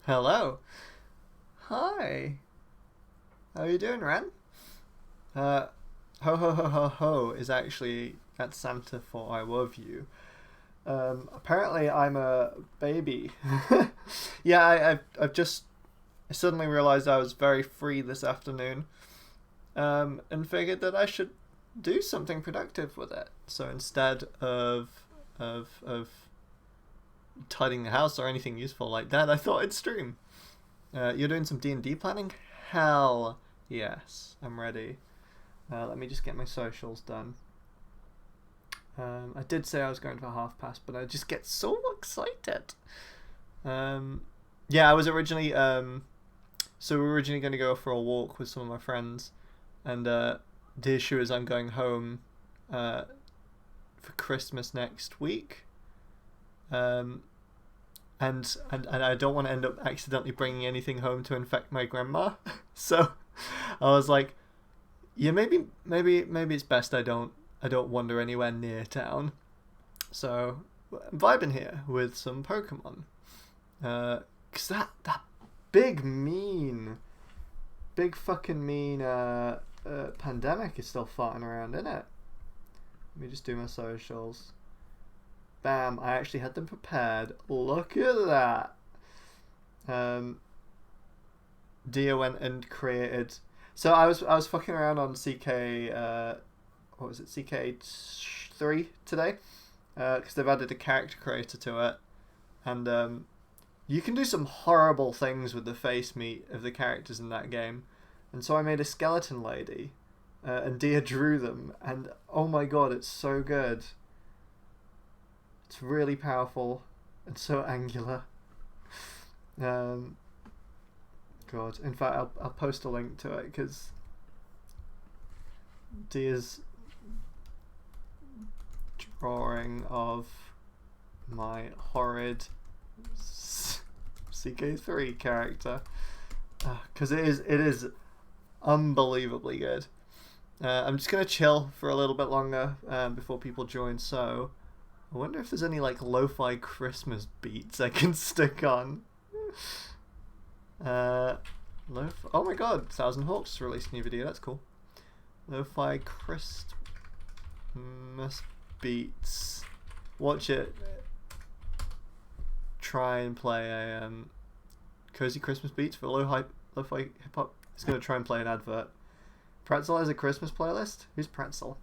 Hello. Hi. How you doing, Ren? Ho ho ho ho ho is actually that's Santa for I love you. Apparently I'm a baby. Yeah, I've just I suddenly realized I was very free this afternoon. And figured that I should do something productive with it. So instead of tidying the house or anything useful like that, I thought I'd stream. You're doing some D&D planning? Hell yes, I'm ready. Let me just get my socials done. I did say I was going for half past, but I just get so excited. Yeah, I was originally so we were originally going to go for a walk with some of my friends, and the issue is I'm going home for Christmas next week. And I don't want to end up accidentally bringing anything home to infect my grandma. So I was like, yeah, maybe it's best I don't wander anywhere near town. So I'm vibing here with some Pokemon. 'Cause that big fucking mean pandemic is still farting around, isn't it? Let me just do my socials. Bam, I actually had them prepared. Look at that. Dia went and created. So I was fucking around on CK. What was it? CK3 today, because they've added a character creator to it, and you can do some horrible things with the face meat of the characters in that game. And so I made a skeleton lady, and Dia drew them, and oh my god, it's so good. It's really powerful and so angular. God, in fact, I'll post a link to it because Dia's drawing of my horrid CK3 character, because it is unbelievably good. I'm just gonna chill for a little bit longer before people join. So I wonder if there's any like lo-fi Christmas beats I can stick on. Oh my god, Thousand Hawks released a new video. That's cool. Lo-fi Christmas beats. Watch it. Try and play a cozy Christmas beats for lo-fi hip hop. It's gonna try and play an advert. Pretzel has a Christmas playlist. Who's Pretzel?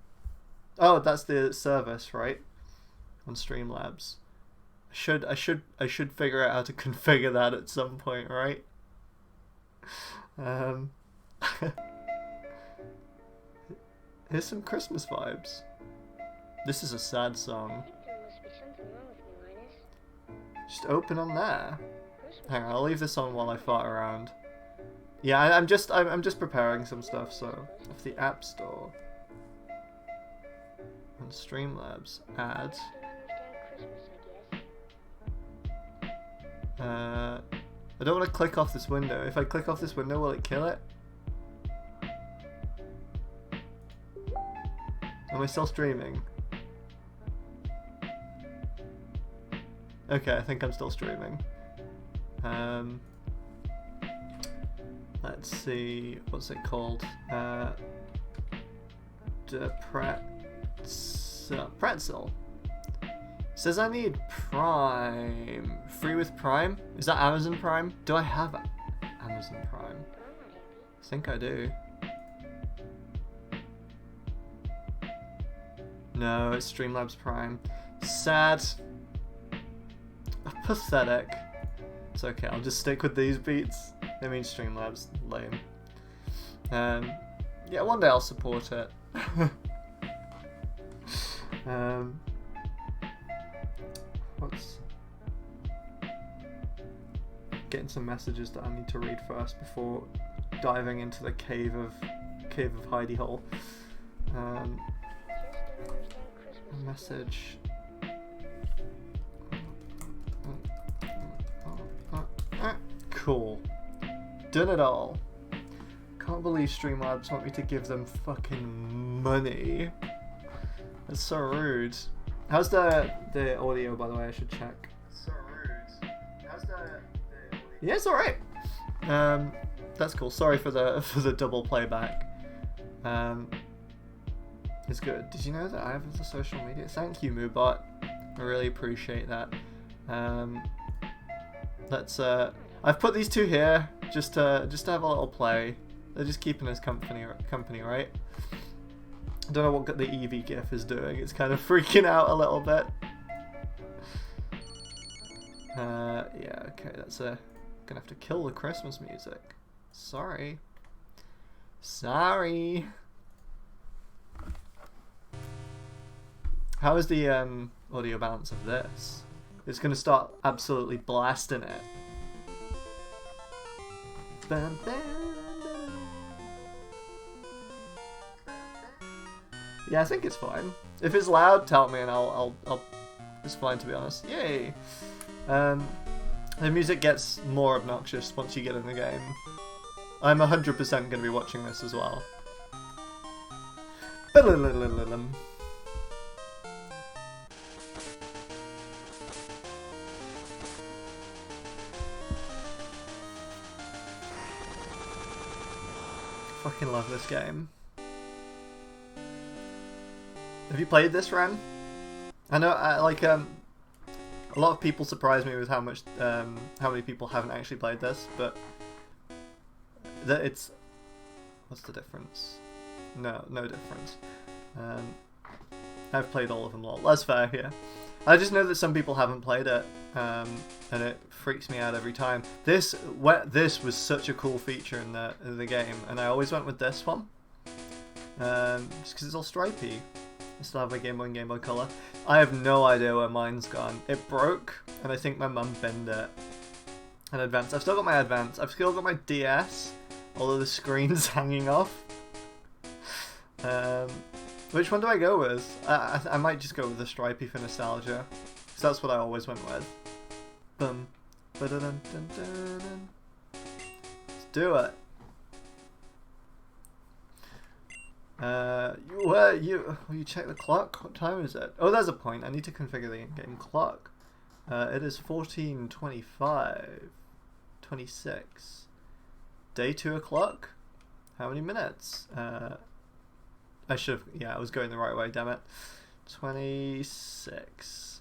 Oh, that's the service, right? On Streamlabs. I should figure out how to configure that at some point, right? Here's some Christmas vibes. This is a sad song. Just open on there. Hang on, I'll leave this on while I fart around. Yeah, I'm just preparing some stuff. So, if the App Store and Streamlabs add. I don't want to click off this window. If I click off this window, will it kill it? Am I still streaming? Okay, I think I'm still streaming. Let's see, what's it called? Pretzel. Says I need Prime. Free with Prime? Is that Amazon Prime? Do I have Amazon Prime? I think I do. No, it's Streamlabs Prime. Sad. Pathetic. It's okay, I'll just stick with these beats. I mean Streamlabs, lame. Yeah, one day I'll support it. What's... Getting some messages that I need to read first before diving into the cave of Heidi Hole. A message. Cool. Done it all. Can't believe Streamlabs want me to give them fucking money. That's so rude. How's the audio, by the way? I should check. So rude. How's the audio? Yeah, it's alright. That's cool. Sorry for the double playback. It's good. Did you know that I have the social media? Thank you, Moobot. I really appreciate that. Let's I've put these two here just to have a little play. They're just keeping us company, right? I don't know what the Eevee gif is doing. It's kind of freaking out a little bit. Yeah, okay, that's gonna have to kill the Christmas music. Sorry. Sorry. How is the audio balance of this? It's gonna start absolutely blasting it. Bam, bam, bam. Yeah, I think it's fine. If it's loud, tell me and I'll it's fine, to be honest. Yay! The music gets more obnoxious once you get in the game. I'm 100% going to be watching this as well. Fucking love this game. Have you played this, Ren? I know, a lot of people surprise me with how many people haven't actually played this, but it's... What's the difference? No difference. I've played all of them, lol. That's fair, yeah. I just know that some people haven't played it, and it freaks me out every time. This was such a cool feature in the game, and I always went with this one, just because it's all stripy. I still have my Game Boy and Game Boy Color. I have no idea where mine's gone. It broke, and I think my mum binned it. And Advance. I've still got my Advance. I've still got my DS, although the screen's hanging off. Which one do I go with? I might just go with the stripy for nostalgia, because that's what I always went with. Boom. Ba-da-dun-dun-dun-dun. Let's do it. You check the clock? What time is it? Oh, there's a point. I need to configure the in-game clock. It is 14:25. 26. Day 2 o'clock? How many minutes? I should have... Yeah, I was going the right way, damn it. 26.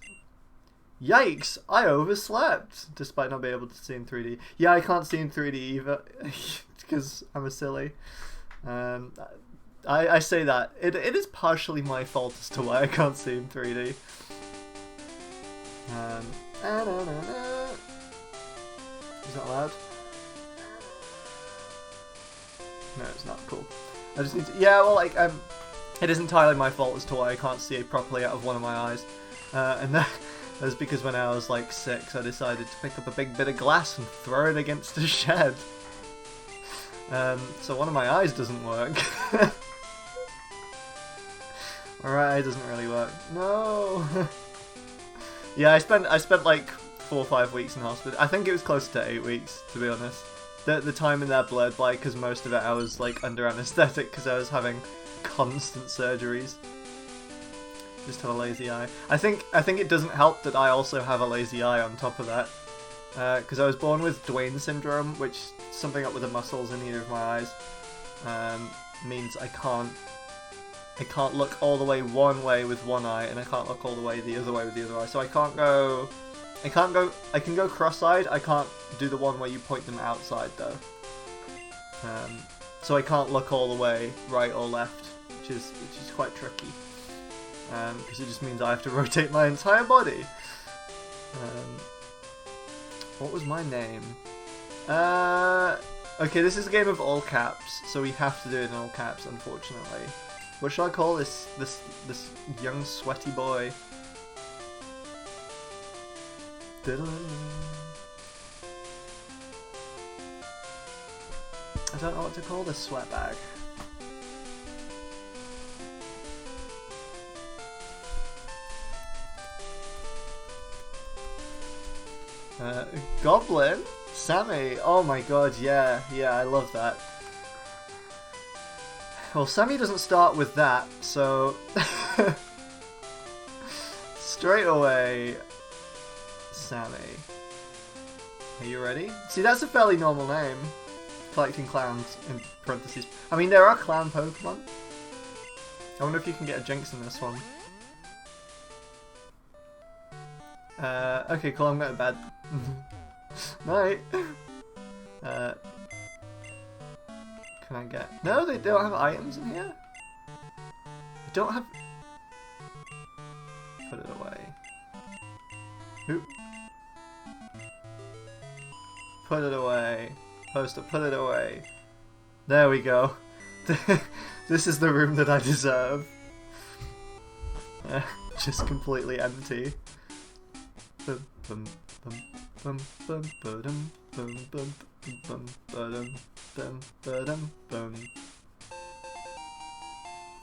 Yikes! I overslept! Despite not being able to see in 3D. Yeah, I can't see in 3D either. Because I'm a silly. I say that. It is partially my fault as to why I can't see in 3D. Is that loud? No, it's not. Cool. I just need to... Yeah, well, it is entirely my fault as to why I can't see it properly out of one of my eyes. And that's because when I was like 6, I decided to pick up a big bit of glass and throw it against a shed. So one of my eyes doesn't work. Alright, it doesn't really work. No! Yeah, I spent like 4 or 5 weeks in hospital. I think it was closer to 8 weeks, to be honest. The time in there blurred by, because most of it I was like under anaesthetic because I was having constant surgeries. Just have a lazy eye. I think it doesn't help that I also have a lazy eye on top of that. Because I was born with Duane syndrome, which something up with the muscles in either of my eyes means I can't look all the way one way with one eye, and I can't look all the way the other way with the other eye. So I can go cross-eyed. I can't do the one where you point them outside though. So I can't look all the way right or left, which is quite tricky. Because it just means I have to rotate my entire body. What was my name? Okay, this is a game of all caps, so we have to do it in all caps, unfortunately. What shall I call this young sweaty boy? I don't know what to call this sweat bag. Goblin? Sammy? Oh my god, yeah, I love that. Well, Sammy doesn't start with that, so... straight away... Sammy. Are you ready? See, that's a fairly normal name. Collecting clowns in parentheses. I mean, there are clown Pokemon. I wonder if you can get a Jinx in this one. Okay, cool, I'm going to bed. Night. Can I get... No, they don't have items in here? They don't have... Put it away. Oop. Put it away. Poster, put it away. There we go. This is the room that I deserve. Just completely empty.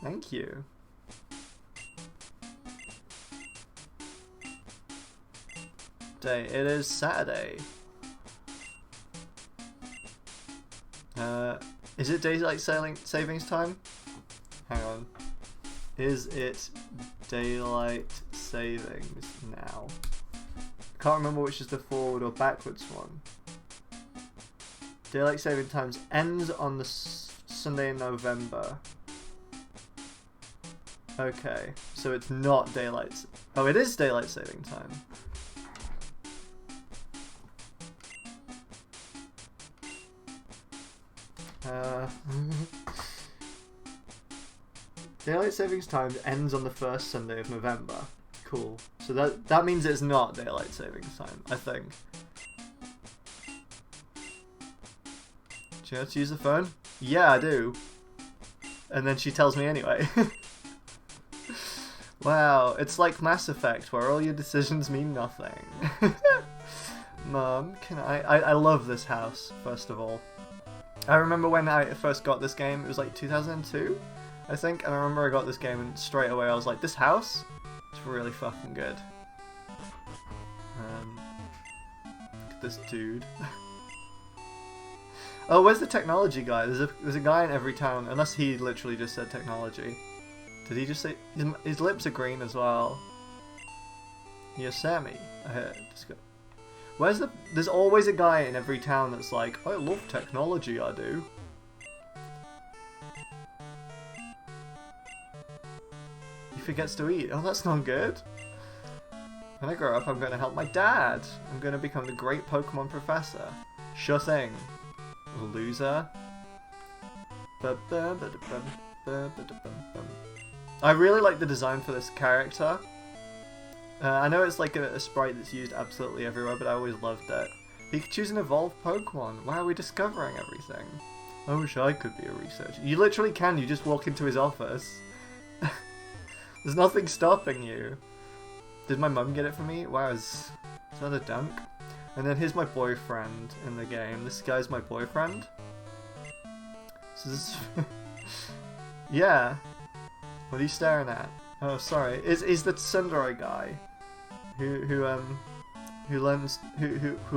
Thank you. It is Saturday. Is it daylight savings time? Hang on. Is it daylight savings now? Can't remember which is the forward or backwards one. Daylight saving times ends on the Sunday in November. Okay, so it's not daylight. Oh, it is daylight saving time. Daylight savings time ends on the first Sunday of November. Cool. So that means it's not daylight savings time, I think. Do you know how to use the phone? Yeah, I do. And then she tells me anyway. Wow, it's like Mass Effect, where all your decisions mean nothing. Mom, can I love this house, first of all. I remember when I first got this game, it was like 2002, I think, and I remember I got this game and straight away I was like, this house? It's really fucking good. Look at this dude. Oh, where's the technology guy? There's a guy in every town, unless he literally just said technology. Did he just say... His lips are green as well. Yosemite. Just go. Where's the... There's always a guy in every town that's like, I love technology, I do. He forgets to eat. Oh, that's not good. When I grow up, I'm going to help my dad. I'm going to become the great Pokemon professor. Sure thing. Loser. I really like the design for this character. I know it's like a sprite that's used absolutely everywhere, but I always loved it. You can choose an evolved Pokemon. Wow, we're discovering everything. I wish I could be a researcher. You literally can, you just walk into his office. There's nothing stopping you. Did my mum get it for me? Wow, is that a dunk? And then here's my boyfriend in the game. This guy's my boyfriend. So this yeah. What are you staring at? Oh, sorry. Is the tsundere guy who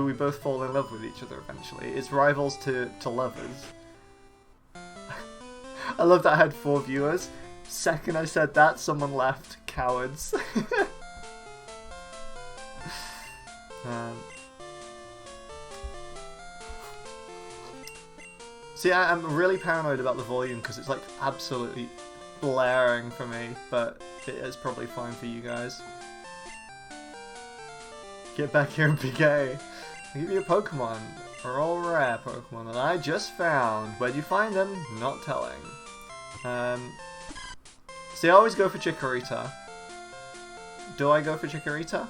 we both fall in love with each other eventually. It's rivals to lovers. I love that I had 4 viewers. Second I said that, someone left. Cowards. See, I'm really paranoid about the volume because it's like absolutely blaring for me, but it is probably fine for you guys. Get back here and be gay. I'll give you a Pokemon. Are all rare Pokemon that I just found. Where'd you find them? Not telling. See, I always go for Chikorita. Do I go for Chikorita?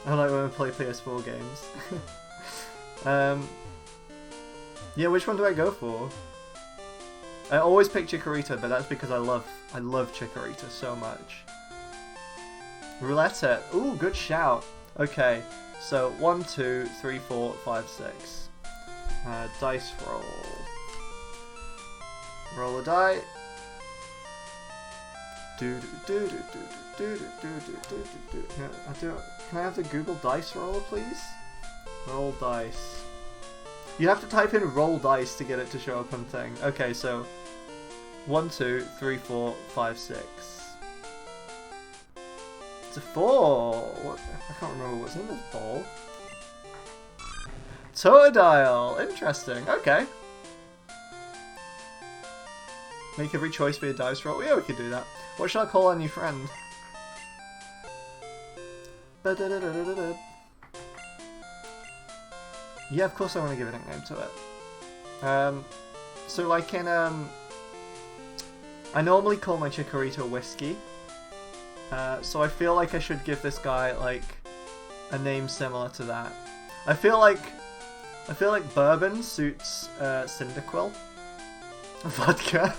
I like when I play PS4 games. Yeah, which one do I go for? I always pick Chikorita, but that's because I love Chikorita so much. Roulette. Ooh, good shout. Okay, so 1, 2, 3, 4, 5, 6. Dice roll. Roll a die. Can I have the Google Dice roller, please? Roll dice. You have to type in roll dice to get it to show up on thing. Okay, so 1, 2, 3, 4, 5, 6. It's a 4. What? I can't remember what's in this ball. Totodile. Interesting. Okay. Make every choice be a dice roll. Yeah, we could do that. What should I call our new friend? Yeah, of course I want to give a nickname to it. So like in, I normally call my Chikorita Whiskey. So I feel like I should give this guy, like, a name similar to that. I feel like Bourbon suits, Cyndaquil. Vodka.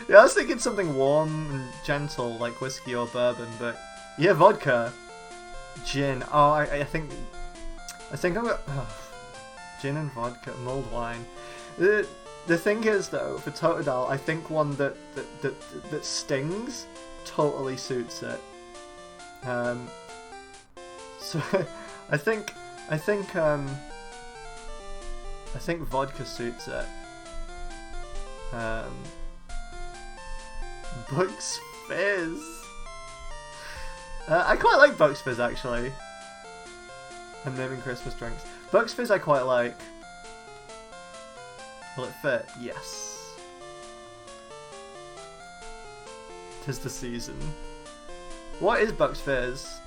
Yeah, I was thinking something warm and gentle, like whiskey or bourbon, but yeah, vodka. Gin. Oh, I think I'm gonna... Gin and vodka, mulled wine. The thing is, though, for Totodile, I think one that stings totally suits it. So I think vodka suits it. Bucks Fizz. I quite like Bucks Fizz, actually. I'm naming Christmas drinks. Bucks Fizz I quite like. Will it fit? Yes. 'Tis the season. What is Bucks Fizz?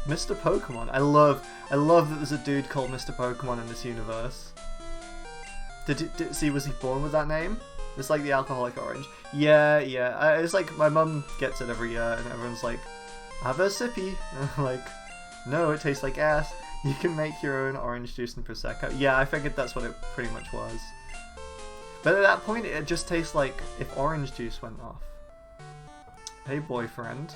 Mr. Pokémon. I love that there's a dude called Mr. Pokémon in this universe. Was he born with that name? It's like the alcoholic orange. Yeah. It's like my mum gets it every year, and everyone's like, "Have a sippy." And I'm like, "No, it tastes like ass. You can make your own orange juice and prosecco." Yeah, I figured that's what it pretty much was. But at that point, it just tastes like if orange juice went off. Hey, boyfriend.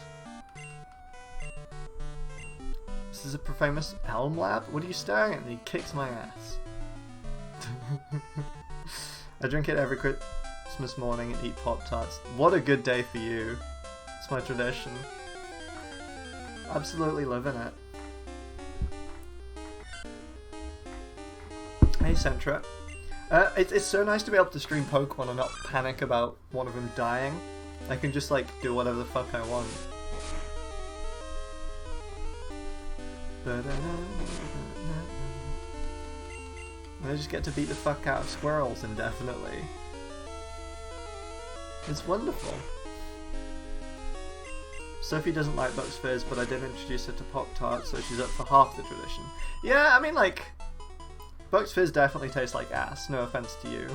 This is a famous Elm Lab? What are you staring at? And he kicks my ass. I drink it every Christmas morning and eat Pop-Tarts. What a good day for you. It's my tradition. Absolutely living it. Hey, Centra. It's so nice to be able to stream Pokemon and not panic about one of them dying. I can just, like, do whatever the fuck I want. I just get to beat the fuck out of squirrels indefinitely. It's wonderful. Sophie doesn't like Bucks Fizz, but I did introduce her to Pop-Tarts, so she's up for half the tradition. Yeah, I mean, like, Bucks Fizz definitely tastes like ass, no offense to you.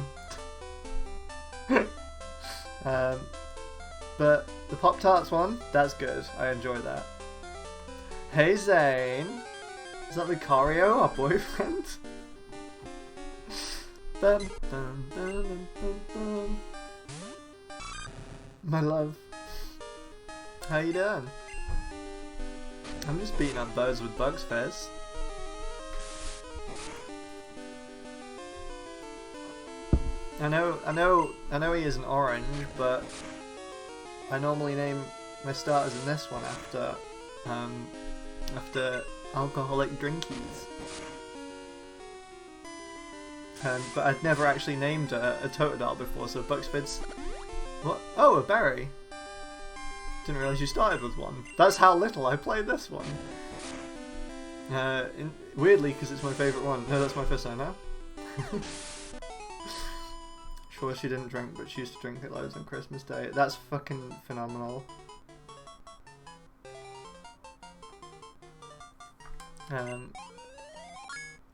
But the Pop-Tarts one, that's good. I enjoy that. Hey, Zane. Is that Lucario, our boyfriend? Bum, bum, bum, bum, bum, bum. My love. How you doing? I'm just beating up birds with Bucks Fizz. I know he isn't orange, but I normally name my starters in this one after alcoholic drinkies. But I'd never actually named a Totodile before, so Bucks Fizz... What? Oh, a berry! Didn't realise you started with one. That's how little I played this one. Weirdly, because it's my favourite one. No, that's my first time now. Sure, she didn't drink, but she used to drink it loads on Christmas Day. That's fucking phenomenal.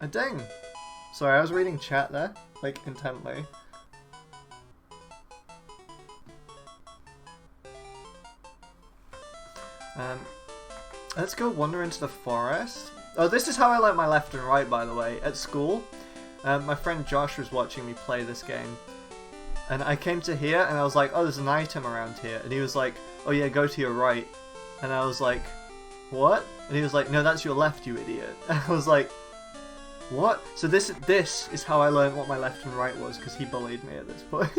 A ding! Sorry, I was reading chat there, like, intently. Let's go wander into the forest. Oh, this is how I learnt my left and right, by the way. At school, my friend Josh was watching me play this game. And I came to here, and I was like, oh, there's an item around here. And he was like, oh yeah, go to your right. And I was like, what? And he was like, no, that's your left, you idiot. And I was like, what? So this is how I learned what my left and right was, because he bullied me at this point.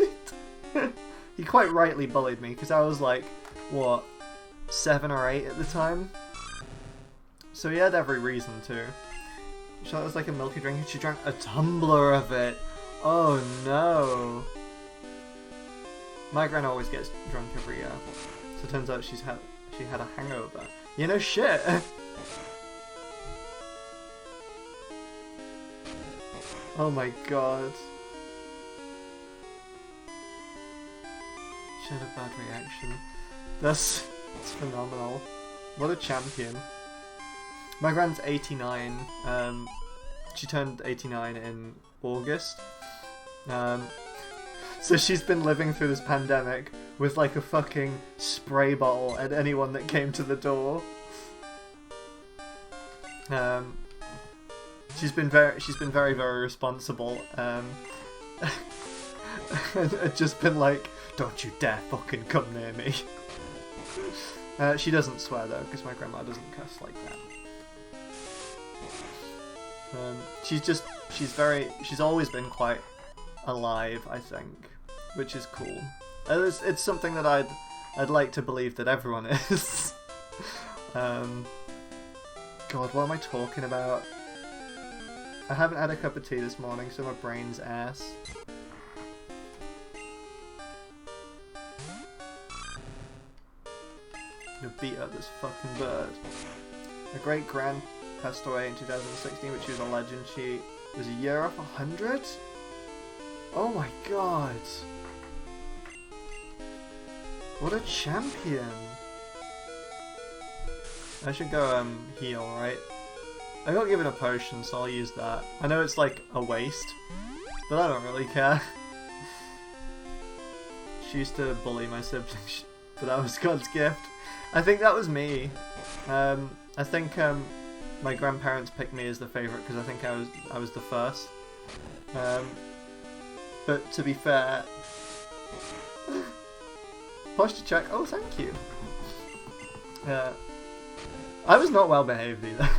He quite rightly bullied me, because I was like, what, 7 or 8 at the time? So he had every reason to. She thought it was like a milky drink, and she drank a tumbler of it. Oh no. My gran always gets drunk every year. So it turns out she had a hangover. You know, shit! Oh my god. She had a bad reaction. That's phenomenal. What a champion. My gran's 89. She turned 89 in August. So she's been living through this pandemic with like a fucking spray bottle at anyone that came to the door. She's been very responsible. And just been like, don't you dare fucking come near me. She doesn't swear though, because my grandma doesn't cuss like that. She's always been quite alive, I think, which is cool. It's something that I'd like to believe that everyone is. God, what am I talking about? I haven't had a cup of tea this morning, so my brain's ass. I'm gonna beat up this fucking bird. My great-gran passed away in 2016, but she was a legend. She was a year off 100? Oh my god. What a champion. I should go heal, right? I got given a potion, so I'll use that. I know it's like a waste, but I don't really care. She used to bully my siblings, but that was God's gift. I think that was me. I think my grandparents picked me as the favourite because I think I was the first. But to be fair, posture check. Oh, thank you. I was not well behaved either.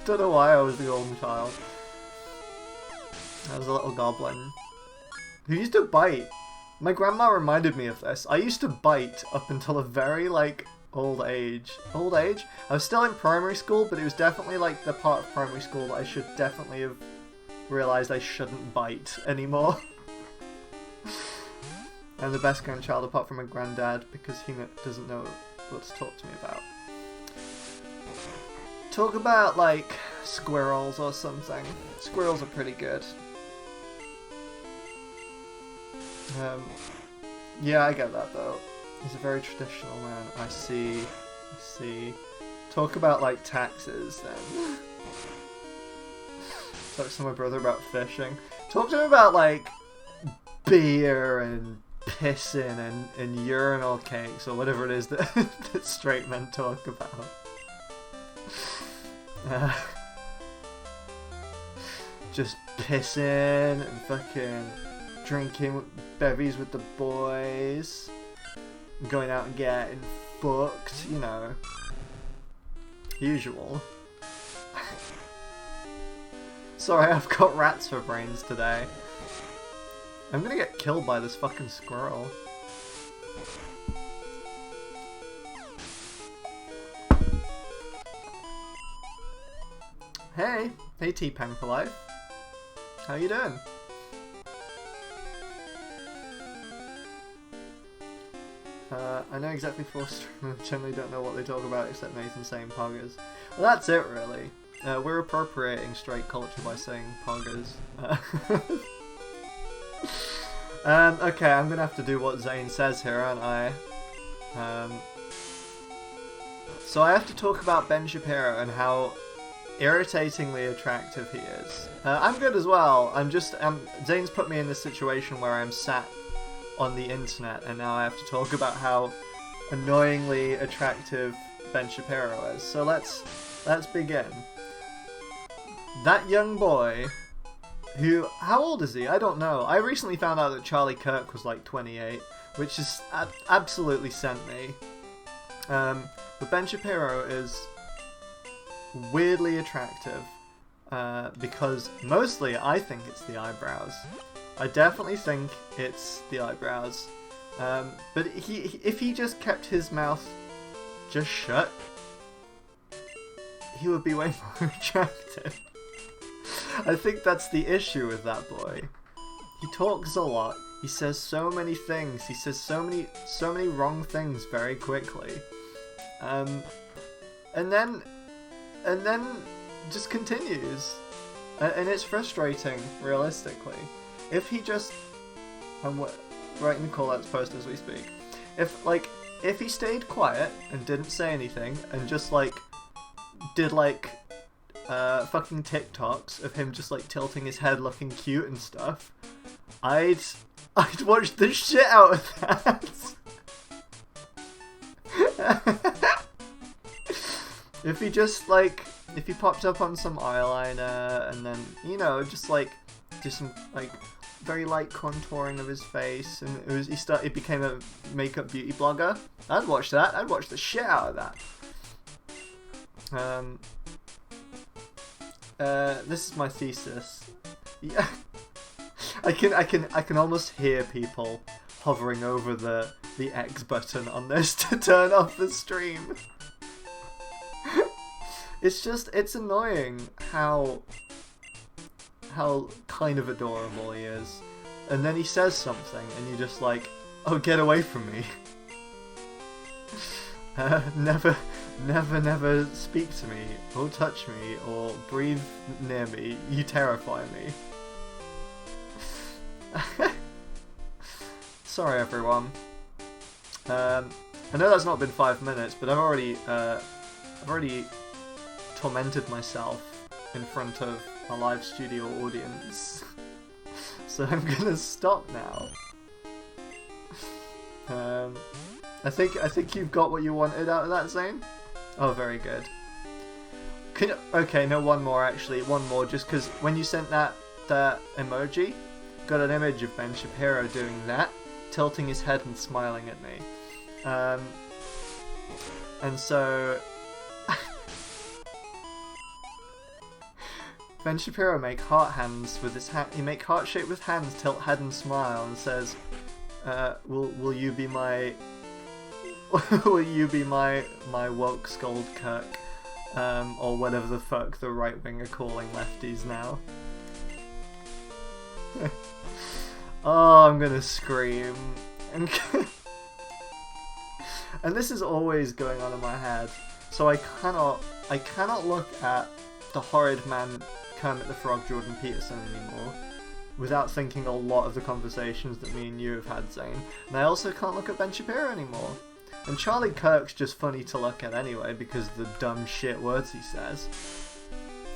Don't know why I was the golden child. I was a little goblin who used to bite. My grandma reminded me of this. I used to bite up until a very old age. Old age? I was still in primary school, but it was definitely like the part of primary school that I should definitely have realised I shouldn't bite anymore. I'm the best grandchild apart from my granddad because he doesn't know what to talk to me about. Talk about like squirrels or something. Squirrels are pretty good. Yeah, I get that though. He's a very traditional man. I see. Talk about like taxes then. Talk to my brother about fishing. Talk to him about like beer and pissing and urinal cakes or whatever it is that, that straight men talk about. Just pissing and fucking drinking bevies with the boys. Going out and getting fucked, you know. Usual. Sorry, I've got rats for brains today. I'm gonna get killed by this fucking squirrel. Hey! Hey T-Pang for life. How you doing? I know exactly 4 streamers generally don't know what they talk about except Nathan saying poggers. Well, that's it really. We're appropriating straight culture by saying poggers. Okay, I'm gonna have to do what Zane says here, aren't I? So I have to talk about Ben Shapiro and how irritatingly attractive he is. I'm good as well. Zane's put me in this situation where I'm sat on the internet and now I have to talk about how annoyingly attractive Ben Shapiro is. So let's begin. That young boy who, how old is he? I don't know. I recently found out that Charlie Kirk was like 28, which is absolutely sent me. But Ben Shapiro is weirdly attractive because mostly I think it's the eyebrows. I definitely think it's the eyebrows. But if he just kept his mouth just shut, he would be way more attractive. I think that's the issue with that boy. He talks a lot, He says so many things. He says so many wrong things very quickly. And then just continues. And it's frustrating, realistically. If he just... I'm writing the call-outs post as we speak. If he stayed quiet and didn't say anything and just, like, did, like, fucking TikToks of him just, like, tilting his head looking cute and stuff, I'd watch the shit out of that. If he just, like... If he popped up on some eyeliner and then, you know, just like, do some like very light contouring of his face, and he became a makeup beauty blogger, I'd watch that. I'd watch the shit out of that. This is my thesis. Yeah, I can almost hear people hovering over the X button on this to turn off the stream. It's annoying how kind of adorable he is. And then he says something and you're just like, oh, get away from me. Never speak to me, or touch me, or breathe near me. You terrify me. Sorry everyone. I know that's not been 5 minutes, but I've already tormented myself in front of a live studio audience. So I'm gonna stop now. I think you've got what you wanted out of that, Zane? Oh, very good. Okay, no, one more actually. One more, just because when you sent that emoji, got an image of Ben Shapiro doing that, tilting his head and smiling at me. And so... Ben Shapiro make heart hands with his hand. He make heart shape with hands, tilt head and smile, and says, "Will you be my, will you be my woke scold Kirk, or whatever the fuck the right wing are calling lefties now." Oh, I'm gonna scream. And this is always going on in my head, so I cannot look at the horrid man Kermit the Frog Jordan Peterson anymore without thinking a lot of the conversations that me and you have had, Zane. And I also can't look at Ben Shapiro anymore. And Charlie Kirk's just funny to look at anyway because of the dumb shit words he says.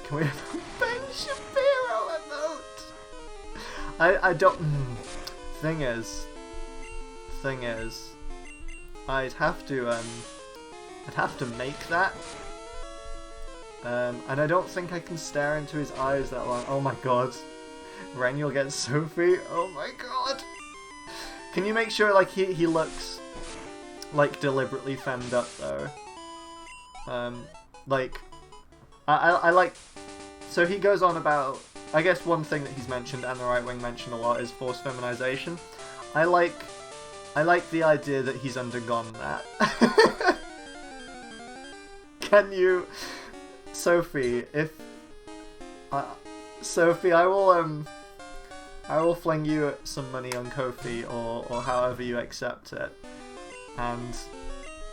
Can we have a Ben Shapiro emote? I don't... Thing is, I'd have to make that. And I don't think I can stare into his eyes that long. Oh my god. Ren, you'll get Sophie. Oh my god. Can you make sure like he looks like deliberately femmed up though? Like I like, so he goes on about, I guess one thing that he's mentioned and the right wing mentioned a lot is forced feminization. I like the idea that he's undergone that. Can you, Sophie, Sophie, I will fling you some money on Ko-fi or however you accept it, and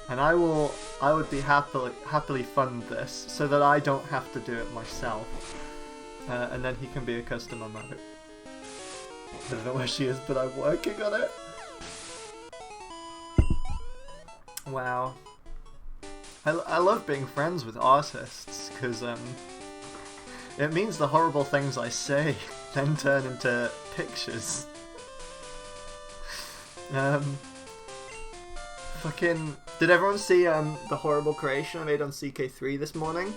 I would be happily fund this so that I don't have to do it myself, and then he can be a customer mode. I don't know where she is, but I'm working on it. Wow. I love being friends with artists, because it means the horrible things I say then turn into pictures. Fucking... Did everyone see the horrible creation I made on CK3 this morning?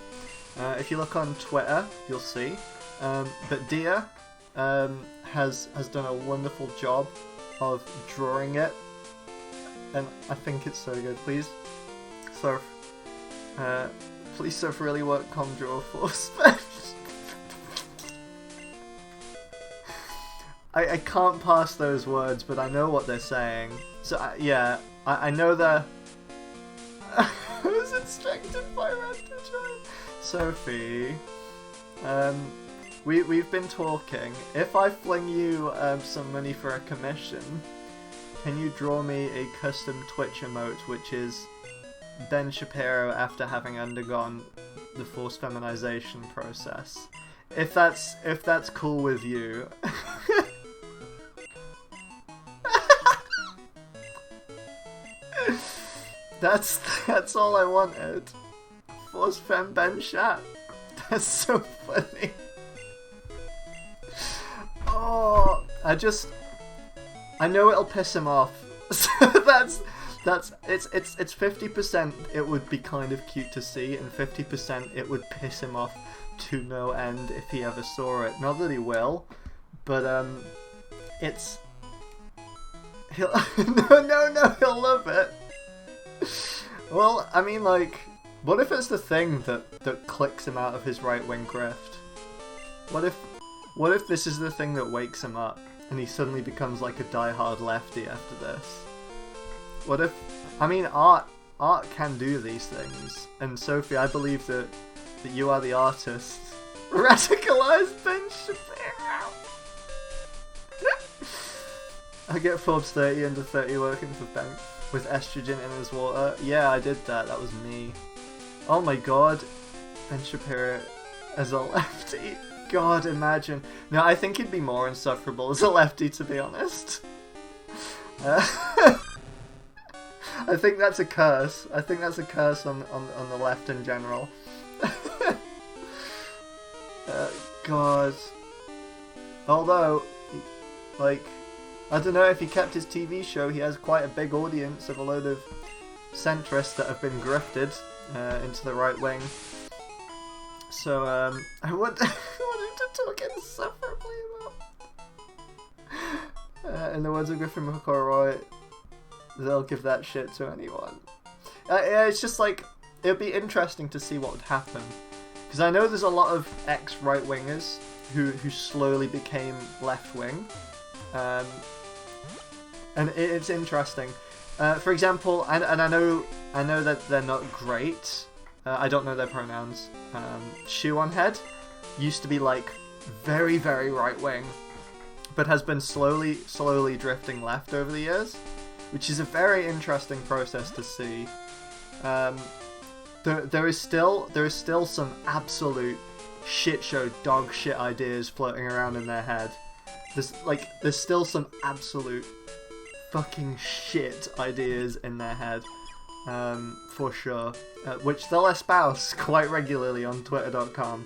If you look on Twitter, you'll see. But Dia has done a wonderful job of drawing it, and I think it's so good. Please, Surf. Please, Surf, really work ComDraw Force. I can't pass those words, but I know what they're saying. So yeah, I know they're... I was instructed by Red to try. Sophie, we've been talking. If I fling you some money for a commission, can you draw me a custom Twitch emote, which is Ben Shapiro after having undergone the forced feminization process? If that's cool with you. That's all I wanted. Forced fem Ben Shap. That's so funny. Oh, I know it'll piss him off. So it's 50% it would be kind of cute to see, and 50% it would piss him off to no end if he ever saw it. Not that he will, but he'll no, he'll love it. Well, I mean, like, what if it's the thing that clicks him out of his right-wing grift? What if this is the thing that wakes him up, and he suddenly becomes like a die-hard lefty after this? What if... I mean, art can do these things, and Sophie, I believe that you are the artist. Radicalized Ben Shapiro! I get Forbes 30 under 30 working for Ben with estrogen in his water. Yeah, I did that. That was me. Oh my god. Ben Shapiro as a lefty. God, imagine. No, I think he'd be more insufferable as a lefty, to be honest. I think that's a curse. I think that's a curse on the left in general. God. Although, like, I don't know, if he kept his TV show, he has quite a big audience of a load of centrists that have been grifted into the right wing. So, I want him to talk insufferably about. In the words of Griffin McElroy, they'll give that shit to anyone. Yeah, it's just like, it would be interesting to see what would happen. Because I know there's a lot of ex-right-wingers who slowly became left-wing. And it's interesting. For example, and I know that they're not great. I don't know their pronouns. Shoe on Head used to be like very, very right-wing, but has been slowly drifting left over the years, which is a very interesting process to see. There is still some absolute shit show dog shit ideas floating around in their head. There's still some absolute fucking shit ideas in their head, for sure, which they'll espouse quite regularly on twitter.com,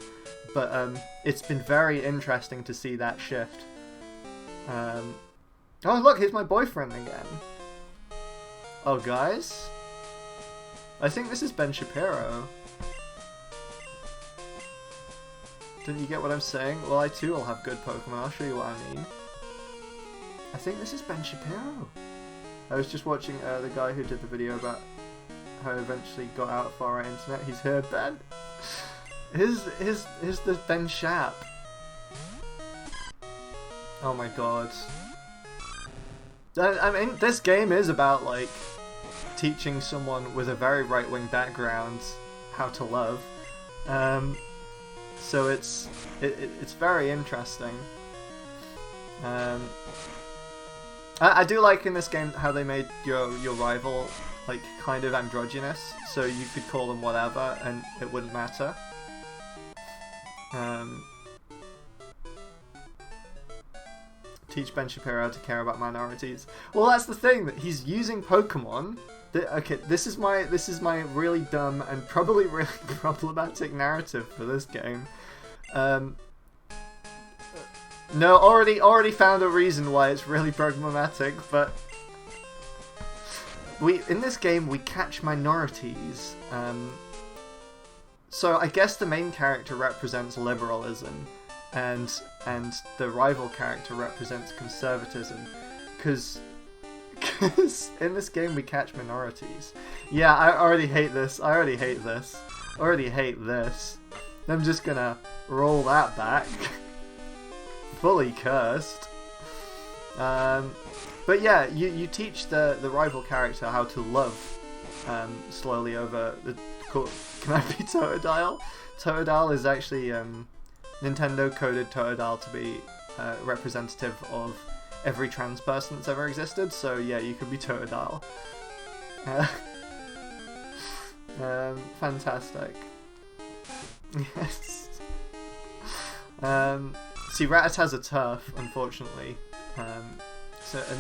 but it's been very interesting to see that shift. Oh look, here's my boyfriend again. Oh guys, I think this is Ben Shapiro. Didn't you get what I'm saying? Well, I too will have good Pokemon, I'll show you what I mean. I think this is Ben Shapiro. I was just watching the guy who did the video about how he eventually got out of far-right internet. He's here, Ben. Here's the Ben Shap. Oh my god. I mean, this game is about, like, teaching someone with a very right-wing background how to love. So it's very interesting. I do like in this game how they made your rival like kind of androgynous, so you could call them whatever and it wouldn't matter. Teach Ben Shapiro how to care about minorities. Well, that's the thing, that he's using Pokemon. Okay, this is my really dumb and probably really problematic narrative for this game. No, already found a reason why it's really problematic, but in this game we catch minorities. So I guess the main character represents liberalism, and the rival character represents conservatism, because in this game we catch minorities. Yeah, I already hate this. I'm just gonna roll that back. Fully cursed. But yeah, you teach the rival character how to love slowly over the... Can I be Totodile? Totodile is actually Nintendo coded Totodile to be representative of every trans person that's ever existed, so yeah, you could be Totodile. Fantastic. Yes. See, Rattata's a turf, unfortunately. And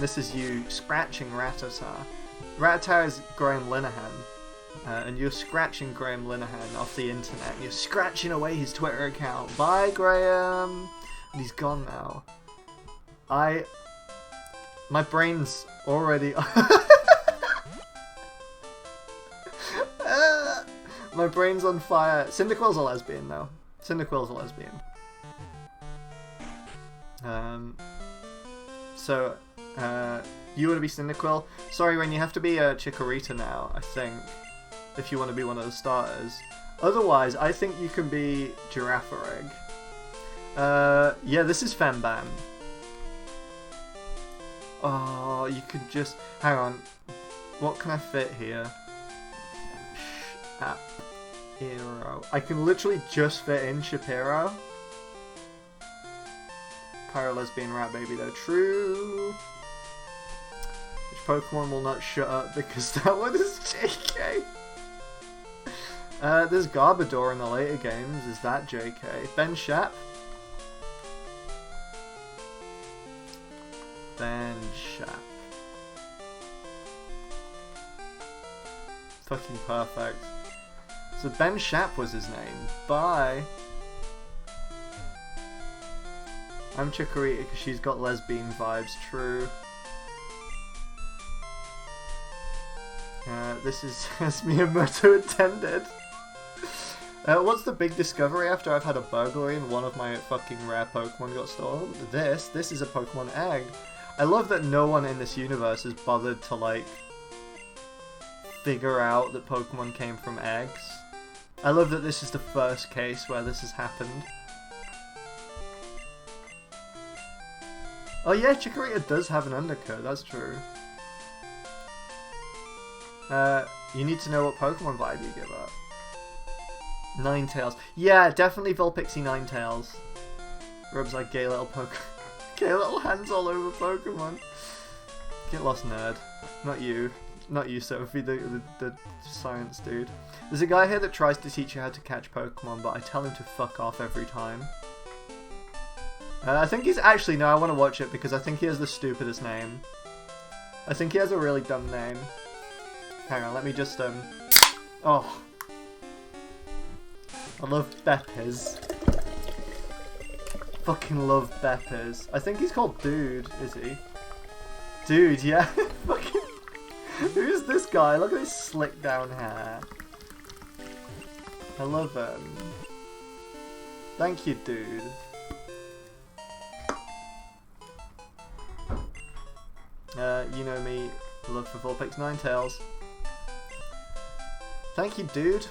this is you scratching Rattata. Rattata is Graham Linehan, and you're scratching Graham Linehan off the internet. You're scratching away his Twitter account. Bye, Graham! And he's gone now. My brain's already... My brain's on fire. Cyndaquil's a lesbian, though. Cyndaquil's a lesbian. You want to be Cyndaquil? Sorry, Ren, you have to be a Chikorita now, I think, if you want to be one of the starters. Otherwise, I think you can be Girafarig. Yeah, this is Fembam. Oh, you could just... Hang on. What can I fit here? Shapiro. I can literally just fit in Shapiro. Pyro-lesbian rat baby though. True. Which Pokemon will not shut up because that one is JK. There's Garbodor in the later games. Is that JK? Ben Shap. Ben Shap. Fucking perfect. So Ben Shap was his name. Bye. I'm Chikorita because she's got lesbian vibes. True. This is as Miyamoto intended. What's the big discovery after I've had a burglary and one of my fucking rare Pokemon got stolen? This is a Pokemon egg. I love that no one in this universe has bothered to, like, figure out that Pokemon came from eggs. I love that this is the first case where this has happened. Oh yeah, Chikorita does have an undercut, that's true. You need to know what Pokemon vibe you give up. Ninetales. Yeah, definitely Vulpixie Ninetales. Rubs like gay little gay little hands all over Pokemon. Get lost, nerd. Not you. Not you, Sophie, the science dude. There's a guy here that tries to teach you how to catch Pokemon, but I tell him to fuck off every time. I think he's actually... No, I want to watch it because I think he has the stupidest name. I think he has a really dumb name. Hang on, let me just... Oh. I love Beppis. Fucking love Beppis. I think he's called Dude, is he? Dude, yeah. Fucking... Who's this guy? Look at his slick down hair. I love him. Thank you, dude. You know me, love for Vulpix Ninetales. Thank you, dude.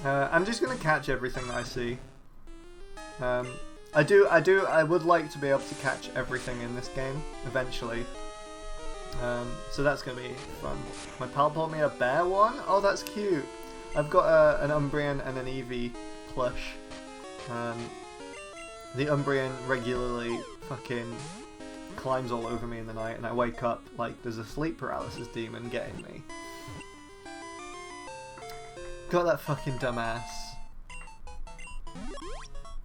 I'm just gonna catch everything that I see. I would like to be able to catch everything in this game, eventually. So that's gonna be fun. My pal bought me a bear one? Oh, that's cute. I've got an Umbreon and an Eevee plush. The Umbreon regularly fucking climbs all over me in the night, and I wake up like there's a sleep paralysis demon getting me. Got that fucking dumbass.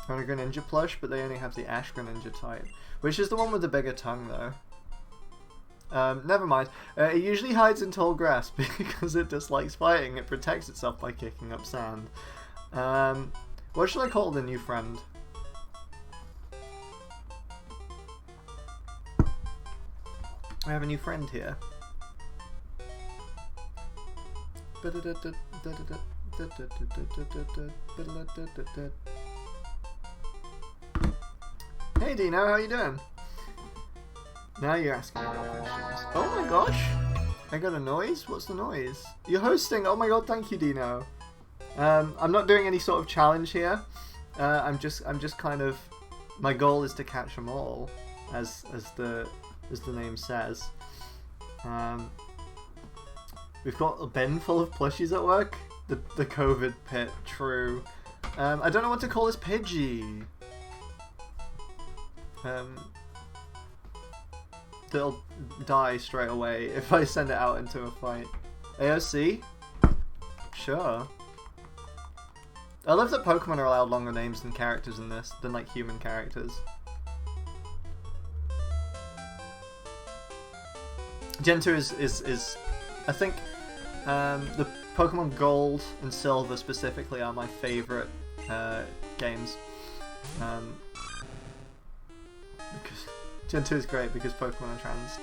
Only Greninja plush, but they only have the Ash Greninja type. Which is the one with the bigger tongue, though. Never mind. It usually hides in tall grass because it dislikes fighting. It protects itself by kicking up sand. What should I call the new friend? I have a new friend here. Hey Dino, how you doing? Now you're asking me questions. Oh my gosh! I got a noise? What's the noise? You're hosting! Oh my god, thank you Dino! I'm not doing any sort of challenge here. I'm just kind of... My goal is to catch them all, as the name says. We've got a bin full of plushies at work. The COVID pit, true. I don't know what to call this Pidgey. It'll die straight away if I send it out into a fight. AOC? Sure. I love that Pokemon are allowed longer names than characters in this, than like human characters. Gen 2 is I think the Pokemon Gold and Silver specifically are my favourite games. Because Gen 2 is great because Pokemon are trans.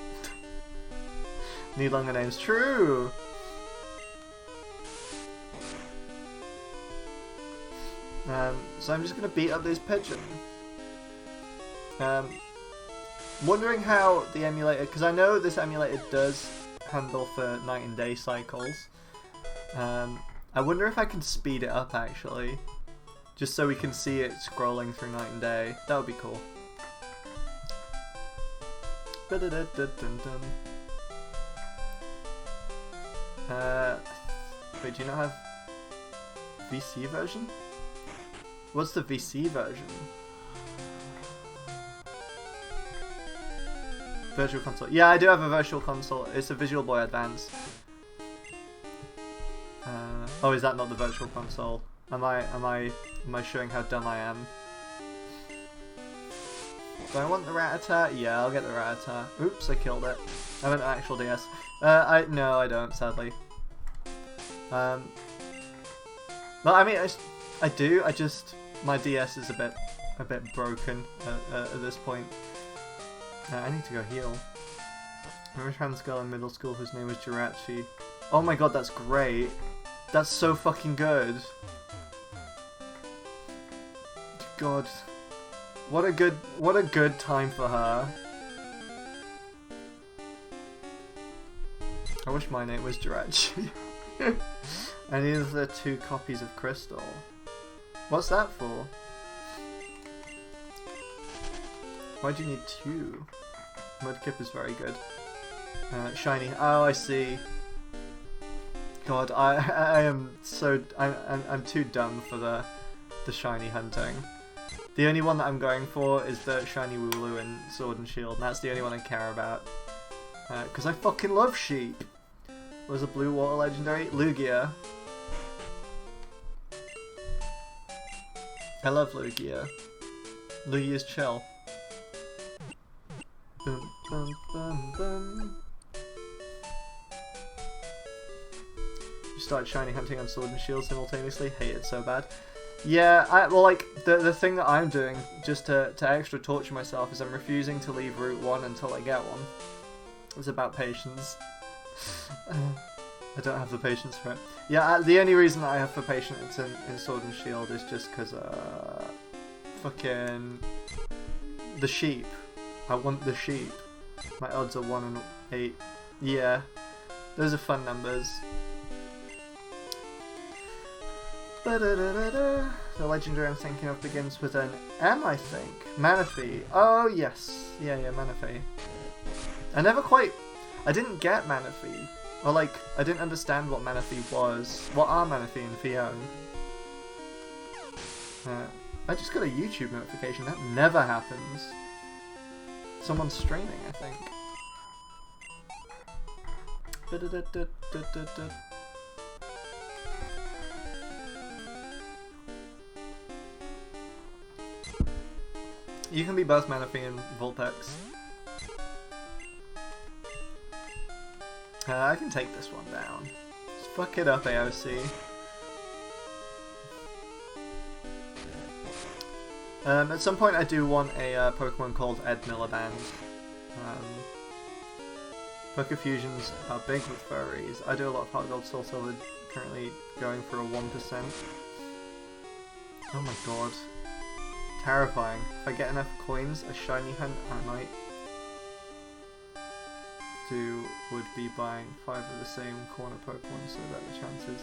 Need longer names. True! So I'm just going to beat up this pigeon. Wondering how the emulator, because I know this emulator does handle for night and day cycles. I wonder if I can speed it up actually, just so we can see it scrolling through night and day. That would be cool. Wait, do you not have VC version? What's the VC version? Virtual Console. Yeah, I do have a Virtual Console. It's a Visual Boy Advance. Oh, is that not the Virtual Console? Am I showing how dumb I am? Do I want the Rattata? Yeah, I'll get the Rattata. Oops, I killed it. I meant an actual DS. No, I don't, sadly. Well, I mean, I do. I just my DS is a bit broken at this point. I need to go heal. I remember a trans girl in middle school whose name was Jirachi. Oh my god, that's great. That's so fucking good. God. What a good time for her. I wish my name was Jirachi. I need the 2 copies of Crystal. What's that for? Why do you need 2? Mudkip is very good. Shiny. Oh, I see. God, I am so I'm too dumb for the shiny hunting. The only one that I'm going for is the shiny Wooloo in Sword and Shield, and that's the only one I care about. Because I fucking love sheep. Was a blue water legendary? Lugia. I love Lugia. Lugia's chill. Bum, bum, bum, bum. You started shiny hunting on Sword and Shield simultaneously. Hate it so bad. Yeah, well, like the thing that I'm doing just to extra torture myself is I'm refusing to leave Route 1 until I get one. It's about patience. I don't have the patience for it. Yeah, the only reason that I have for patience in Sword and Shield is just because fucking the sheep. I want the sheep. My odds are 1 in 8. Yeah, those are fun numbers. The legendary I'm thinking of begins with an M, I think. Manaphy. Oh, yes. Yeah, Manaphy. I didn't get Manaphy. Or, like, I didn't understand what Manaphy was. What are Manaphy and Fion? I just got a YouTube notification. That never happens. Someone's streaming, I think. You can be both Manaphy and Vulpix. I can take this one down. Just fuck it up, AOC. At some point I do want a Pokemon called Ed Miliband. Pokefusions are big with furries. I do a lot of Heart Gold, Soul Silver, currently going for a 1%. Oh my god. Terrifying. If I get enough coins, a shiny hunt I might do would be buying 5 of the same corner Pokemon so that the chances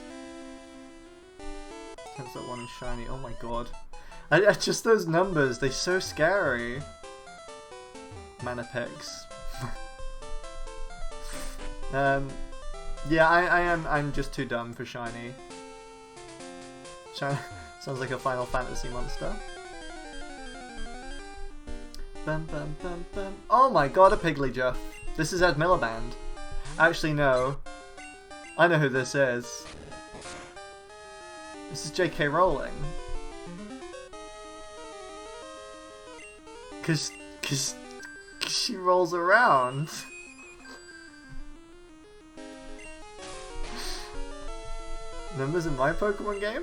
that one is shiny. Oh my god. I just those numbers, they're so scary. Manapix. Yeah, I am. I'm just too dumb for shiny. Shiny sounds like a Final Fantasy monster. Bum, bum, bum, bum. Oh my god, a Pigglyjuff. This is Ed Miliband. Actually, no. I know who this is. This is J.K. Rowling. Cause she rolls around. Numbers in my Pokemon game?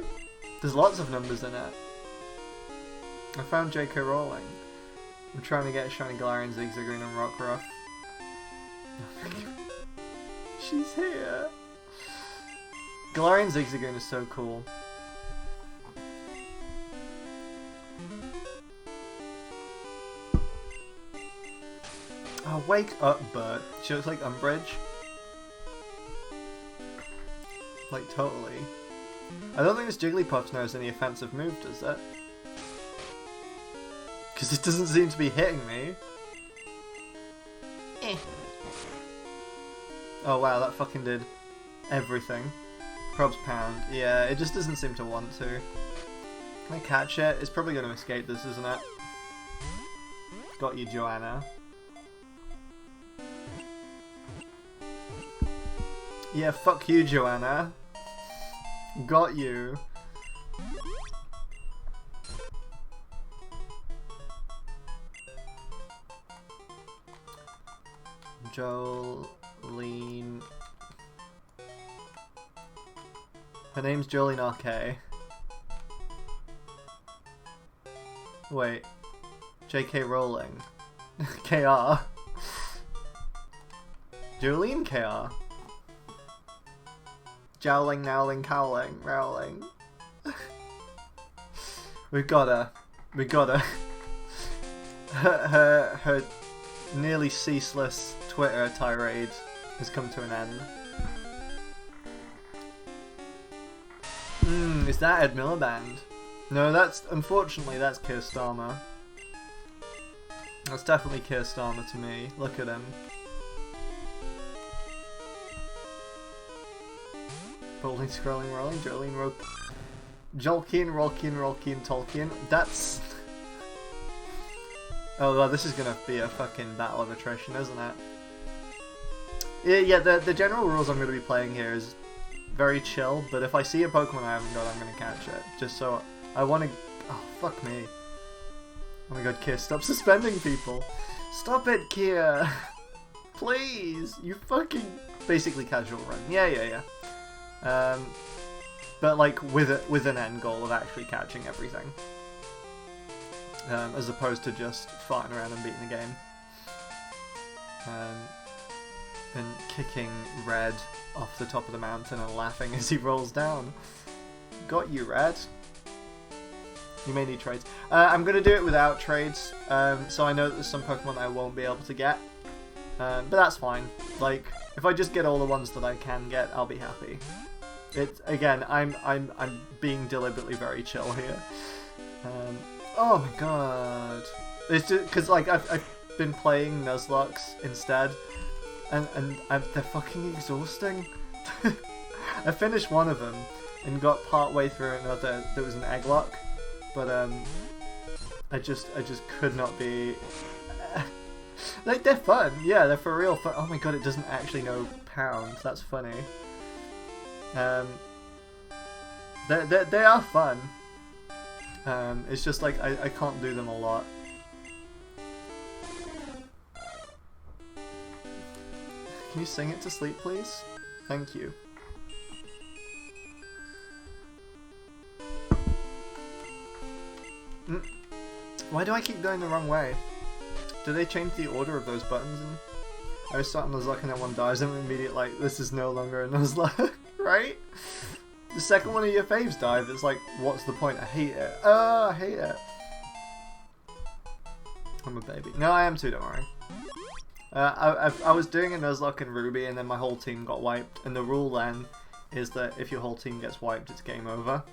There's lots of numbers in it. I found J.K. Rowling. I'm trying to get a shiny Galarian, Zigzagoon, and Rockruff. She's here. Galarian Zigzagoon is so cool. Oh, wake up, Bert. She looks like Umbridge. Like, totally. I don't think this Jigglypuff knows any offensive move, does it? Because it doesn't seem to be hitting me. Eh. Oh wow, that fucking did everything. Probs pound. Yeah, it just doesn't seem to want to. Can I catch it? It's probably going to escape this, isn't it? Got you, Joanna. Yeah, fuck you, Joanna. Got you. Jolene. Her name's Jolene RK. Wait. J.K. Rowling. KR. Jolene KR. Jowling, nowling, cowling, rowling. We got her. We got her. Her nearly ceaseless Twitter tirade has come to an end. Is that Ed Miliband? No, that's, unfortunately, that's Keir Starmer. That's definitely Keir Starmer to me. Look at him. Rolling, scrolling, rolling, Jolene, Jolkien, Rolkien, Rolkien, Tolkien. That's... Oh god, this is gonna be a fucking battle of attrition, isn't it? Yeah, the general rules I'm gonna be playing here is very chill, but if I see a Pokemon I haven't got, I'm gonna catch it. Just so I wanna... Oh, fuck me. Oh my god, Kier, stop suspending people. Stop it, Kier! Please! You fucking... Basically casual run. Yeah. But like with an end goal of actually catching everything, as opposed to just farting around and beating the game, and kicking Red off the top of the mountain and laughing as he rolls down. Got you, Red. You may need trades. I'm gonna do it without trades, so I know that there's some Pokemon I won't be able to get, but that's fine. Like, if I just get all the ones that I can get, I'll be happy. It's again, I'm being deliberately very chill here. Oh my god, it's just because like I've been playing Nuzlocke instead, and they're fucking exhausting. I finished one of them and got part way through another that was an Egglock, but I just could not be. Like, they're fun, yeah, they're for real fun. Oh my god, it doesn't actually know pounds. That's funny. They are fun. It's just like I can't do them a lot. Can you sing it to sleep, please? Thank you. Why do I keep going the wrong way? Do they change the order of those buttons? I was starting Nuzlocke and then one dies and I'm immediately like, this is no longer a Nuzlocke, right? The second one of your faves died, it's like, what's the point? I hate it. I hate it. I'm a baby. No, I am too, don't worry. I was doing a Nuzlocke in Ruby and then my whole team got wiped, and the rule then is that if your whole team gets wiped, it's game over.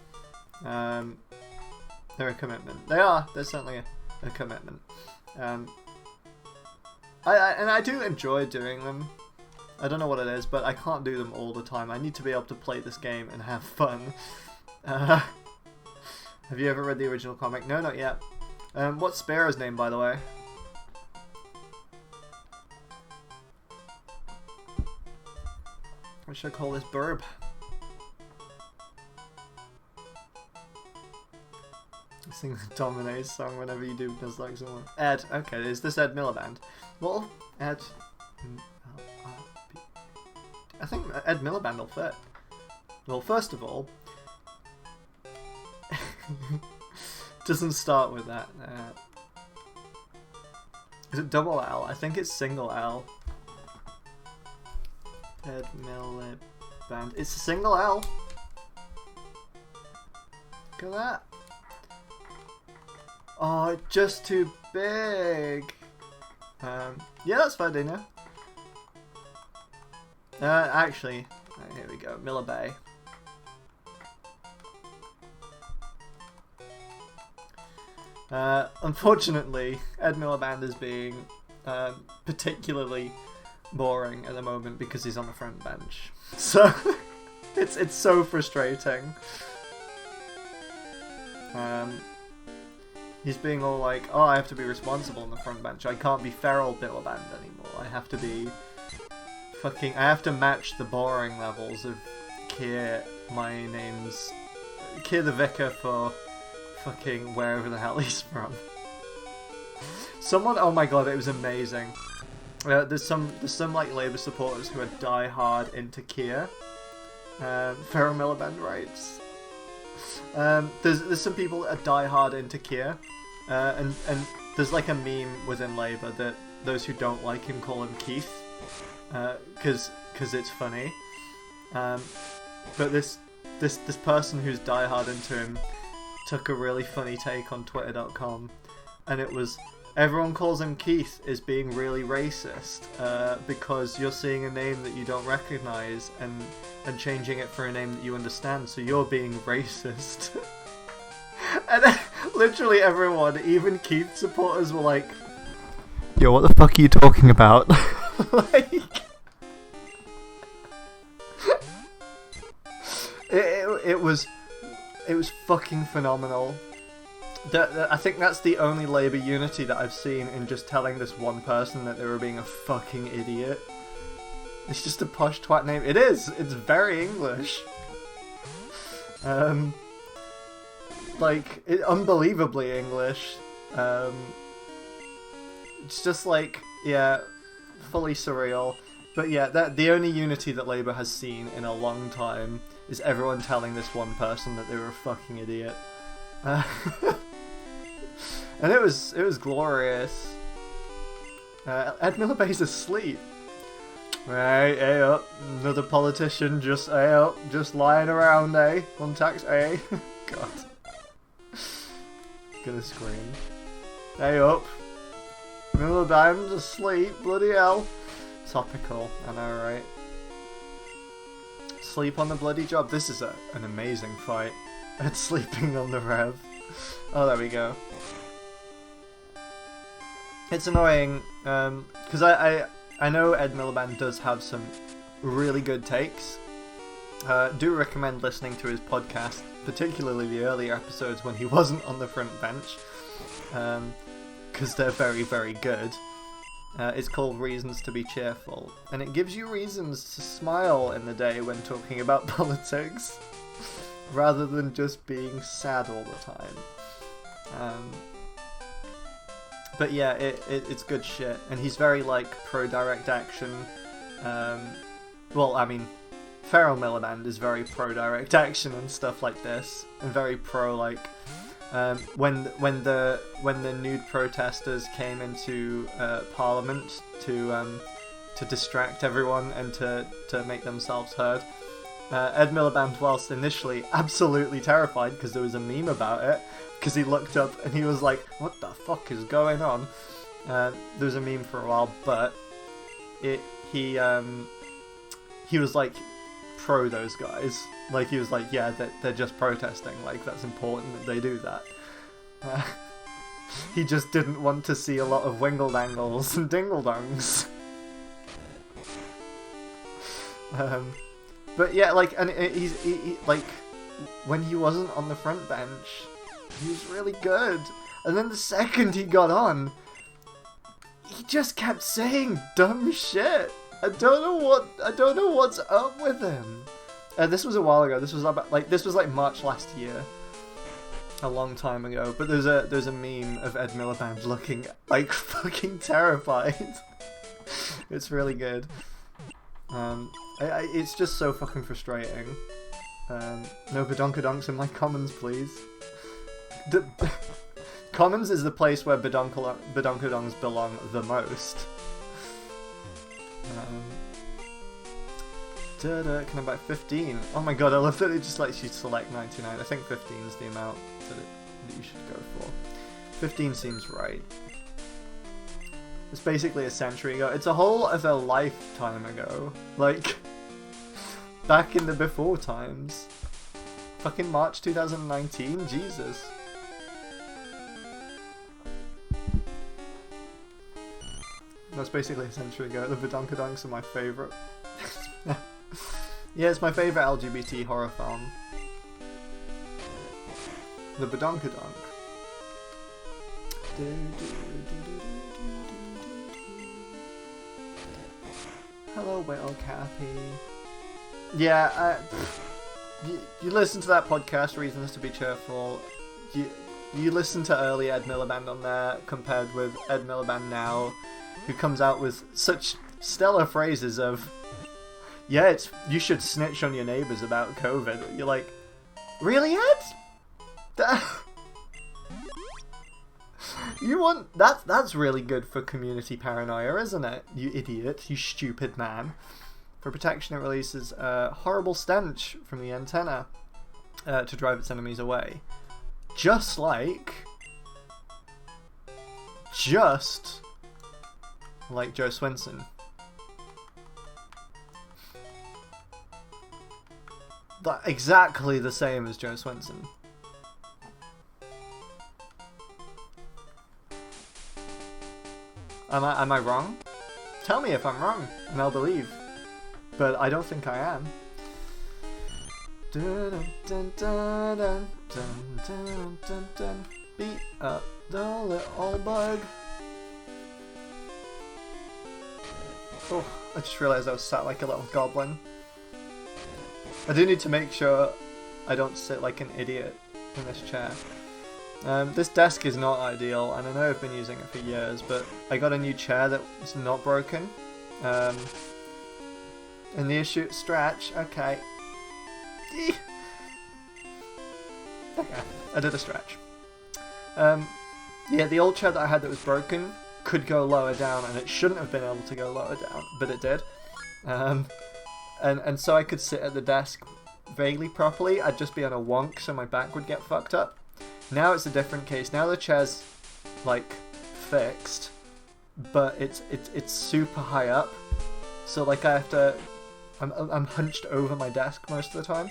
They're a commitment. They're certainly a commitment. And I do enjoy doing them. I don't know what it is, but I can't do them all the time. I need to be able to play this game and have fun. Have you ever read the original comic? No, not yet. What's Sparrow's name, by the way? What should I call this burb? Sing the Dominae's song whenever you do dislike someone. Ed. Okay, is this Ed Miliband? Well, Ed... I think Ed Miliband will fit. Well, first of all... doesn't start with that. Is it double L? I think it's single L. Ed Miliband. It's a single L. Look at that. Oh, it's just too big. Yeah, that's fine, Dana. Actually, here we go. Millibay. Unfortunately, Ed Miliband is being particularly boring at the moment because he's on the front bench. So it's so frustrating. He's being all like, oh, I have to be responsible on the front bench. I can't be feral Miliband anymore. I have to be fucking... I have to match the boring levels of Kier. My name's... Kier the Vicar for fucking wherever the hell he's from. Someone... Oh my god, it was amazing. There's some like Labour supporters who are die-hard into Kier. Feral Miliband writes... there's some people that are die-hard into Kier, and there's like a meme within Labour that those who don't like him call him Keith, because it's funny. But this person who's die-hard into him took a really funny take on Twitter.com, and it was, everyone calls him Keith is being really racist, because you're seeing a name that you don't recognise and changing it for a name that you understand, so you're being racist. And literally everyone, even Keith supporters, were like, yo, what the fuck are you talking about? Like, it was fucking phenomenal. I think that's the only Labour unity that I've seen in just telling this one person that they were being a fucking idiot. It's just a posh twat name. It is! It's very English. Unbelievably English. It's just like, yeah, fully surreal. But yeah, the only unity that Labour has seen in a long time is everyone telling this one person that they were a fucking idiot. And it was glorious. Ed Millibay's asleep. Right, hey up, another politician just lying around, eh? On tax, eh? God. Gonna scream. Hey up. Miliband's asleep, bloody hell. Topical, I know, right? Sleep on the bloody job. This is an amazing fight. Ed sleeping on the rev. Oh, there we go. It's annoying, because I know Ed Miliband does have some really good takes. Do recommend listening to his podcast, particularly the earlier episodes when he wasn't on the front bench, because they're very, very good. It's called Reasons to be Cheerful, and it gives you reasons to smile in the day when talking about politics, rather than just being sad all the time. But yeah, it's good shit, and he's very, like, pro-direct action. Well, I mean, Feral Miliband is very pro-direct action and stuff like this, and very pro, like, when the nude protesters came into Parliament to distract everyone and to make themselves heard, Ed Miliband, whilst initially absolutely terrified because there was a meme about it, because he looked up and he was like, what the fuck is going on? There was a meme for a while, but he was like pro those guys. Like, he was like, yeah, they're just protesting, like, that's important that they do that. He just didn't want to see a lot of wingle dangles and dingle dongs. But yeah, like, and he like, when he wasn't on the front bench, he was really good. And then the second he got on, he just kept saying dumb shit. I don't know what's up with him. This was a while ago. This was like March last year. A long time ago. But there's a meme of Ed Miliband looking like fucking terrified. It's really good. It's just so fucking frustrating. No badonkadonks in my commons, please. Commons is the place where badonkadongs belong the most. Can I buy 15? Oh my god, I love that it just lets you select 99. I think 15 is the amount that you should go for. 15 seems right. It's basically a century ago. It's a whole other lifetime ago. Like, back in the before times. Fucking March 2019? Jesus. That's basically a century ago. The badonkadonks are my favourite. Yeah, it's my favourite LGBT horror film. The badonkadonk. Hello, Whale Cappy. Yeah, you listen to that podcast, Reasons to be Cheerful. You listen to early Ed Miliband on there, compared with Ed Miliband now, who comes out with such stellar phrases of, yeah, you should snitch on your neighbours about COVID. You're like, really, Ed? You want that's really good for community paranoia, isn't it? You idiot, you stupid man. For protection, it releases a horrible stench from the antenna to drive its enemies away. Just like Joe Swinson. Exactly the same as Joe Swinson. Am I wrong? Tell me if I'm wrong, and I'll believe. But I don't think I am. Beat up the little bug. Oh, I just realised I was sat like a little goblin. I do need to make sure I don't sit like an idiot in this chair. This desk is not ideal, and I know I've been using it for years, but I got a new chair that's not broken. And the issue... Stretch, okay. Okay, I did a stretch. Yeah, the old chair that I had that was broken could go lower down, and it shouldn't have been able to go lower down, but it did. And so I could sit at the desk vaguely properly. I'd just be on a wonk, so my back would get fucked up. Now it's a different case. Now the chair's like fixed, but it's super high up. So like I have to, I'm hunched over my desk most of the time.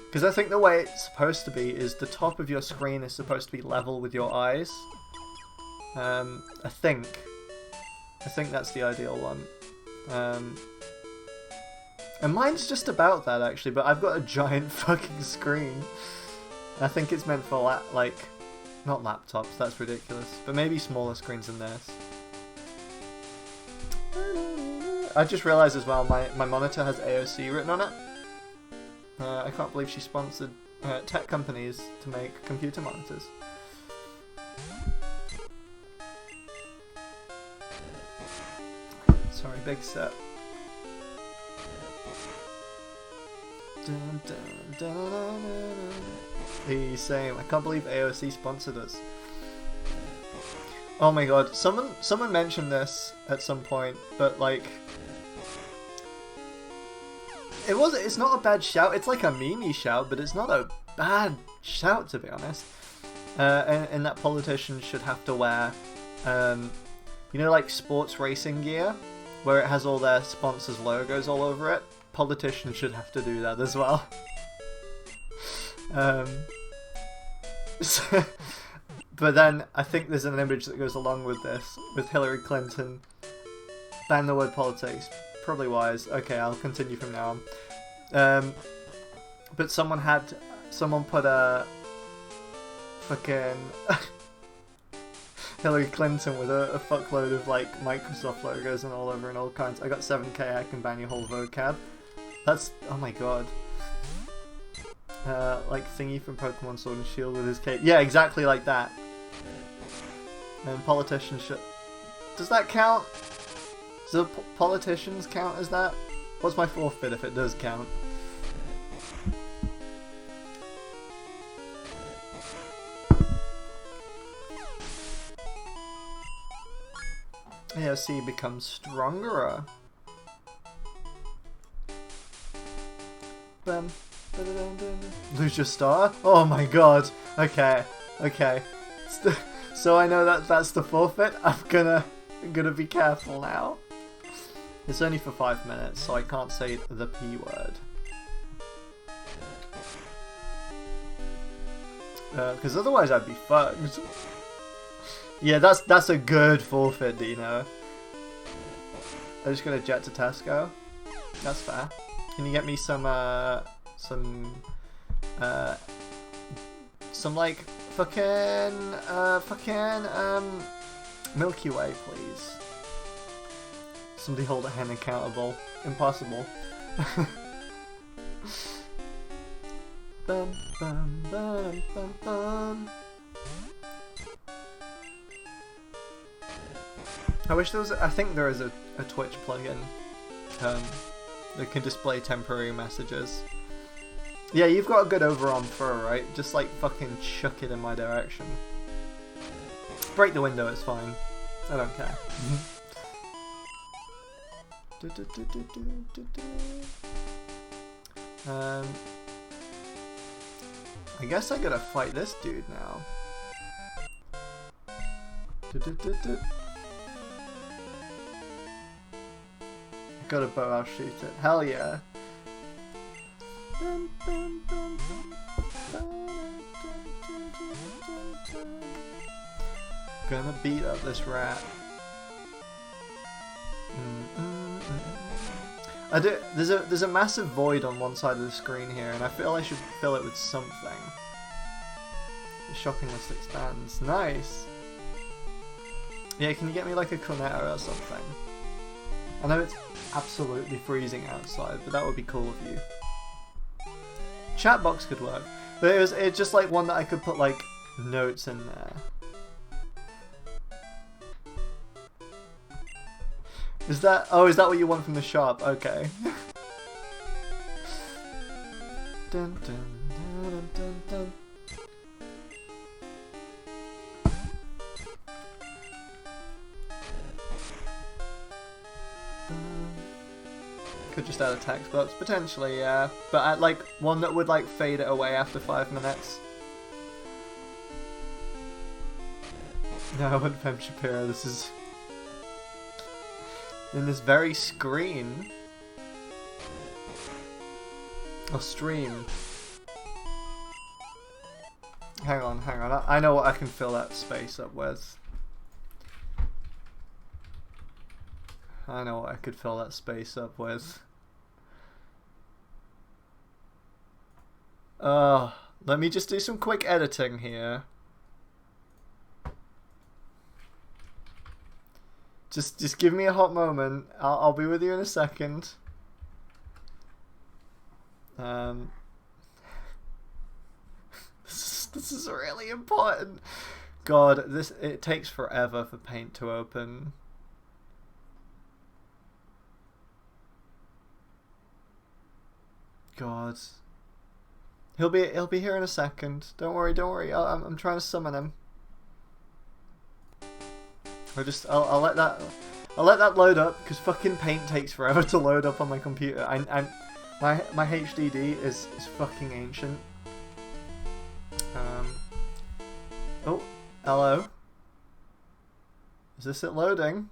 Because I think the way it's supposed to be is the top of your screen is supposed to be level with your eyes. I think that's the ideal one. And mine's just about that actually, but I've got a giant fucking screen. I think it's meant for not laptops, that's ridiculous, but maybe smaller screens than this. I just realised as well, my monitor has AOC written on it. I can't believe she sponsored tech companies to make computer monitors. Sorry, big set. Dun, dun, dun, dun, dun, dun. The same. I can't believe AOC sponsored us. Oh my god, someone mentioned this at some point, but like, it's not a bad shout. It's like a meme shout, but it's not a bad shout, to be honest. And that politicians should have to wear, you know, like sports racing gear, where it has all their sponsors' logos all over it. Politicians should have to do that as well. But then I think there's an image that goes along with this, with Hillary Clinton. Ban the word politics. probably wise. Okay, I'll continue from now on. But someone put a fucking Hillary Clinton with a fuckload of like Microsoft logos and all over and all kinds. I got 7k, I can ban your whole vocab. That's, oh my god. Like Thingy from Pokemon Sword and Shield with his cape. Yeah, exactly like that. And politicians should... Does that count? Do politicians count as that? What's my forfeit if it does count? AOC becomes stronger. Lose your star? Oh my god. Okay. Okay. So I know that that's the forfeit. I'm gonna be careful now. It's only for 5 minutes, so I can't say the P word. Because otherwise I'd be fucked. Yeah, that's a good forfeit, Dino. I'm just gonna jet to Tesco. That's fair. Can you get me some like fucking Milky Way, please. Somebody hold a hen accountable. Impossible. Bum, bum, bum, bum, bum. I wish there was. I think there is a Twitch plugin that can display temporary messages. Yeah, you've got a good overarm throw, right? Just like fucking chuck it in my direction. Break the window, it's fine. I don't care. I guess I gotta fight this dude now. Got a bow, I'll shoot it. Hell yeah. Gonna beat up this rat. There's a massive void on one side of the screen here, and I feel I should fill it with something. The shopping list expands. Nice. Yeah, can you get me like a cornetto or something? I know it's absolutely freezing outside, but that would be cool of you. Chat box could work, but it's just like one that I could put like notes in there. Is that what you want from the shop? Okay. Dun, dun, dun, dun, dun. Could just add a text box, potentially, yeah. But I'd like one that would like fade it away after 5 minutes. No, I wouldn't Pem Shapiro, this is... in this very screen. Or stream. Hang on. I know what I can fill that space up with. I know what I could fill that space up with. Let me just do some quick editing here. Just give me a hot moment. I'll be with you in a second. This is really important. God, it takes forever for Paint to open. God. He'll be here in a second. Don't worry. I'm trying to summon him. I'll let that load up because fucking Paint takes forever to load up on my computer. My HDD is fucking ancient. Oh, hello. Is this it loading?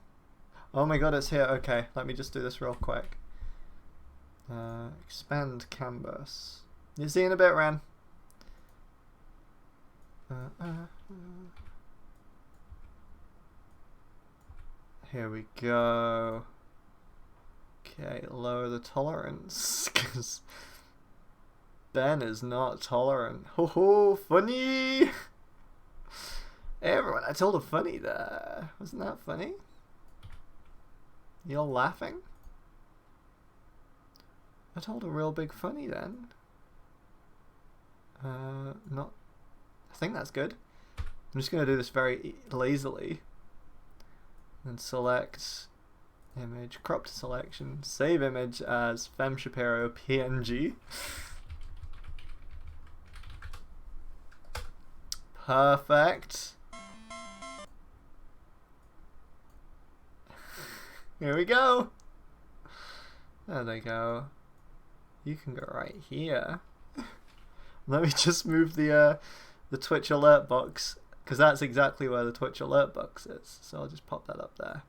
Oh my god, it's here. Okay, let me just do this real quick. Expand canvas. You see in a bit, Ran. Here we go. Okay, lower the tolerance, because Ben is not tolerant. Ho ho, funny! Hey everyone, I told a funny there. Wasn't that funny? You all laughing? I told a real big funny then. Not. I think that's good. I'm just gonna do this very lazily. And select image, crop to selection, save image as Fem Shapiro PNG. Perfect. Here we go. There they go. You can go right here. Let me just move the Twitch alert box, because that's exactly where the Twitch alert box is. So I'll just pop that up there.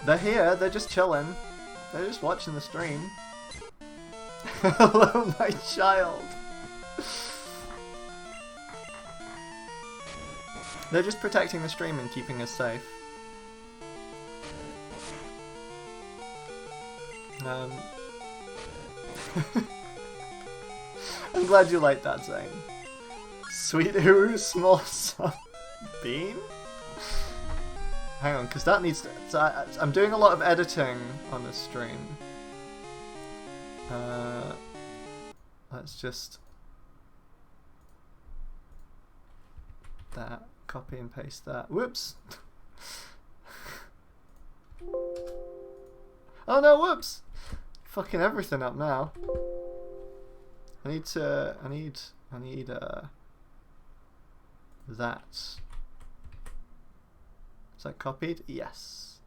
They're here, they're just chilling. They're just watching the stream. Hello, my child. They're just protecting the stream and keeping us safe. I'm glad you liked that, Zane. Sweet Uru, small sub bean? Hang on, because that needs to... So I'm doing a lot of editing on this stream. Let's just... That. Copy and paste that. Whoops! Oh no, whoops! Fucking everything up now. I need that. Is that copied? Yes.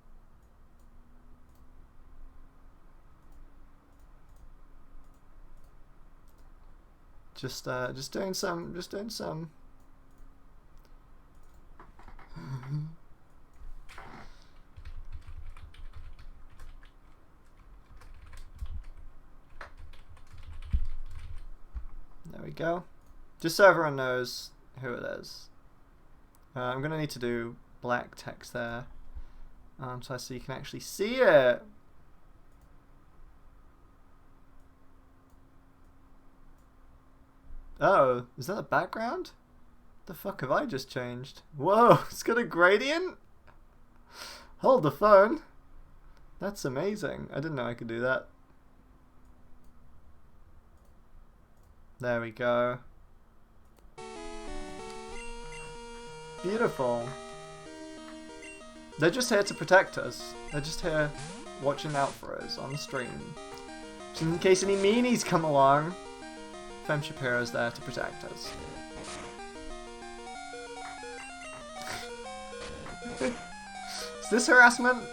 Just doing some. There we go. Just so everyone knows who it is. I'm gonna need to do black text there, so you can actually see it. Oh, is that the background? The fuck have I just changed? Whoa, it's got a gradient? Hold the phone. That's amazing. I didn't know I could do that. There we go. Beautiful. They're just here to protect us. They're just here watching out for us on the stream. Just in case any meanies come along, Fem Shapiro's there to protect us. Is this harassment?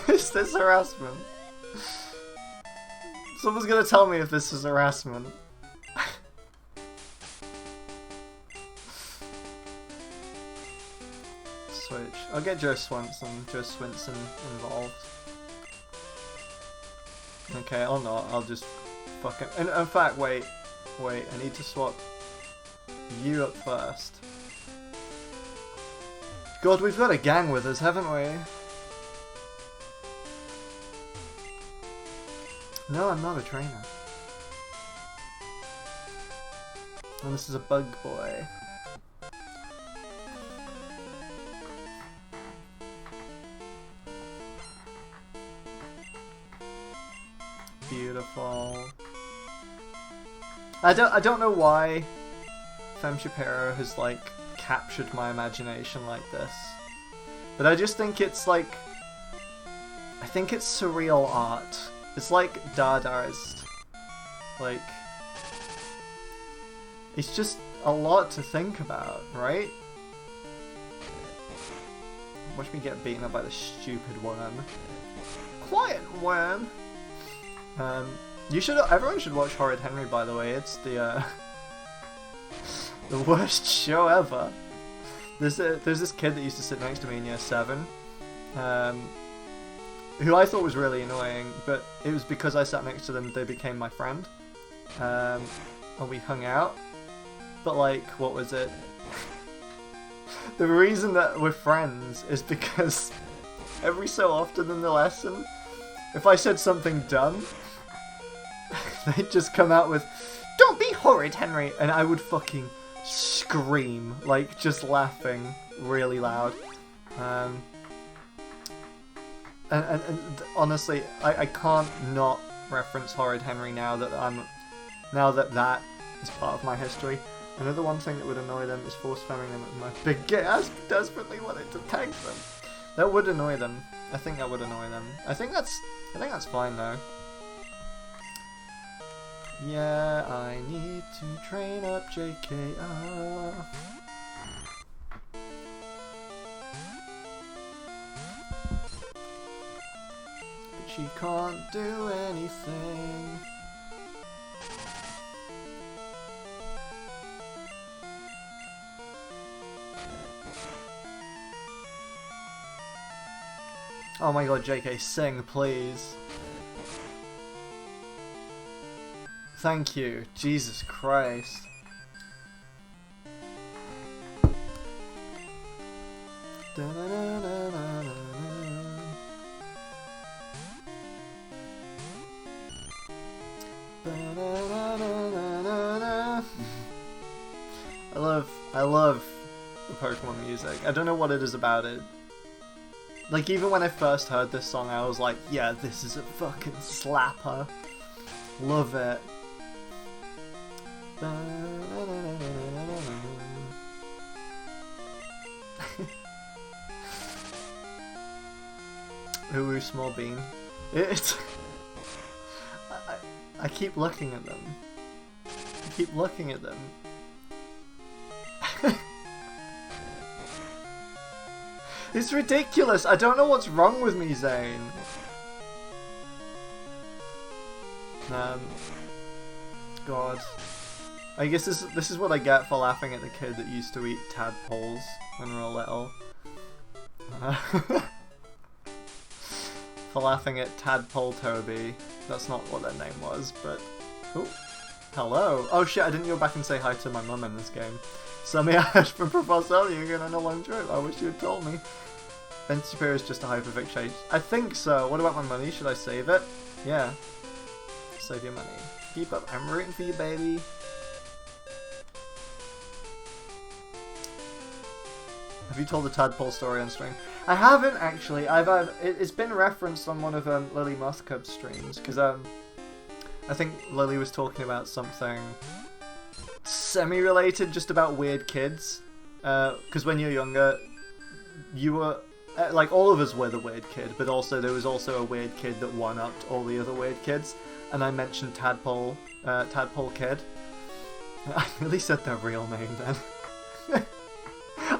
Is this harassment? Someone's gonna tell me if this is harassment. Switch. I'll get Joe Swinson involved. Okay, or not. I'll just fucking... In fact, wait. I need to swap you up first. God, we've got a gang with us, haven't we? No, I'm not a trainer. And this is a bug boy. Beautiful. I don't know why Fem Shapiro has like captured my imagination like this, but I just think it's like, I think it's surreal art. It's like Dadaist. Like, it's just a lot to think about, right? Watch me get beaten up by the stupid worm. Quiet, worm! Everyone should watch Horrid Henry, by the way. It's the worst show ever. There's this kid that used to sit next to me in year 7, who I thought was really annoying, but it was because I sat next to them, they became my friend, and we hung out. But like, what was it? The reason that we're friends is because every so often in the lesson, if I said something dumb, they'd just come out with, "Don't be horrid, Henry!" And I would fucking scream, like, just laughing really loud. And honestly, I can't not reference Horrid Henry now that that is part of my history. Another one thing that would annoy them is force spamming them with my big gay ass desperately wanted to tag them. That would annoy them. I think that would annoy them. I think that's fine though. Yeah, I need to train up JKR. But she can't do anything. Oh my god, JK, sing, please. Thank you. Jesus Christ. I love the Pokemon music. I don't know what it is about it. Like, even when I first heard this song, I was like, yeah, this is a fucking slapper. Love it. Ooh, small bean. It's... I keep looking at them. I keep looking at them. It's ridiculous. I don't know what's wrong with me, Zane. God. I guess this is what I get for laughing at the kid that used to eat tadpoles when we were little. For laughing at Tadpole Toby. That's not what their name was, but... Oh, hello. Oh shit, I didn't go back and say hi to my mum in this game. Sammy Ash from Professor, you're going on a long trip. I wish you had told me. Ben Superior is just a hyperfixate. I think so. What about my money? Should I save it? Yeah. Save your money. Keep up. I'm rooting for you, baby. Have you told the tadpole story on stream? I haven't actually. It's been referenced on one of Lily Mothcub's streams because I think Lily was talking about something semi-related, just about weird kids. Because when you're younger, you were like all of us were the weird kid, but also there was also a weird kid that one-upped all the other weird kids. And I mentioned Tadpole Kid. I really said their real name then.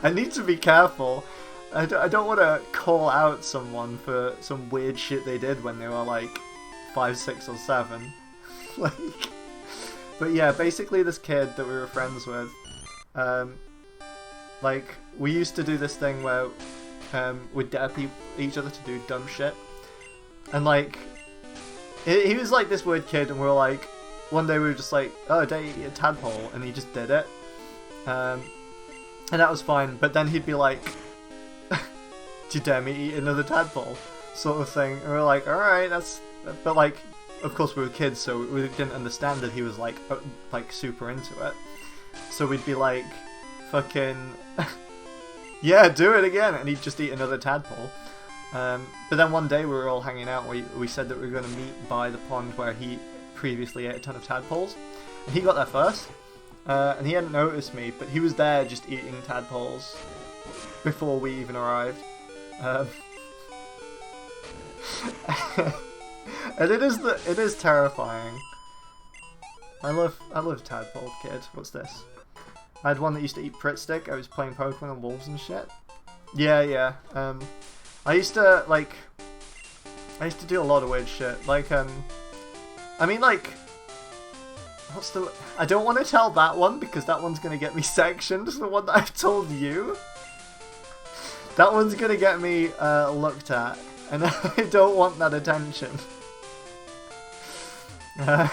I need to be careful. I don't want to call out someone for some weird shit they did when they were like 5, 6, or 7. Like, but yeah, basically this kid that we were friends with, like, we used to do this thing where we'd dare each other to do dumb shit. And like, he was like this weird kid, and we were like, one day we were just like, oh, dare you eat a tadpole? And he just did it. And that was fine, but then he'd be like, do you dare me eat another tadpole? Sort of thing. And we were like, alright, that's... But like, of course we were kids, so we didn't understand that he was like super into it. So we'd be like, fucking... yeah, do it again! And he'd just eat another tadpole. But then one day we were all hanging out, we said that we were going to meet by the pond where he previously ate a ton of tadpoles. And he got there first. And he hadn't noticed me, but he was there just eating tadpoles before we even arrived. And it is terrifying. I love Tadpole Kid. What's this? I had one that used to eat Prit Stick. I was playing Pokemon and wolves and shit. Yeah. I used to do a lot of weird shit. Like, I mean, like, what's the... I don't want to tell that one because that one's going to get me sectioned. The one that I've told you. That one's going to get me looked at. And I don't want that attention. But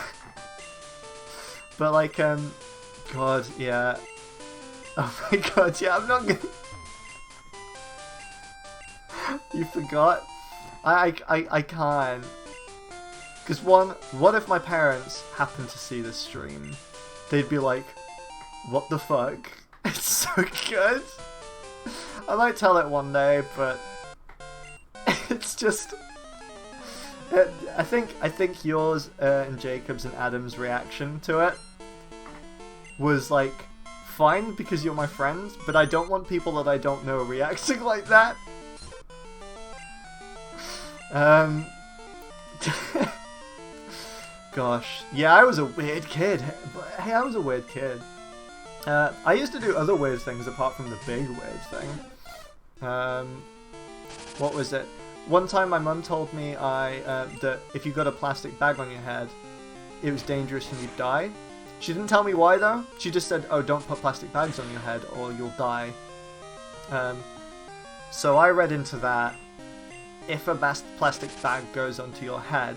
like, God, yeah. Oh my god, yeah, I'm not gonna... You forgot? I can't. Because what if my parents happen to see this stream? They'd be like, what the fuck? It's so good. I might tell it one day, but it's just... I think yours and Jacob's and Adam's reaction to it was like fine because you're my friends, but I don't want people that I don't know reacting like that. Gosh, yeah, I was a weird kid. Hey, I was a weird kid. I used to do other weird things apart from the big weird thing. What was it? One time my mum told me that if you got a plastic bag on your head, it was dangerous and you'd die. She didn't tell me why though. She just said, oh, don't put plastic bags on your head or you'll die. So I read into that. If a plastic bag goes onto your head,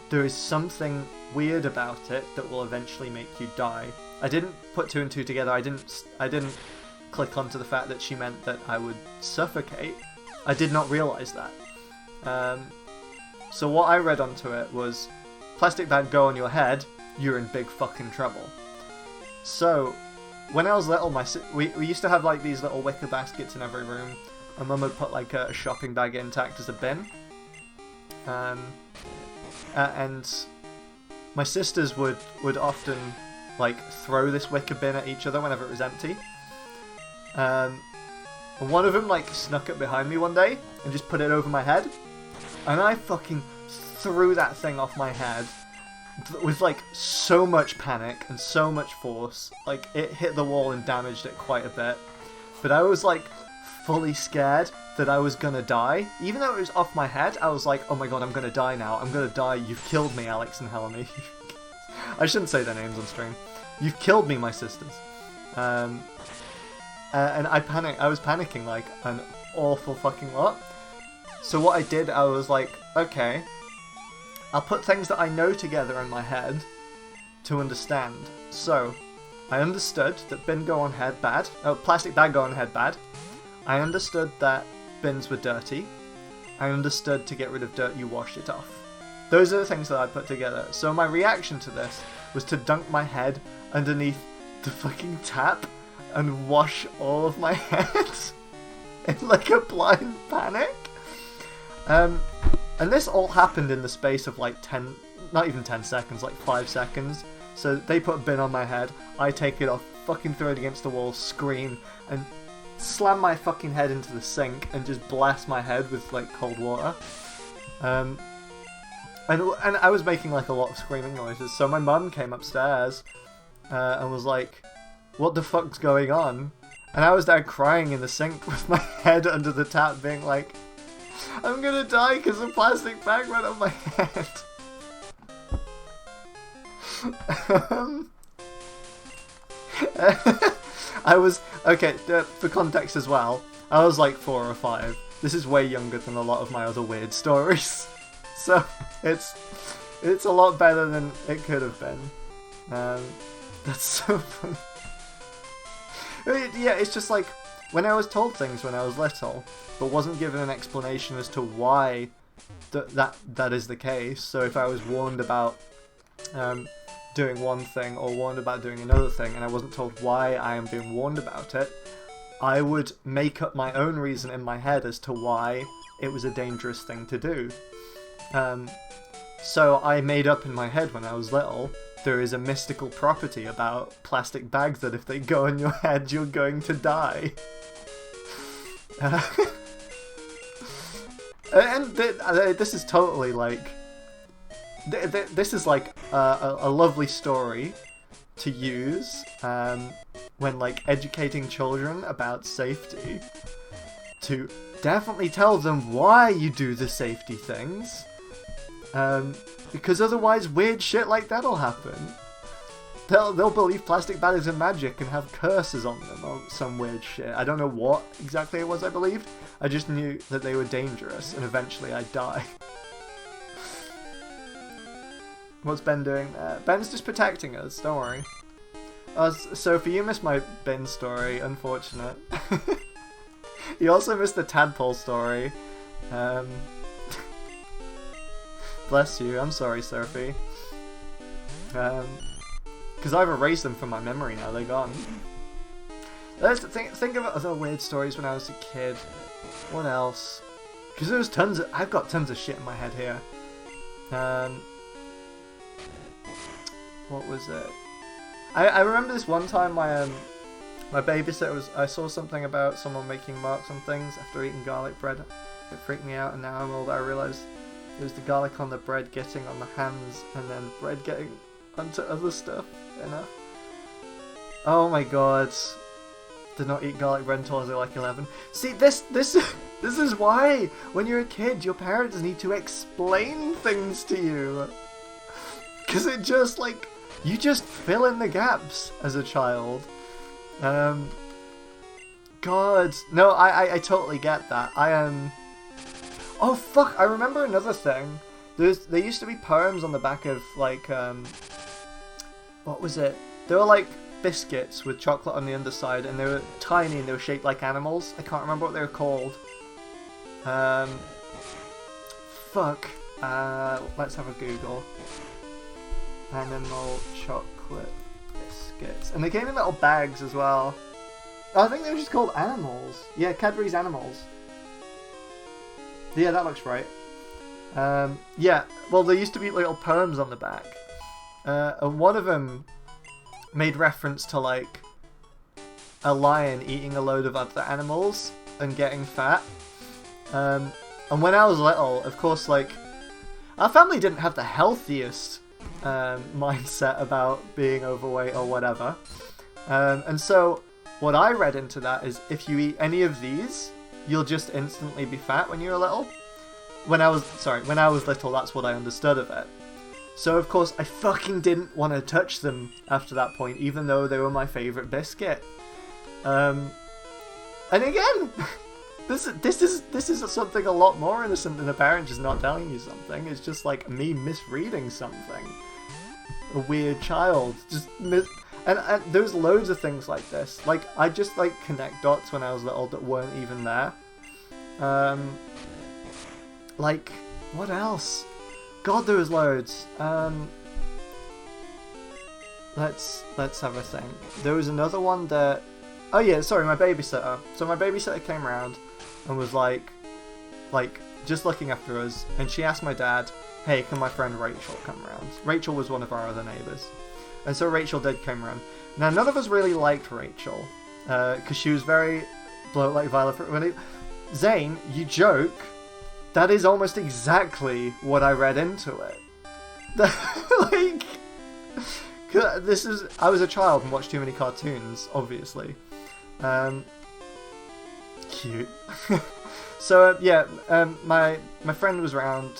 there is something weird about it that will eventually make you die. I didn't put two and two together. I didn't click onto the fact that she meant that I would suffocate. I did not realise that. So what I read onto it was, plastic bag go on your head, you're in big fucking trouble. So, when I was little, we used to have like these little wicker baskets in every room. My mum would put like a shopping bag intact as a bin. And my sisters would often like throw this wicker bin at each other whenever it was empty. And one of them like snuck up behind me one day and just put it over my head, and I fucking threw that thing off my head with like so much panic and so much force. Like it hit the wall and damaged it quite a bit, but I was like fully scared that I was gonna die. Even though it was off my head, I was like, oh my god, I'm gonna die now. I'm gonna die. You've killed me, Alex and Helmy. I shouldn't say their names on stream. You've killed me, my sisters. And I panicked. I was panicking like an awful fucking lot. So what I did, I was like, okay, I'll put things that I know together in my head to understand. So I understood that bin go on head bad. Oh, plastic bag go on head bad. I understood that bins were dirty. I understood to get rid of dirt, you wash it off. Those are the things that I put together. So my reaction to this was to dunk my head underneath the fucking tap and wash all of my head in like a blind panic. And this all happened in the space of like 10, not even 10 seconds, like 5 seconds. So they put a bin on my head, I take it off, fucking throw it against the wall, scream, and slam my fucking head into the sink and just blast my head with like cold water. And I was making like a lot of screaming noises, so my mum came upstairs and was like, what the fuck's going on? And I was there crying in the sink with my head under the tap being like, I'm gonna die because a plastic bag went on my head. I was, okay, for context as well, I was like 4 or 5. This is way younger than a lot of my other weird stories. So, it's a lot better than it could have been. That's so funny. Yeah, it's just like, when I was told things when I was little, but wasn't given an explanation as to why that is the case. So if I was warned about doing one thing or warned about doing another thing and I wasn't told why I am being warned about it, I would make up my own reason in my head as to why it was a dangerous thing to do. So I made up in my head when I was little, there is a mystical property about plastic bags that if they go on your head, you're going to die. And this is totally like... This is like a lovely story to use when like educating children about safety. To definitely tell them why you do the safety things. Because otherwise weird shit like that'll happen. They'll believe plastic bags are magic and have curses on them or some weird shit. I don't know what exactly it was I believed. I just knew that they were dangerous and eventually I'd die. What's Ben doing there? Ben's just protecting us, don't worry. Sophie, you missed my Ben story, unfortunate. You also missed the tadpole story. Bless you. I'm sorry, Surfy. Because I've erased them from my memory now. They're gone. Let's think of other weird stories when I was a kid. What else? Because there's tons of... I've got tons of shit in my head here. What was it? I remember this one time my babysitter was... I saw something about someone making marks on things after eating garlic bread. It freaked me out, and now I'm older I realised it was the garlic on the bread getting on the hands, and then bread getting onto other stuff. You know? Oh my god. Did not eat garlic bread until I was like 11. See, this is why when you're a kid, your parents need to explain things to you. Because it just, like, you just fill in the gaps as a child. God. No, I totally get that. Oh, fuck, I remember another thing. There used to be poems on the back of, like, what was it? They were, like, biscuits with chocolate on the underside, and they were tiny and they were shaped like animals. I can't remember what they were called. Fuck. Let's have a Google. Animal chocolate biscuits. And they came in little bags as well. I think they were just called Animals. Yeah, Cadbury's Animals. Yeah, that looks right. Yeah, well, there used to be little poems on the back. And one of them made reference to, like, a lion eating a load of other animals and getting fat. And when I was little, of course, like, our family didn't have the healthiest mindset about being overweight or whatever. And so what I read into that is if you eat any of these, you'll just instantly be fat when you're little. When I was little, that's what I understood of it. So, of course, I fucking didn't want to touch them after that point, even though they were my favourite biscuit. And again, this is something a lot more innocent than a parent just not telling you something. It's just like me misreading something. A weird child. And there's loads of things like this. Like, I just, like, connect dots when I was little that weren't even there. Like, what else? God, there was loads. Let's have a think. There was another one that... Oh yeah, sorry, my babysitter. So my babysitter came around and was like, just looking after us. And she asked my dad, hey, can my friend Rachel come around? Rachel was one of our other neighbours. And so Rachel did come around. Now, none of us really liked Rachel. Because she was very... like Violet... Zane, you joke... That is almost exactly what I read into it. Like, I was a child and watched too many cartoons, obviously. Cute. So, yeah, my friend was around,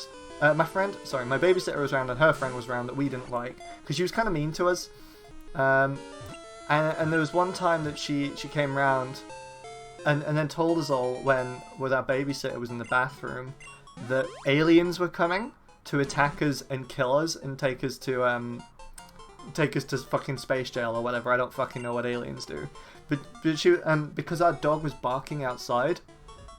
my babysitter was around and her friend was around that we didn't like, because she was kind of mean to us. And there was one time that she came round and then told us all when our babysitter was in the bathroom that aliens were coming to attack us and kill us and take us to fucking space jail or whatever. I don't fucking know what aliens do. But she because our dog was barking outside,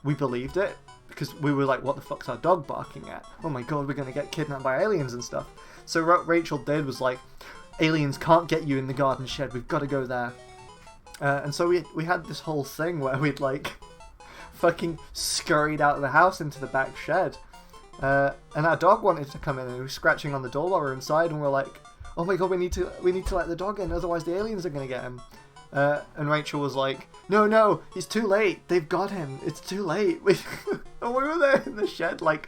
we believed it because we were like, what the fuck's our dog barking at? Oh my god, we're gonna get kidnapped by aliens and stuff. So what Rachel did was like, aliens can't get you in the garden shed. We've got to go there. And so we had this whole thing where we'd like fucking scurried out of the house into the back shed. And our dog wanted to come in and he was scratching on the door while we were inside, and we're like, oh my god, we need to let the dog in, otherwise the aliens are going to get him. And Rachel was like, no, it's too late. They've got him. It's too late. And we were there in the shed like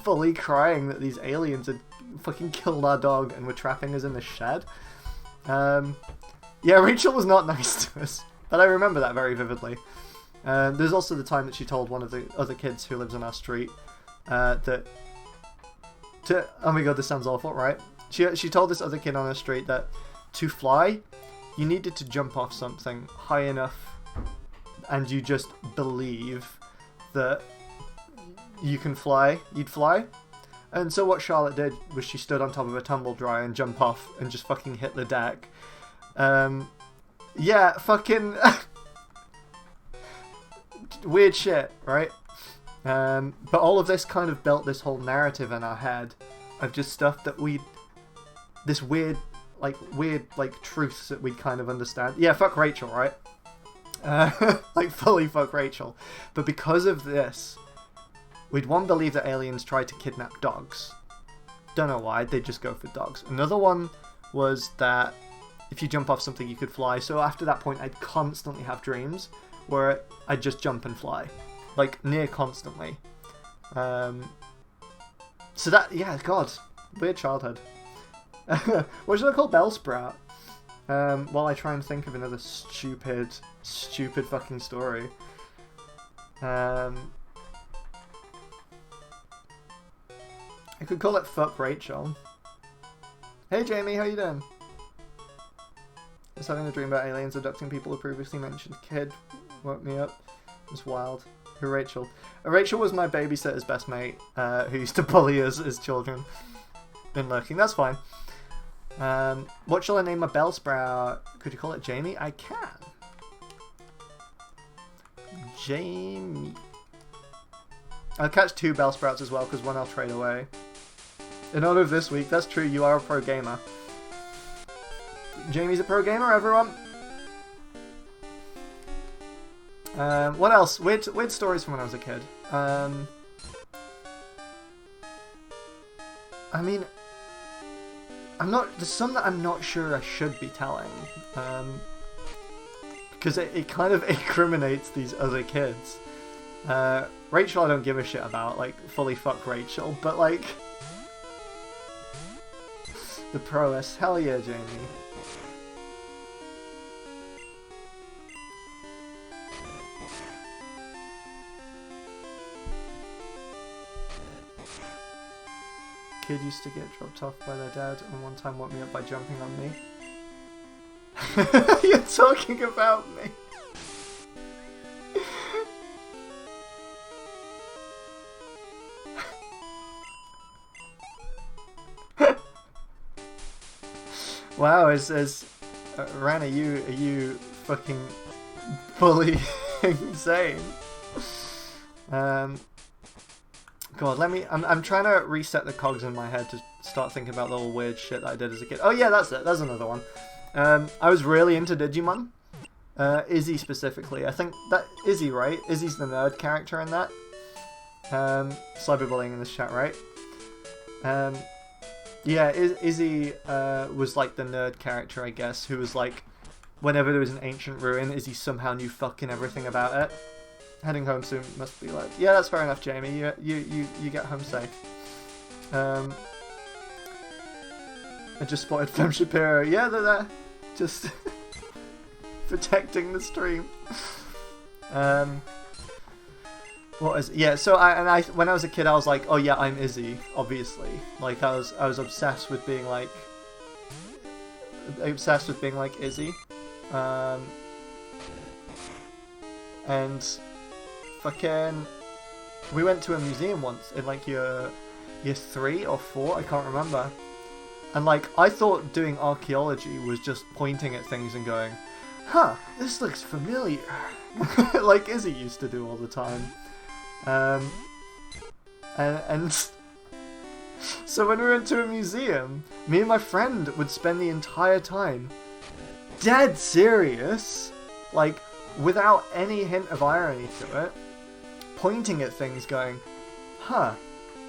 fully crying that these aliens had fucking killed our dog and were trapping us in the shed. Yeah, Rachel was not nice to us, but I remember that very vividly. There's also the time that she told one of the other kids who lives on our street oh my god, this sounds awful, right? She told this other kid on our street that to fly, you needed to jump off something high enough, and you just believe that you can fly, you'd fly. And so what Charlotte did was she stood on top of a tumble dryer and jumped off and just fucking hit the deck. Yeah, fucking... weird shit, right? But all of this kind of built this whole narrative in our head of just stuff that this weird truths that we kind of understand. Yeah, fuck Rachel, right? Like fully fuck Rachel. But because of this, we'd one believe that aliens tried to kidnap dogs. Don't know why, they just go for dogs. Another one was that if you jump off something you could fly. So after that point I'd constantly have dreams where I'd just jump and fly. Like near constantly. So that, yeah, god, weird childhood. What should I call Bellsprout? While I try and think of another stupid fucking story. I could call it Fuck Rachel. Hey Jamie, how you doing? I was having a dream about aliens abducting people. A previously mentioned kid woke me up. It was wild. Who Rachel? Rachel was my babysitter's best mate, who used to bully us as children. Been lurking, that's fine. What shall I name my Bellsprout? Could you call it Jamie? I can. Jamie. I'll catch 2 Bellsprouts as well, because one I'll trade away. In honor of this week, that's true, you are a pro gamer. Jamie's a pro gamer, everyone. What else? Weird stories from when I was a kid. I mean, there's some that I'm not sure I should be telling. Because it kind of incriminates these other kids. Rachel I don't give a shit about, like, fully fuck Rachel, but like... The prowess, hell yeah, Jamie. Kid used to get dropped off by their dad and one time woke me up by jumping on me. You're talking about me. Wow, Ran, are you fucking fully insane? God, I'm trying to reset the cogs in my head to start thinking about the all weird shit that I did as a kid. Oh yeah, that's it. That's another one. I was really into Digimon. Izzy specifically. I think that Izzy, right? Izzy's the nerd character in that. Cyberbullying in this chat, right? Yeah, Izzy was like the nerd character, I guess, who was like, whenever there was an ancient ruin, Izzy somehow knew fucking everything about it. Heading home soon must be like, yeah, that's fair enough, Jamie. You get home safe. I just spotted Fem Shapiro. Yeah, they're there, just protecting the stream. What is? Yeah, so I when I was a kid, I was like, oh yeah, I'm Izzy, obviously. Like I was obsessed with being like Izzy, and fucking, we went to a museum once in like year 3 or 4, I can't remember. And like, I thought doing archaeology was just pointing at things and going, huh, this looks familiar. Like Izzy used to do all the time. And so when we went to a museum, me and my friend would spend the entire time dead serious, like without any hint of irony to it, pointing at things going, huh,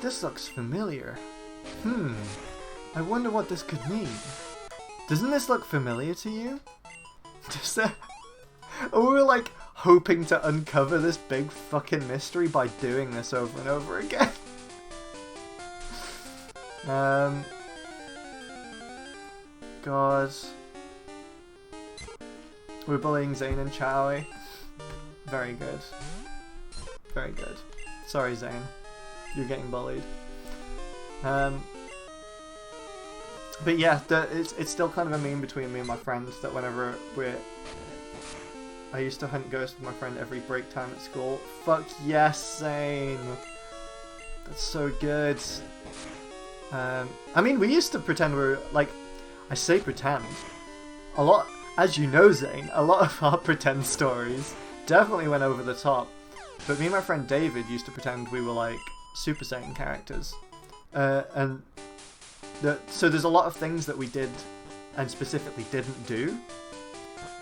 this looks familiar. I wonder what this could mean. Doesn't this look familiar to you? Does that... And we were like hoping to uncover this big fucking mystery by doing this over and over again. God. We're bullying Zane and Chowie. Very good. Very good. Sorry, Zane. You're getting bullied. But yeah, it's still kind of a meme between me and my friends that whenever I used to hunt ghosts with my friend every break time at school. Fuck yes, Zane! That's so good. I mean, we used to pretend we were, like, I say pretend. A lot, as you know, Zane, a lot of our pretend stories definitely went over the top. But me and my friend David used to pretend we were like Super Saiyan characters. So there's a lot of things that we did and specifically didn't do.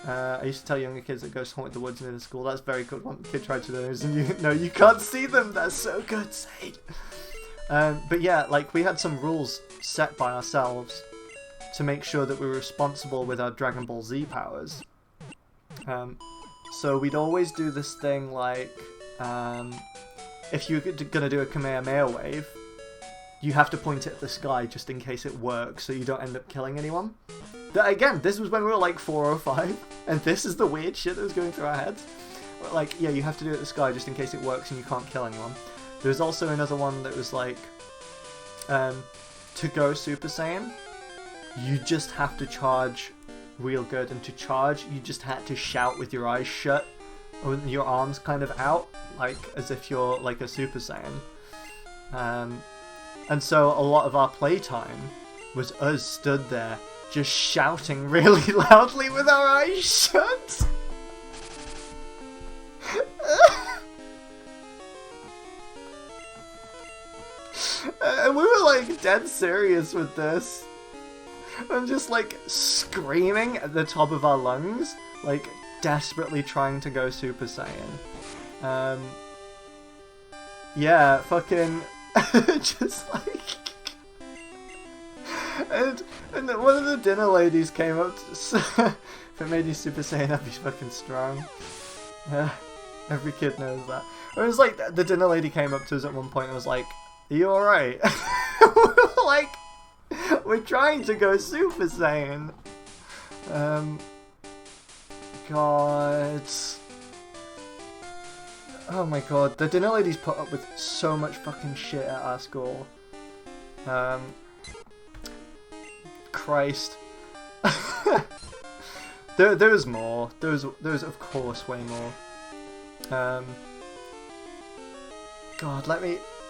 I used to tell younger kids that ghosts haunt the woods near the school. That's very good. One kid tried to do this, and you can't see them. That's so good, Sage. But yeah, like we had some rules set by ourselves to make sure that we were responsible with our Dragon Ball Z powers. So we'd always do this thing like, if you're gonna do a Kamehameha wave, you have to point it at the sky just in case it works, so you don't end up killing anyone. Again, this was when we were like 4 or 5, and this is the weird shit that was going through our heads. Like, yeah, you have to do it at the sky just in case it works and you can't kill anyone. There was also another one that was like, to go Super Saiyan, you just have to charge real good, and to charge, you just had to shout with your eyes shut, or your arms kind of out, like as if you're like a Super Saiyan. And so a lot of our playtime was us stood there just shouting really loudly with our eyes shut. And we were like dead serious with this. I'm just like screaming at the top of our lungs, like desperately trying to go Super Saiyan. Yeah, fucking just like and one of the dinner ladies came up to, if it made you Super Saiyan, I'd be fucking strong. Every kid knows that. It was like the dinner lady came up to us at one point and was like, "Are you alright?" We were like, we're trying to go Super Saiyan. God. Oh my god, the dinner ladies put up with so much fucking shit at our school. Christ. there was more. There was of course way more. God,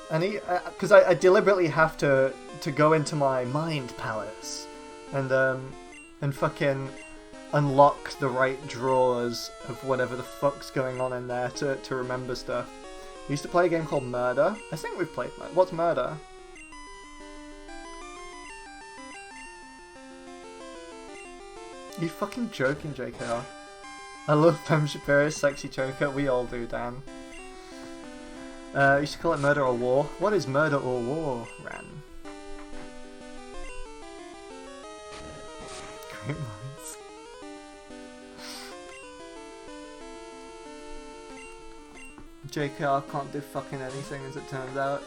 because I deliberately have to go into my mind palace and fucking unlock the right drawers of whatever the fuck's going on in there to remember stuff. We used to play a game called Murder. I think we've played Murder. What's Murder? You fucking joking, JKR. I love Pam Shapiro's sexy choker. We all do, Dan. We used to call it Murder or War. What is Murder or War, Ran? Great minds. JKR can't do fucking anything as it turns out.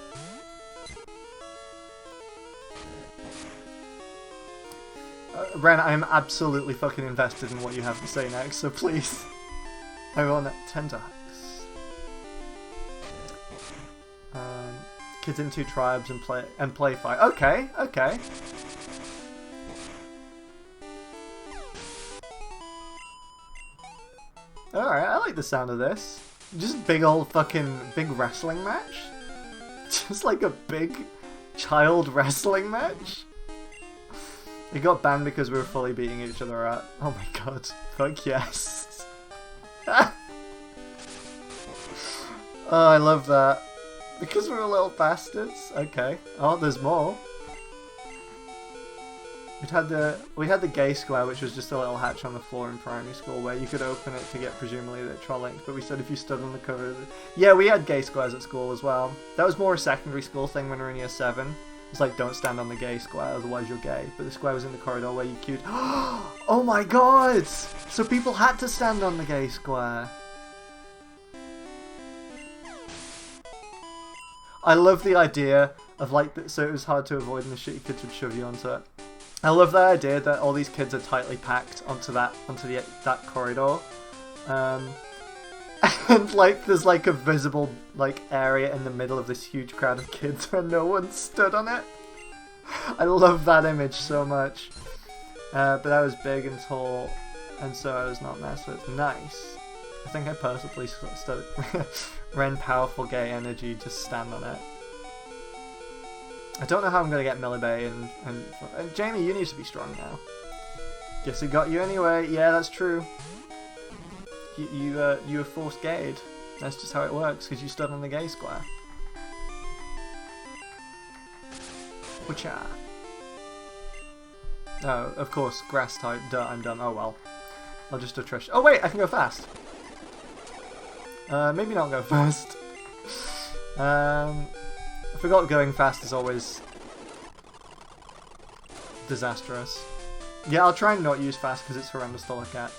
Ren, I am absolutely fucking invested in what you have to say next, so please. I want 10 ducks. Kids in 2 tribes and play fight. Okay, okay. Alright, I like the sound of this. Just big wrestling match? Just like a big child wrestling match? It got banned because we were fully beating each other up. Oh my god. Fuck yes. Oh, I love that. Because we're little bastards? Okay. Oh, there's more. We had the gay square, which was just a little hatch on the floor in primary school where you could open it to get presumably the troll links, but we said if you stood on the cover of the... Yeah, we had gay squares at school as well. That was more a secondary school thing when we were in year 7. It's like, don't stand on the gay square, otherwise you're gay. But the square was in the corridor where you queued. Oh my god! So people had to stand on the gay square. I love the idea of like, so it was hard to avoid and the shitty kids would shove you onto it. I love that idea that all these kids are tightly packed onto that corridor. And like there's like a visible like area in the middle of this huge crowd of kids where no one stood on it. I love that image so much. But I was big and tall, and so I was not messed with. Nice. I think I purposely ran powerful gay energy, just stand on it. I don't know how I'm gonna get Millibay and Jamie, you need to be strong now. Guess it got you anyway. Yeah, that's true. You were forced gayed. That's just how it works, because you stood on the gay square. Whatcha? Oh, of course, grass type, dirt, I'm dumb. Oh well. I'll just attrition. Oh wait, I can go fast. Maybe not go fast. I forgot going fast is always disastrous. Yeah, I'll try and not use fast because it's horrendous to look at.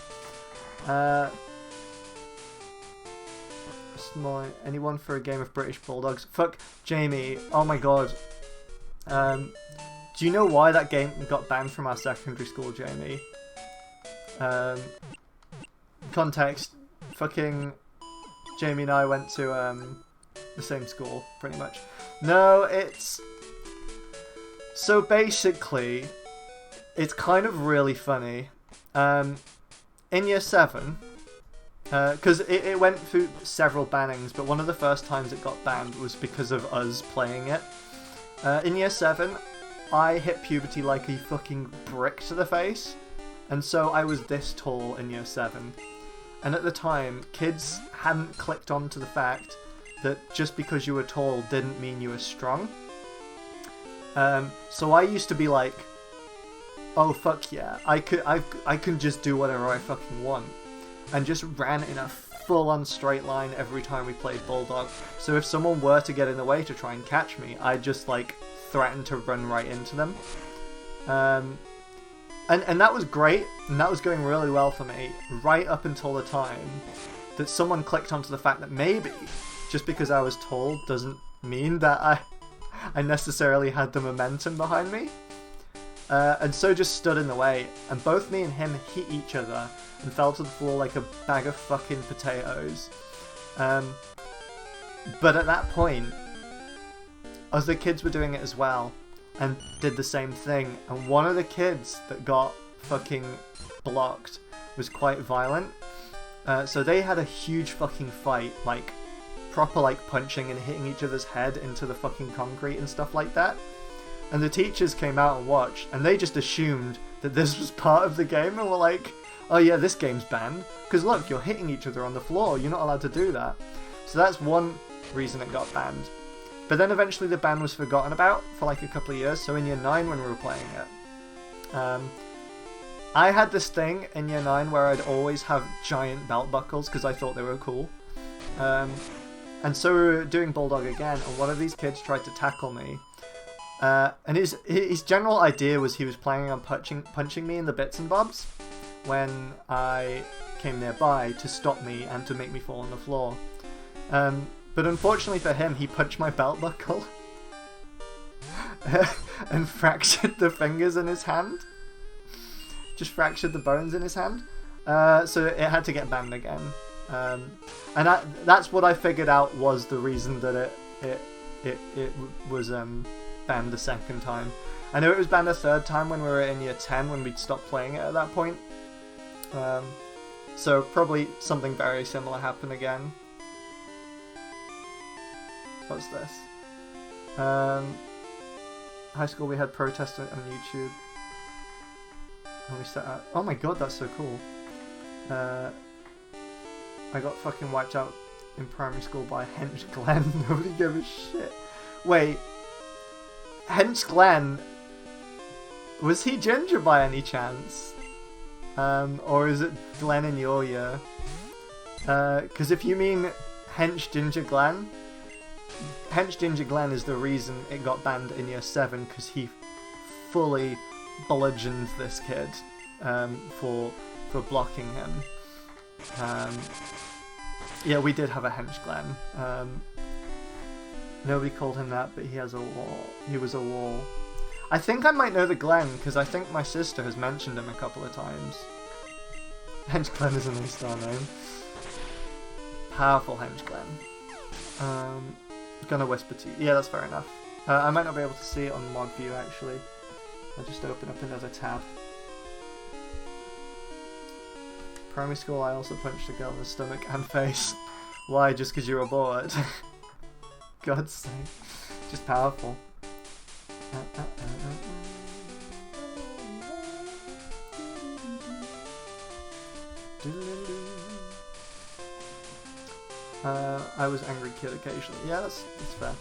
Anyone for a game of British Bulldogs? Fuck Jamie. Oh my god. Do you know why that game got banned from our secondary school, Jamie? Context. Fucking Jamie and I went to the same school, pretty much. No, it's... So basically, it's kind of really funny. In year 7, because it went through several bannings, but one of the first times it got banned was because of us playing it. In year 7, I hit puberty like a fucking brick to the face, and so I was this tall in year 7. And at the time, kids hadn't clicked onto the fact that just because you were tall didn't mean you were strong. So I used to be like, oh fuck yeah, I can just do whatever I fucking want, and just ran in a full-on straight line every time we played Bulldog. So if someone were to get in the way to try and catch me, I'd just like threaten to run right into them. And that was great, and that was going really well for me, right up until the time that someone clicked onto the fact that maybe just because I was tall doesn't mean that I necessarily had the momentum behind me. And so just stood in the way, and both me and him hit each other and fell to the floor like a bag of fucking potatoes. But at that point, other kids were doing it as well, and did the same thing, and one of the kids that got fucking blocked was quite violent. So they had a huge fucking fight, like proper like punching and hitting each other's head into the fucking concrete and stuff like that. And the teachers came out and watched, and they just assumed that this was part of the game, and were like, oh yeah, this game's banned, because look, you're hitting each other on the floor, you're not allowed to do that. So that's one reason it got banned. But then eventually the ban was forgotten about for like a couple of years, so in year 9 when we were playing it, I had this thing in year 9 where I'd always have giant belt buckles because I thought they were cool. And so we were doing Bulldog again, and one of these kids tried to tackle me. And his general idea was he was planning on punching me in the bits and bobs when I came nearby to stop me and to make me fall on the floor. But unfortunately for him, he punched my belt buckle and fractured the fingers in his hand. Just fractured the bones in his hand. So it had to get banned again. And that's what I figured out was the reason that it was banned the second time. I know it was banned a third time when we were in year 10 when we'd stopped playing it at that point. So probably something very similar happened again. What's this? High school we had protests on YouTube. And we set up... Oh my god, that's so cool. I got fucking wiped out in primary school by Hench Glenn. Nobody gave a shit. Wait. Hench Glenn... Was he ginger by any chance? Or is it Glenn in your year? Because if you mean Hench Ginger Glenn... Hench Ginger Glenn is the reason it got banned in year 7, because he fully bludgeoned this kid for blocking him. Yeah, we did have a Hench Glenn. Nobody called him that, but he has a wall. He was a wall. I think I might know the Glenn, because I think my sister has mentioned him a couple of times. Hench Glenn is an A-star name. Powerful Hench Glenn. Gonna whisper to you. Yeah, that's fair enough. I might not be able to see it on mod view, actually. I'll just open up another tab. Primary school, I also punched a girl in the stomach and face. Why? Just because you were bored? God's sake. Just powerful. I was angry kid occasionally. Yeah, that's fair.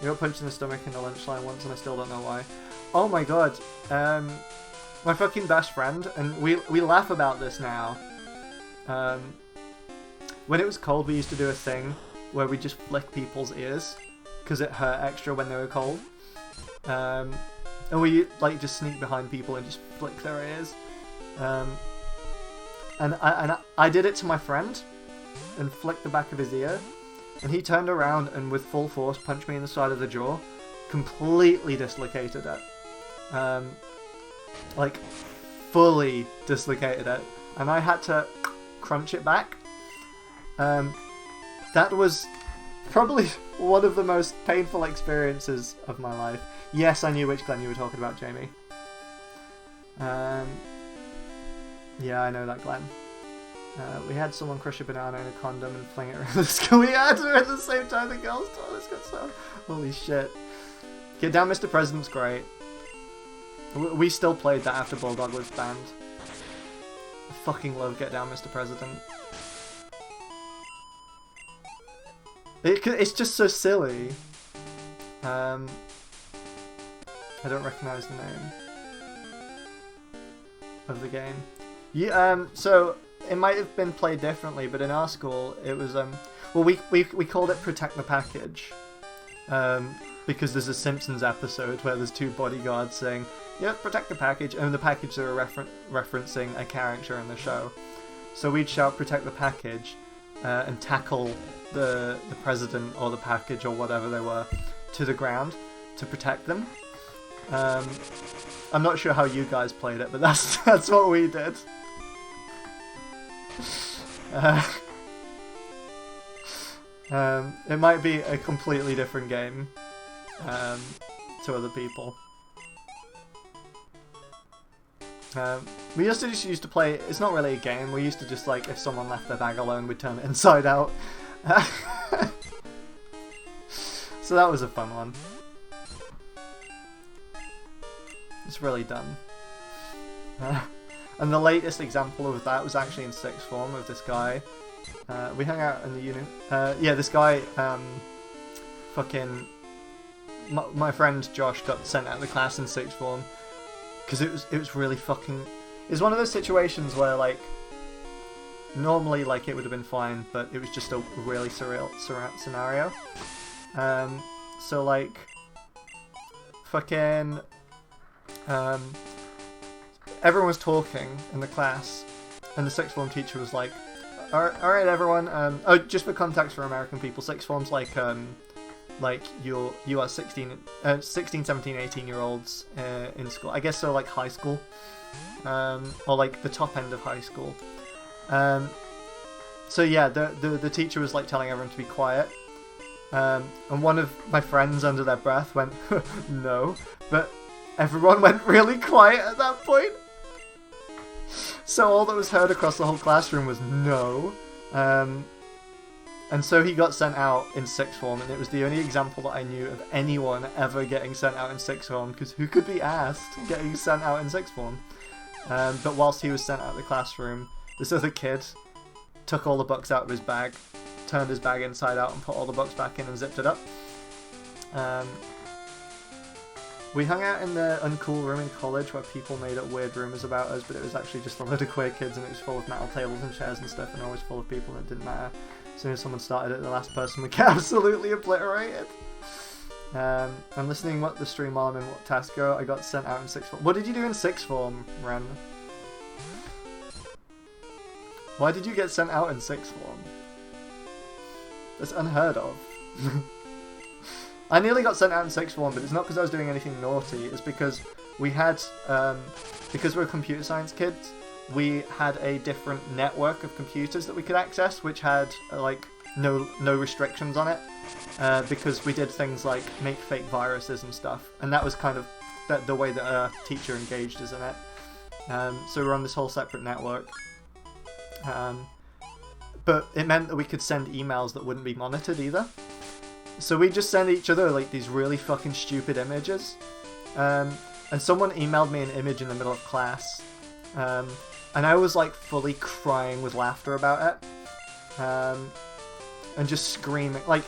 You got punched in the stomach in the lunch line once, and I still don't know why. Oh my god. My fucking best friend, and we laugh about this now. When it was cold, we used to do a thing where we just flick people's ears because it hurt extra when they were cold. And we like just sneak behind people and just flick their ears. And I did it to my friend and flicked the back of his ear, and he turned around and with full force punched me in the side of the jaw, completely dislocated it. Like fully dislocated it, and I had to crunch it back. That was probably one of the most painful experiences of my life. Yes, I knew which Glenn you were talking about, Jamie. Yeah, I know that Glenn. We had someone crush a banana in a condom and fling it around the school. We had her at the same time the girls told us got so. Holy shit. Get Down Mr. President's great. We still played that after Bulldog was banned. I fucking love Get Down Mr. President. It's just so silly. I don't recognise the name of the game. Yeah, so it might have been played differently, but in our school it was well, we called it Protect the Package, because there's a Simpsons episode where there's two bodyguards saying, "Yeah, protect the package," and the package they were referencing a character in the show. So we'd shout "Protect the package," and tackle the president or the package or whatever they were to the ground to protect them. I'm not sure how you guys played it, but that's what we did. It might be a completely different game to other people. We just used to play. It's not really a game. We used to just like, if someone left their bag alone, we'd turn it inside out. So that was a fun one. It's really dumb. And the latest example of that was actually in sixth form with this guy. We hung out in the uni. Yeah, this guy, fucking... My friend Josh got sent out of the class in sixth form because it was really fucking... It was one of those situations where, like, normally, like, it would have been fine, but it was just a really surreal scenario. So, like, fucking... everyone was talking in the class, and the sixth form teacher was like, Alright everyone, oh, just for context for American people, sixth form's like you are 16, 17, 18 year olds in school. I guess so, like high school, or like the top end of high school. So yeah, the teacher was like telling everyone to be quiet, and one of my friends under their breath went, no, but everyone went really quiet at that point. So all that was heard across the whole classroom was no. And so he got sent out in sixth form, and it was the only example that I knew of anyone ever getting sent out in sixth form, because who could be asked getting sent out in sixth form? But whilst he was sent out of the classroom, this other kid took all the books out of his bag, turned his bag inside out and put all the books back in and zipped it up. We hung out in the uncool room in college where people made up weird rumours about us, but it was actually just a load of queer kids, and it was full of metal tables and chairs and stuff, and always full of people, and it didn't matter. As soon as someone started it, the last person would get absolutely obliterated. I'm listening what the stream while I'm in what Tasco. I got sent out in sixth form. What did you do in sixth form, Ren? Why did you get sent out in sixth form? That's unheard of. I nearly got sent out in sixth form, but it's not because I was doing anything naughty. It's because we had, because we're computer science kids, we had a different network of computers that we could access, which had like no restrictions on it, because we did things like make fake viruses and stuff, and that was kind of the way that our teacher engaged us in it. So we were on this whole separate network, but it meant that we could send emails that wouldn't be monitored either. So we just send each other like these really fucking stupid images, and someone emailed me an image in the middle of class, and I was like fully crying with laughter about it, and just screaming, like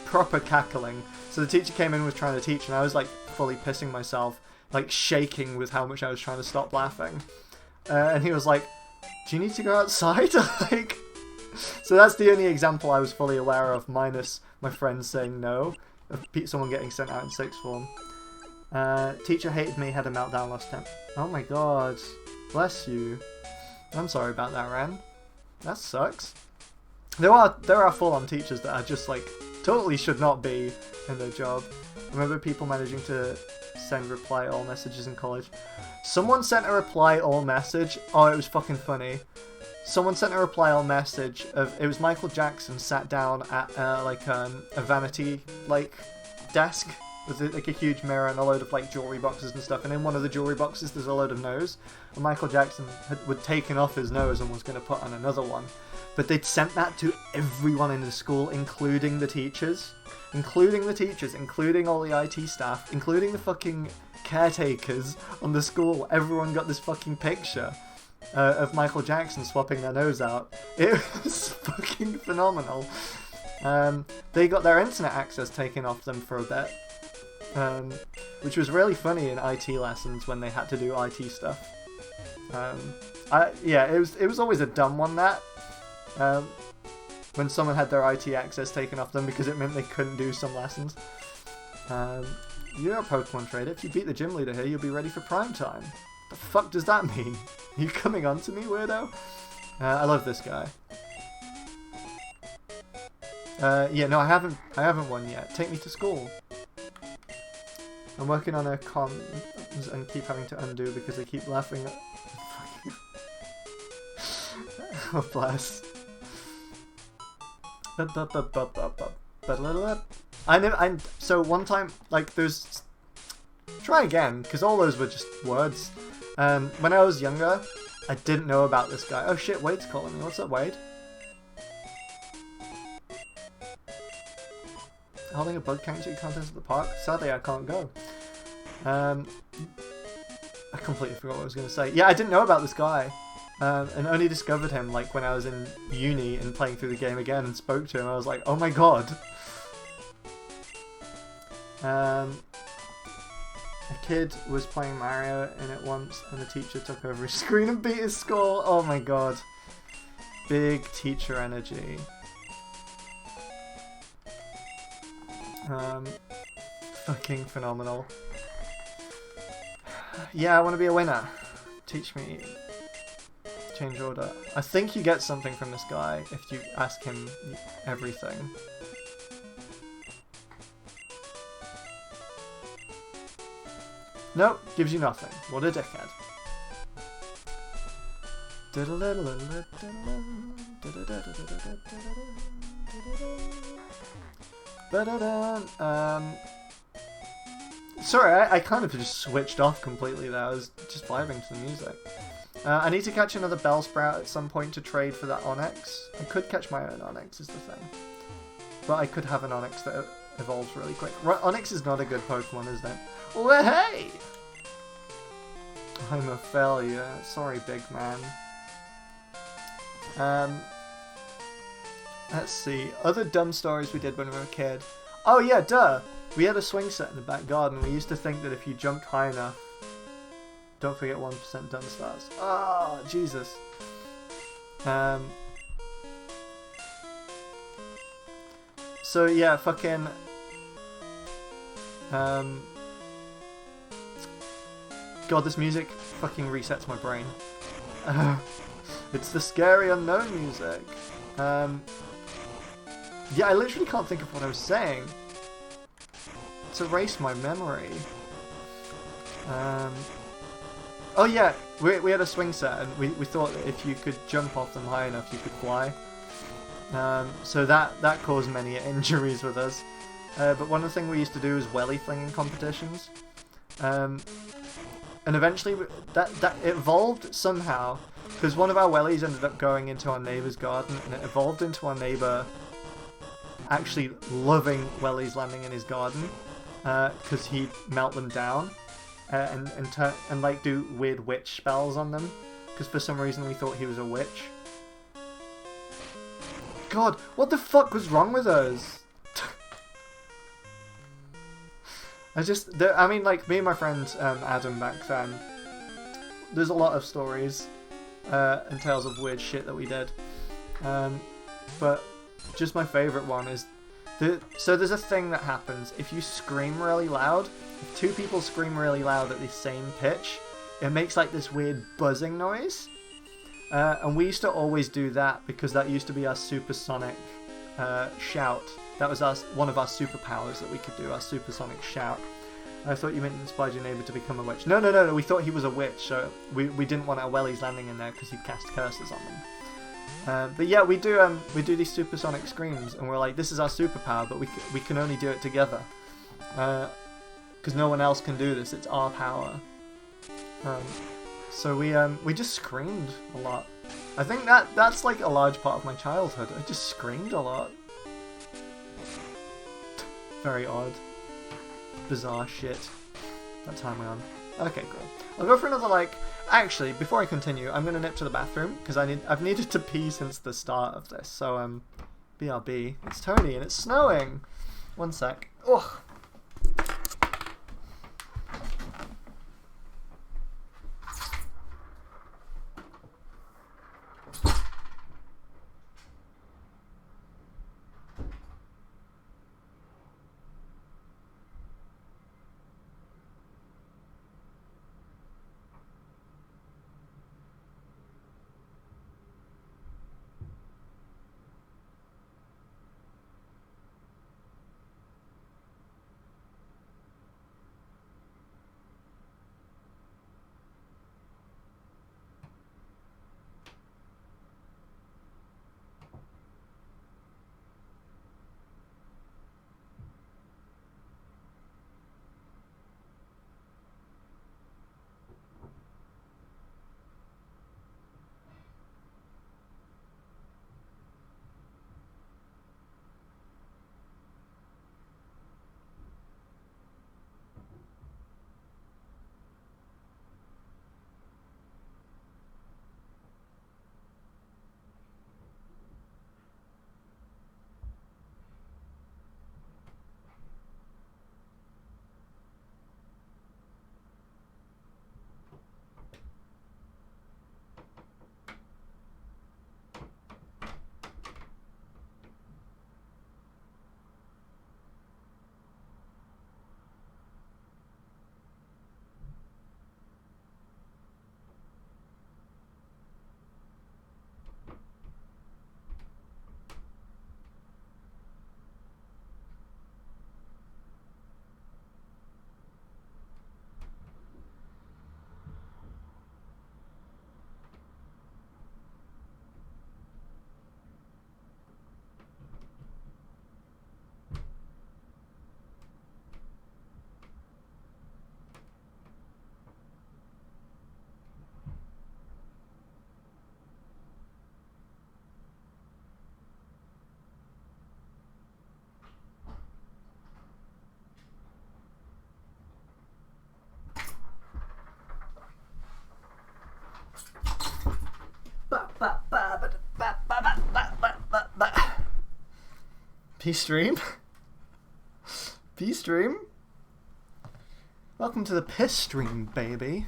proper cackling. So the teacher came in and was trying to teach, and I was like fully pissing myself, like shaking with how much I was trying to stop laughing. And he was like, "Do you need to go outside?" Like, so that's the only example I was fully aware of, minus my friends saying no, of someone getting sent out in sixth form. Teacher hated me, had a meltdown last time. Oh my god, bless you. I'm sorry about that, Ren. That sucks. There are full-on teachers that are just like totally should not be in their job. I remember people managing to send reply all messages in college. Someone sent a reply all message. Oh, it was fucking funny. Someone sent a reply all message of, it was Michael Jackson sat down at a vanity like desk with like a huge mirror and a load of like jewelry boxes and stuff, and in one of the jewelry boxes there's a load of nose, and Michael Jackson had taken off his nose and was going to put on another one, but they'd sent that to everyone in the school, including the teachers, including all the IT staff, including the fucking caretakers on the school. Everyone got this fucking picture of Michael Jackson swapping their nose out. It was fucking phenomenal. They got their internet access taken off them for a bit, which was really funny in IT lessons when they had to do IT stuff. It was always a dumb one, that when someone had their IT access taken off them, because it meant they couldn't do some lessons. You're a Pokemon trader. If you beat the gym leader here, you'll be ready for prime time. The fuck does that mean? Are you coming on to me, weirdo? I love this guy. No, I haven't won yet. Take me to school. I'm working on a comms and keep having to undo because they keep laughing at... Oh, bless. So one time, like, there's... Try again, because all those were just words. When I was younger, I didn't know about this guy. Oh shit, Wade's calling me. What's up, Wade? Holding a bug counter contest at the park? Sadly, I can't go. I completely forgot what I was going to say. Yeah, I didn't know about this guy. And only discovered him like when I was in uni and playing through the game again and spoke to him. I was like, oh my god. A kid was playing Mario in it once and the teacher took over his screen and beat his skull. Oh my god. Big teacher energy. Fucking phenomenal. Yeah, I want to be a winner. Teach me. Change order. I think you get something from this guy if you ask him everything. Nope, gives you nothing. What a dickhead. Sorry, I kind of just switched off completely there. I was just vibing to the music. I need to catch another Bellsprout at some point to trade for that Onyx. I could catch my own Onyx, is the thing. But I could have an Onyx that evolves really quick. Onyx is not a good Pokemon, is it? Well, hey! I'm a failure. Sorry, big man. Let's see. Other dumb stories we did when we were a kid. Oh yeah, duh! We had a swing set in the back garden. We used to think that if you jumped high enough... Don't forget 1% Dunstar's. Oh, Jesus. So yeah, fucking... God, this music fucking resets my brain. It's the scary unknown music. Yeah, I literally can't think of what I was saying. It's erased my memory. Oh yeah, we had a swing set and we thought that if you could jump off them high enough you could fly. So that caused many injuries with us. But one of the things we used to do was welly flinging competitions. And eventually that evolved somehow, because one of our wellies ended up going into our neighbour's garden, and it evolved into our neighbour actually loving wellies landing in his garden, because he'd melt them down and like do weird witch spells on them, because for some reason we thought he was a witch. God, what the fuck was wrong with us? I mean, like, me and my friend Adam back then, there's a lot of stories and tales of weird shit that we did. But just my favourite one is, so there's a thing that happens. If you scream really loud, if two people scream really loud at the same pitch, it makes like this weird buzzing noise. And we used to always do that because that used to be our supersonic shout. That was one of our superpowers that we could do, our supersonic shout. I thought you meant inspired your neighbour to become a witch. No, we thought he was a witch, so we didn't want our wellies landing in there because he'd cast curses on them. But yeah, we do these supersonic screams, and we're like, this is our superpower, but we can only do it together. Because no one else can do this, it's our power. So we just screamed a lot. I think that's like a large part of my childhood. I just screamed a lot. Very odd. Bizarre shit. That time went on. Okay, cool. I'll go for another, like... Actually, before I continue, I'm going to nip to the bathroom, because I've needed to pee since the start of this. So, BRB. It's Tony, and it's snowing. One sec. Ugh. Peace stream. Peace stream. Welcome to the piss stream, baby.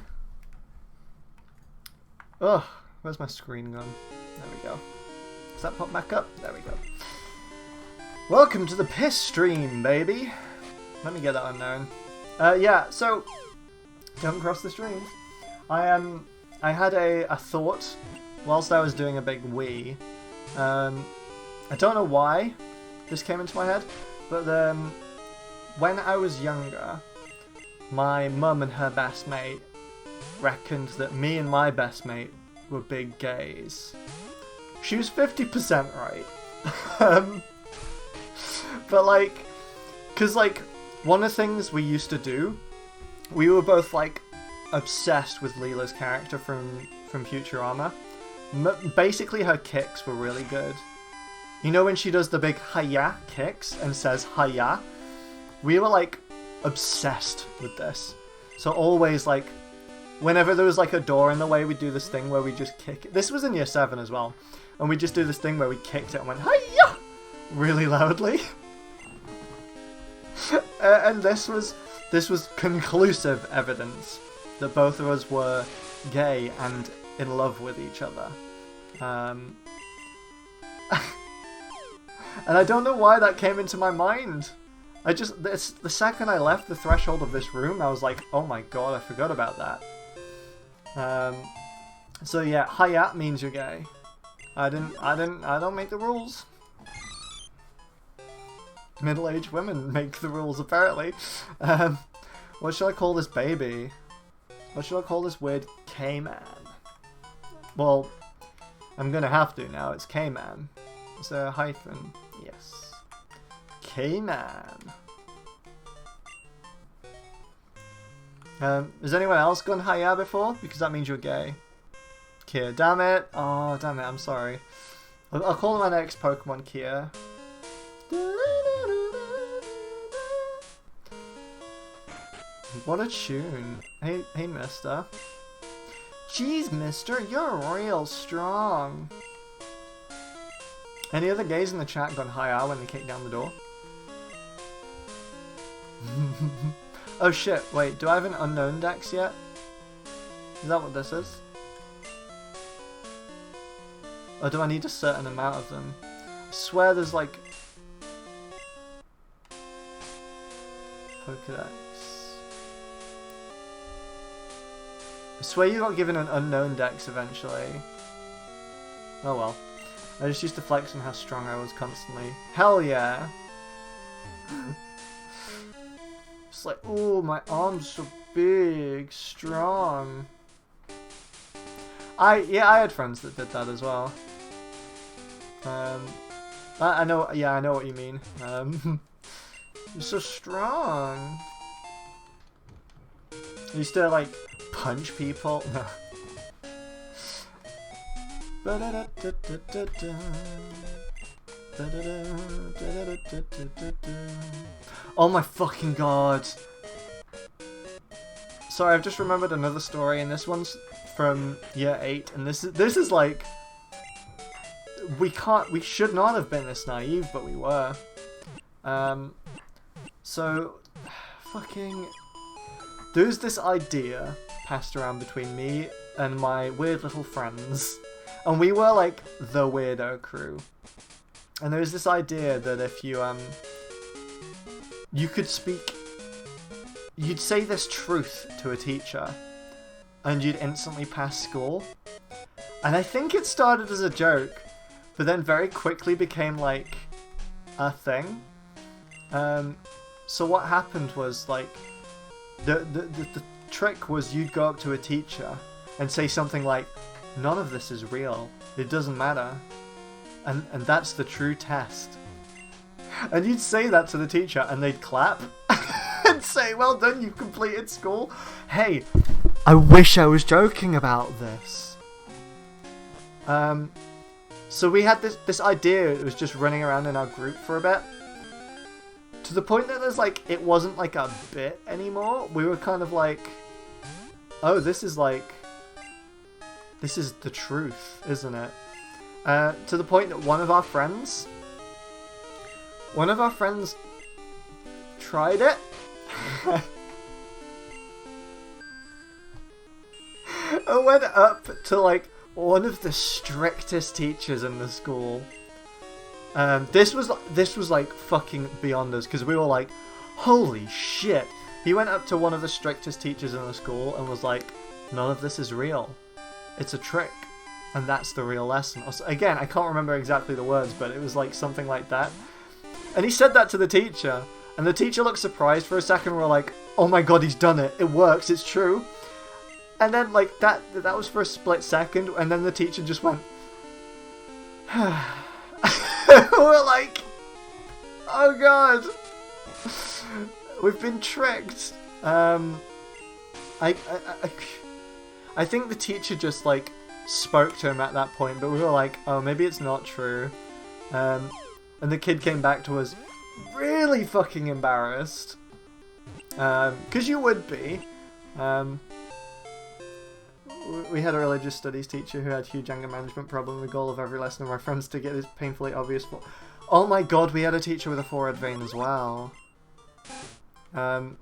Ugh, where's my screen gone? There we go. Does that pop back up? There we go. Welcome to the piss stream, baby. Let me get that unknown. Yeah, so don't cross the stream. I had a thought whilst I was doing a big wee. I don't know why this came into my head, but when I was younger, my mum and her best mate reckoned that me and my best mate were big gays. She was 50% right. But like, cause like, one of the things we used to do, we were both like obsessed with Leela's character from Futurama. Basically her kicks were really good. You know when she does the big hiya kicks and says hiya? We were like obsessed with this. So always like, whenever there was like a door in the way, we'd do this thing where we just kick it. This was in year 7 as well. And we just do this thing where we kicked it and went hiya! really loudly. And this was conclusive evidence that both of us were gay and in love with each other. And I don't know why that came into my mind. The second I left the threshold of this room, I was like, oh my god, I forgot about that. So yeah, Hayat means you're gay. I don't make the rules. Middle-aged women make the rules, apparently. What should I call this baby? What should I call this weird K-man? Well, I'm gonna have to now. It's K-man. Is there a hyphen? Yes. K-man. Has anyone else gone Hiya before? Because that means you're gay. Kia, damn it. Oh, damn it, I'm sorry. I'll call my next Pokemon Kia. What a tune. Hey, mister. Jeez, mister, you're real strong. Any other gays in the chat gone Hiya when they kicked down the door? Oh shit, wait, do I have an unknown dex yet? Is that what this is? Or do I need a certain amount of them? I swear there's like... Pokédex. I swear you got given an unknown dex eventually. Oh well. I just used to flex on how strong I was constantly. Hell yeah! It's like, oh, my arms are so big, strong. I had friends that did that as well. I know what you mean. You're so strong. I used to like punch people. Oh my fucking god. Sorry, I've just remembered another story, and this one's from year 8, and this is like... We should not have been this naive, but we were. So, fucking... There's this idea passed around between me and my weird little friends, and we were like the weirdo crew. And there's this idea that if you you'd say this truth to a teacher, and you'd instantly pass school. And I think it started as a joke, but then very quickly became like a thing. So what happened was like the trick was you'd go up to a teacher and say something like, "None of this is real. It doesn't matter. And that's the true test." And you'd say that to the teacher and they'd clap and say, "Well done, you've completed school." Hey, I wish I was joking about this. So we had this idea, it was just running around in our group for a bit. To the point that there's like, it wasn't like a bit anymore. We were kind of like, oh, this is the truth, isn't it? To the point that one of our friends tried it. I went up to like one of the strictest teachers in the school. This was like fucking beyond us, because we were like, holy shit. He went up to one of the strictest teachers in the school and was like, "None of this is real. It's a trick. And that's the real lesson." Again, I can't remember exactly the words, but it was like something like that. And he said that to the teacher, and the teacher looked surprised for a second. We were like, oh my god, he's done it. It works, it's true. And then like that was for a split second, and then the teacher just went, we're like, oh god, we've been tricked. I think the teacher just like spoke to him at that point, but we were like, oh, maybe it's not true. And the kid came back to us really fucking embarrassed, because you would be. We had a religious studies teacher who had huge anger management problem. The goal of every lesson of my friends to get this painfully obvious. Oh my god, we had a teacher with a forehead vein as well. God.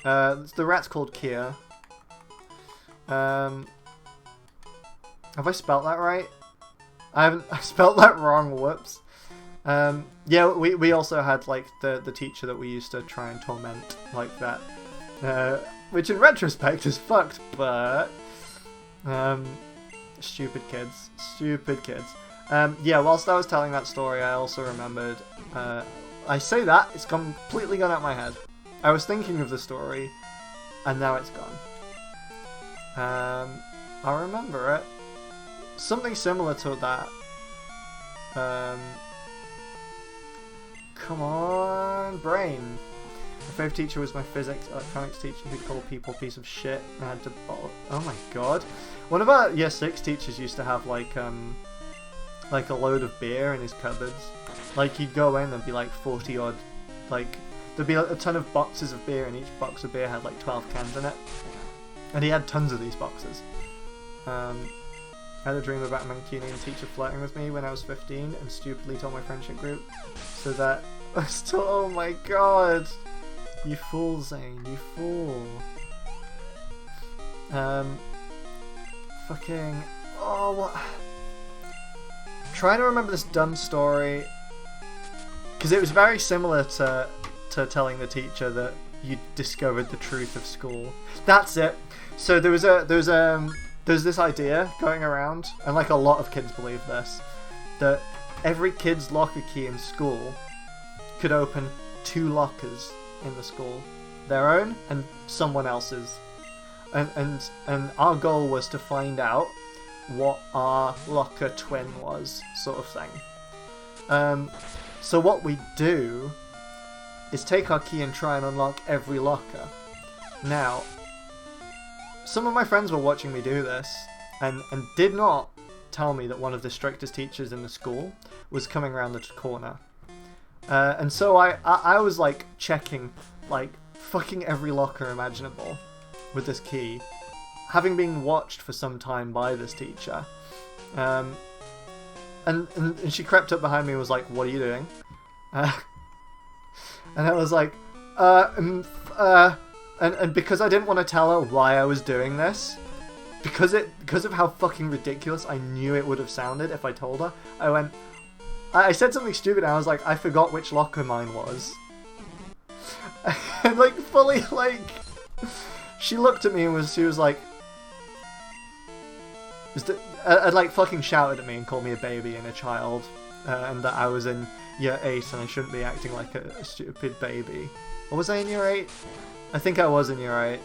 The rat's called Kia. Have I spelt that right? I spelt that wrong, whoops. Yeah, we also had, like, the teacher that we used to try and torment like that. Which in retrospect is fucked, but... stupid kids. Stupid kids. Yeah, whilst I was telling that story, I also remembered... I say that, it's completely gone out my head. I was thinking of the story, and now it's gone. I remember it. Something similar to that. Come on, brain. My favourite teacher was my physics electronics teacher who called people piece of shit and had to oh my god. One of our year 6 teachers used to have like a load of beer in his cupboards. Like he'd go in and there'd be like 40 odd, like there'd be like a ton of boxes of beer and each box of beer had like 12 cans in it. And he had tons of these boxes. I had a dream about a Mancunian teacher flirting with me when I was 15 and stupidly told my friendship group so that I still, oh my god. You fool, Zane, you fool. Fucking, oh what? Trying to remember this dumb story because it was very similar to telling the teacher that you discovered the truth of school. That's it. So there's this idea going around, and like a lot of kids believe this, that every kid's locker key in school could open 2 lockers in the school, their own and someone else's, and our goal was to find out what our locker twin was, sort of thing. So what we do is take our key and try and unlock every locker. Now, some of my friends were watching me do this and did not tell me that one of the strictest teachers in the school was coming around the corner. And so I was like checking like fucking every locker imaginable with this key, having been watched for some time by this teacher. And she crept up behind me and was like, "What are you doing?" And I was like, and because I didn't want to tell her why I was doing this, because of how fucking ridiculous I knew it would have sounded if I told her, I said something stupid and I was like, I forgot which locker mine was. And like, fully, like, she looked at me and she was like, like fucking shouted at me and called me a baby and a child, and that I was in year 8 and I shouldn't be acting like a stupid baby. Or was I in year 8? I think I was in year 8.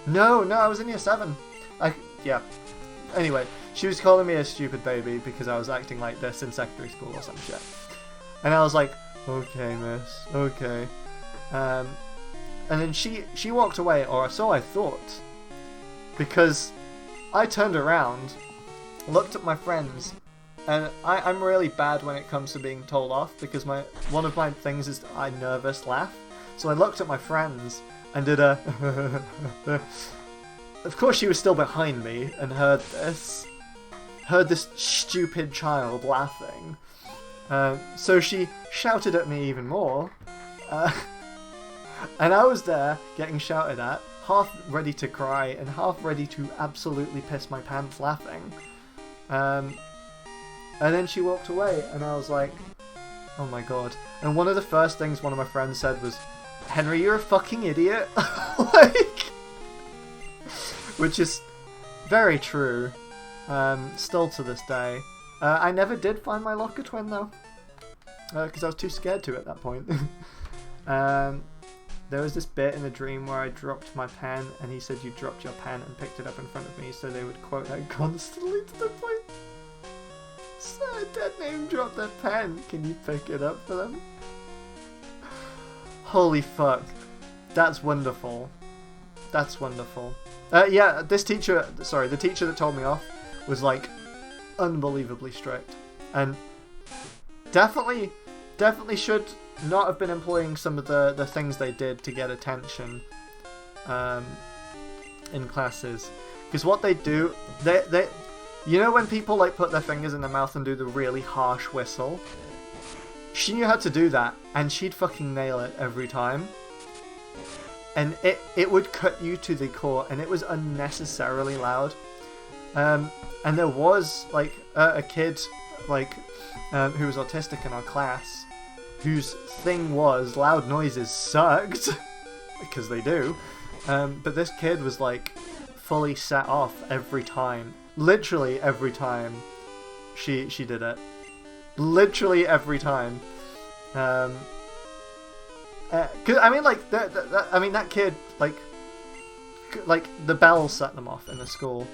No, I was in year 7. Yeah. Anyway, she was calling me a stupid baby because I was acting like this in secondary school or some shit. And I was like, okay, miss, okay. And then she walked away, or so I thought. Because I turned around, looked at my friends, and I'm really bad when it comes to being told off because one of my things is I nervous laugh. So I looked at my friends and did a... Of course she was still behind me and heard this stupid child laughing. So she shouted at me even more. And I was there getting shouted at, half ready to cry and half ready to absolutely piss my pants laughing. And then she walked away and I was like, oh my god. And one of the first things one of my friends said was, "Henry, you're a fucking idiot." Like, which is very true. Still to this day. I never did find my locker twin though, because I was too scared to at that point. There was this bit in the dream where I dropped my pen and he said, "You dropped your pen," and picked it up in front of me so they would quote that constantly to the point. "Sir, Dad name dropped their pen. Can you pick it up for them?" Holy fuck. That's wonderful. That's wonderful. Yeah, the teacher that told me off was like unbelievably strict. And definitely should not have been employing some of the things they did to get attention in classes. Because what they do, You know when people like put their fingers in their mouth and do the really harsh whistle? She knew how to do that, and she'd fucking nail it every time. And it would cut you to the core, and it was unnecessarily loud. And there was like a kid like who was autistic in our class, whose thing was loud noises sucked, because they do. But this kid was like fully set off every time. Literally every time she did it. Literally every time. 'Cause I mean, like that kid, like the bells set them off in the school.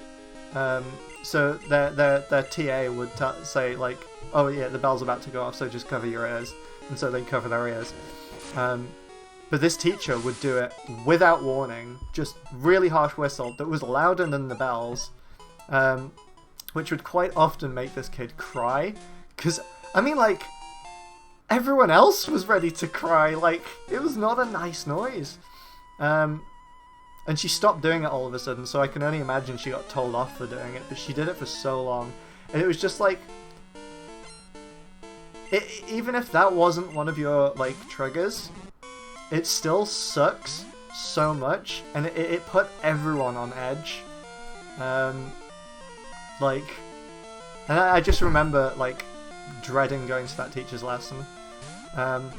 So their TA would say like, oh yeah, the bell's about to go off, so just cover your ears, and so they cover their ears. But this teacher would do it without warning, just really harsh whistle that was louder than the bells. Which would quite often make this kid cry, because, I mean, like, everyone else was ready to cry, like, it was not a nice noise. And she stopped doing it all of a sudden, so I can only imagine she got told off for doing it, but she did it for so long, and it was just like, even if that wasn't one of your, like, triggers, it still sucks so much, and it put everyone on edge. Like, and I just remember, like, dreading going to that teacher's lesson. And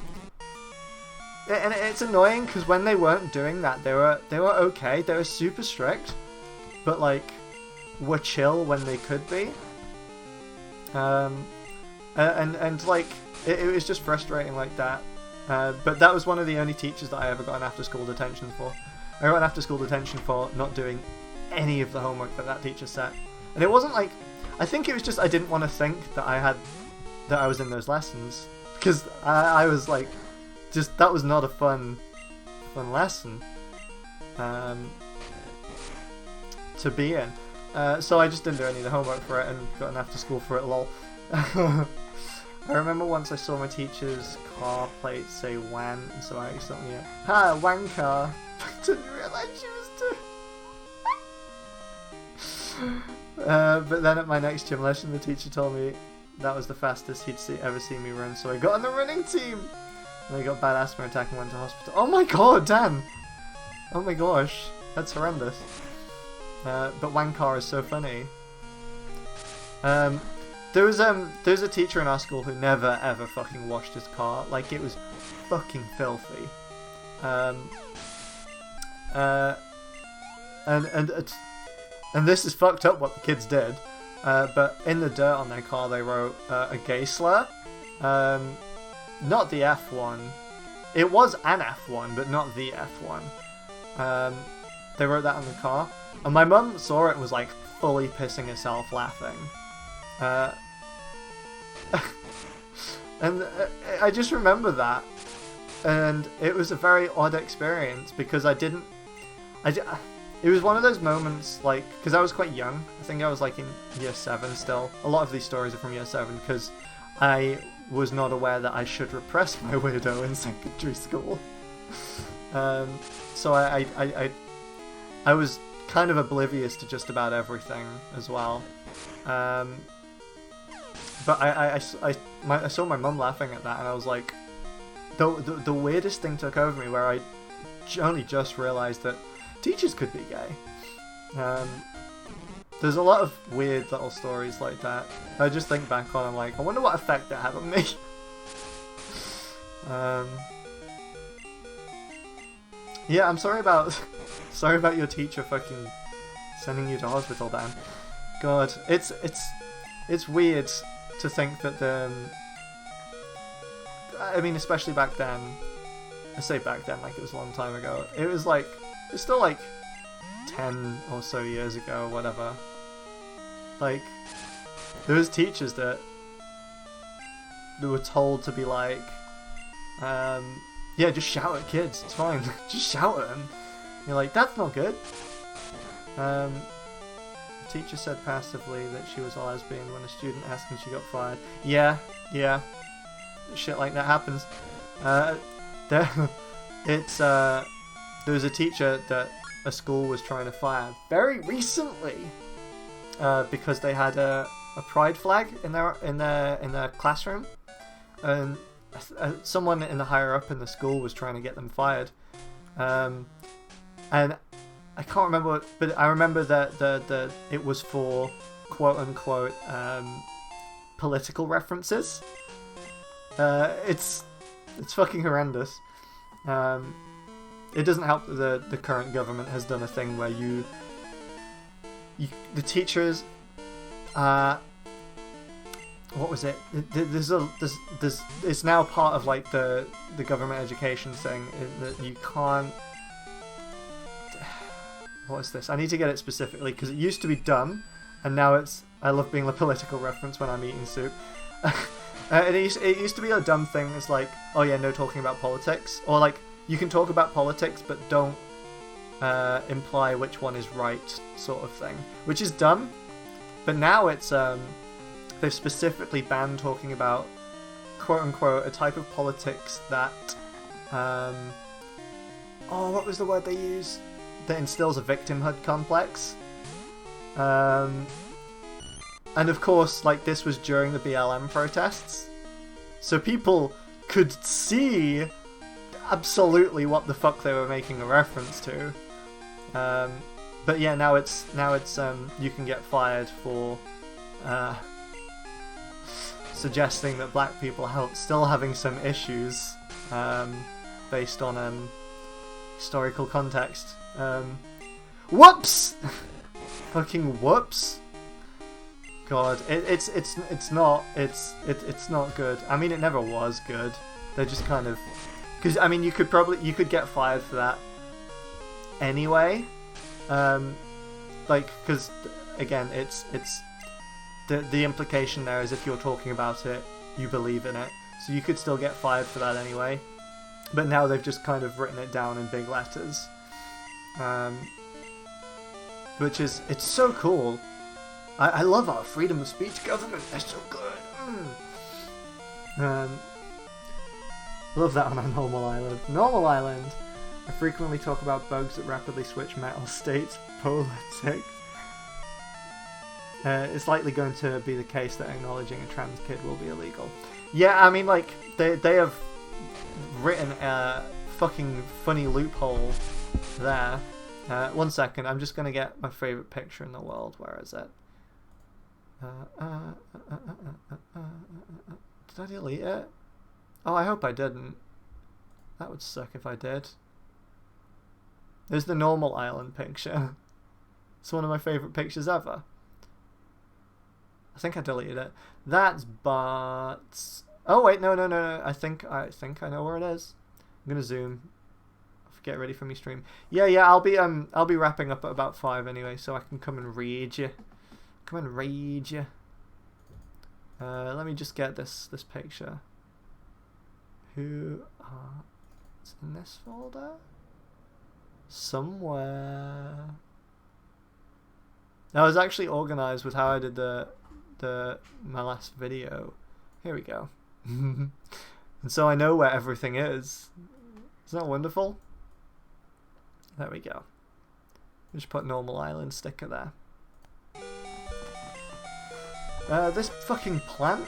it's annoying, because when they weren't doing that, they were okay, they were super strict, but, like, were chill when they could be. And like, it was just frustrating like that. But that was one of the only teachers that I ever got an after-school detention for. I got an after-school detention for not doing any of the homework that teacher set. And it wasn't like, I think it was just I didn't want to think that I was in those lessons, because I was like, just, that was not a fun lesson to be in. So I just didn't do any of the homework for it and got an after school for it, lol. I remember once I saw my teacher's car plate say WAN, and so I accidentally went, "Ha, WAN car." I didn't realise she was doing. But then at my next gym lesson, the teacher told me that was the fastest he'd ever seen me run, so I got on the running team. And I got bad asthma attack and went to hospital. Oh my god, Dan! Oh my gosh, that's horrendous. But Wankar is so funny. There was a teacher in our school who never ever fucking washed his car. Like, it was fucking filthy. And this is fucked up what the kids did. But in the dirt on their car they wrote a gay slur. Not the F1. It was an F1, but not the F1. They wrote that on the car. And my mum saw it and was like fully pissing herself laughing. And I just remember that. And it was a very odd experience because it was one of those moments, like, because I was quite young. I think I was like in year 7 still. A lot of these stories are from year 7 because I was not aware that I should repress my weirdo in secondary school. So I was kind of oblivious to just about everything as well. But I saw my mum laughing at that, and I was like, the weirdest thing took over me where I only just realised that teachers could be gay. There's a lot of weird little stories like that. I just think back on, I'm like, I wonder what effect that had on me. Yeah, I'm sorry about your teacher fucking sending you to hospital, Dan. God, it's weird to think that I mean, especially back then. I say back then like it was a long time ago. It was like, it's still like 10 or so years ago, whatever. Like, there was teachers that were told to be like, yeah, just shout at kids, it's fine. Just shout at them. You're like, that's not good. The teacher said passively that she was a lesbian when a student asked and she got fired. Yeah. Shit like that happens. There was a teacher that a school was trying to fire very recently because they had a pride flag in their classroom, and someone in the higher up in the school was trying to get them fired, and I can't remember, but I remember that it was for quote unquote political references. It's fucking horrendous. It doesn't help that the current government has done a thing where the teachers, what was it? It's now part of like the government education thing that you can't. What is this? I need to get it specifically because it used to be dumb, and now it's. I love being a political reference when I'm eating soup. It used to be a dumb thing. It's like, oh yeah, no talking about politics, or like you can talk about politics but don't imply which one is right, sort of thing, which is dumb. But now it's they've specifically banned talking about quote unquote a type of politics that what was the word they used? That instills a victimhood complex. And of course, like, this was during the BLM protests, so people could see absolutely what the fuck they were making a reference to. But yeah, now it's you can get fired for suggesting that black people are still having some issues based on historical context. Whoops! Fucking whoops! God, it's not good. I mean, it never was good. They're just kind of, because I mean, you could get fired for that anyway. Like, because again, it's the implication there is if you're talking about it, you believe in it, so you could still get fired for that anyway. But now they've just kind of written it down in big letters, which is, it's so cool. I love our freedom of speech government. They're so good. Love that on a normal island. Normal island. I frequently talk about bugs that rapidly switch metal states. Politics. It's likely going to be the case that acknowledging a trans kid will be illegal. Yeah, I mean, like, they have written a fucking funny loophole there. 1 second, I'm just gonna get my favourite picture in the world. Where is it? Did I delete it? Oh, I hope I didn't. That would suck if I did. There's the normal island picture. It's one of my favourite pictures ever. I think I deleted it. That's but. Oh wait, no. I think I know where it is. I'm gonna zoom. Get ready for me stream. Yeah. I'll be wrapping up at about 5 anyway, so I can come and read you. Let me just get this picture. It's in this folder somewhere. Now, I was actually organized with how I did my last video. Here we go. And so I know where everything is. Isn't that wonderful? There we go. Just put normal island sticker there. This fucking plant.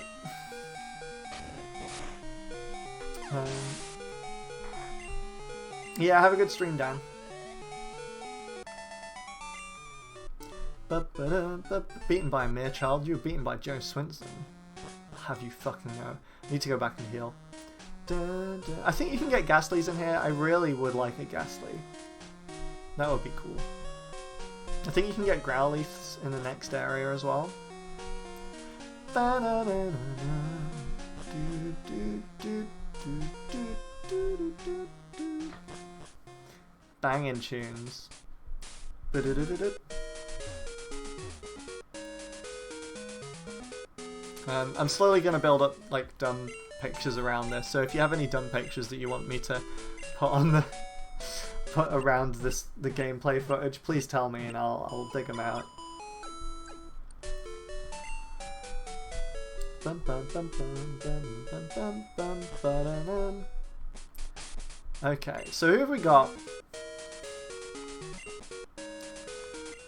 Yeah, have a good stream, Dan. Beaten by a mere child. You were beaten by Joe Swinson. I'll have you fucking know. Need to go back and heal. I think you can get Ghastlies in here. I really would like a Ghastly. That would be cool. I think you can get Growlithes in the next area as well. Banging tunes. I'm slowly going to build up like dumb pictures around this, so if you have any dumb pictures that you want me to put around the gameplay footage, please tell me and I'll dig them out. Okay, so who have we got?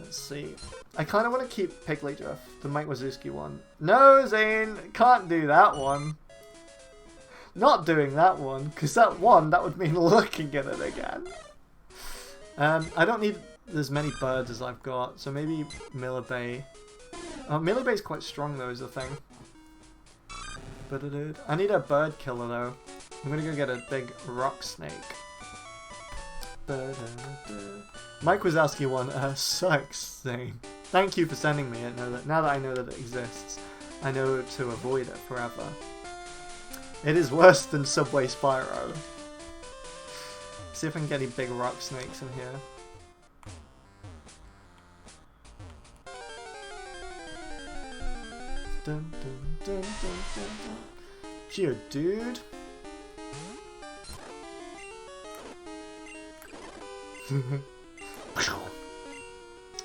Let's see. I kind of want to keep Pigleydrift, the Mike Wazowski one. No, Zane, can't do that one. Not doing that one, because that would mean looking at it again. I don't need as many birds as I've got, so maybe Millibay. Oh, Millibay's quite strong though, is the thing. I need a bird killer though. I'm gonna go get a big rock snake. Mike Wazowski one sucks, Zane. Thank you for sending me it. Now that I know that it exists, I know to avoid it forever. It is worse than Subway Spyro. See if I can get any big rock snakes in here. Dun, dun, dun, dun, dun, dun. Geodude.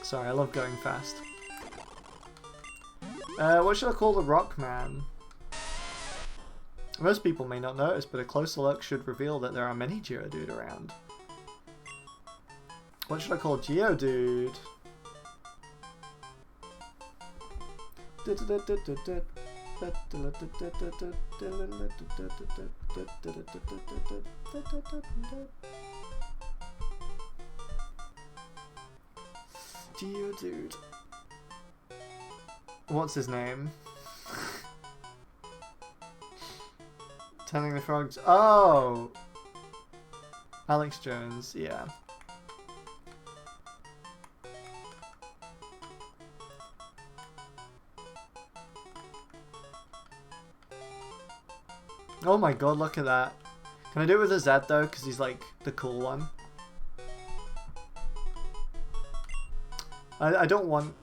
Sorry, I love going fast. What should I call the Rockman? Most people may not notice, but a closer look should reveal that there are many Geodude around. What should I call Geodude? Geodude. What's his name? Telling the frogs. Oh! Alex Jones, yeah. Oh my god, look at that. Can I do it with a Z though? Because he's like the cool one. I don't want...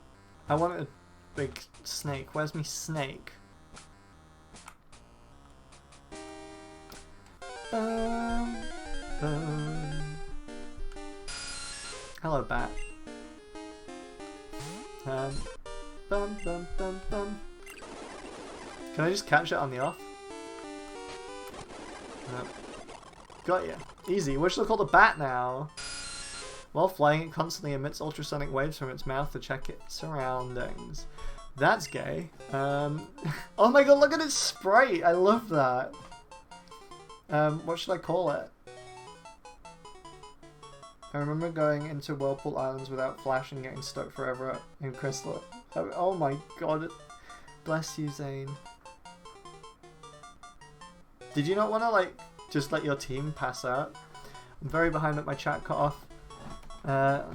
I want a big snake. Where's me snake? Hello, bat. Bum, bum, bum, bum. Can I just catch it on the off? No. Got ya. Easy. What should I call the bat now? While flying, it constantly emits ultrasonic waves from its mouth to check its surroundings. That's gay. Oh my god, look at its sprite! I love that. What should I call it? I remember going into Whirlpool Islands without Flash and getting stuck forever in Crystal. Oh my god. Bless you, Zane. Did you not want to, like, just let your team pass out? I'm very behind with my chat cut off.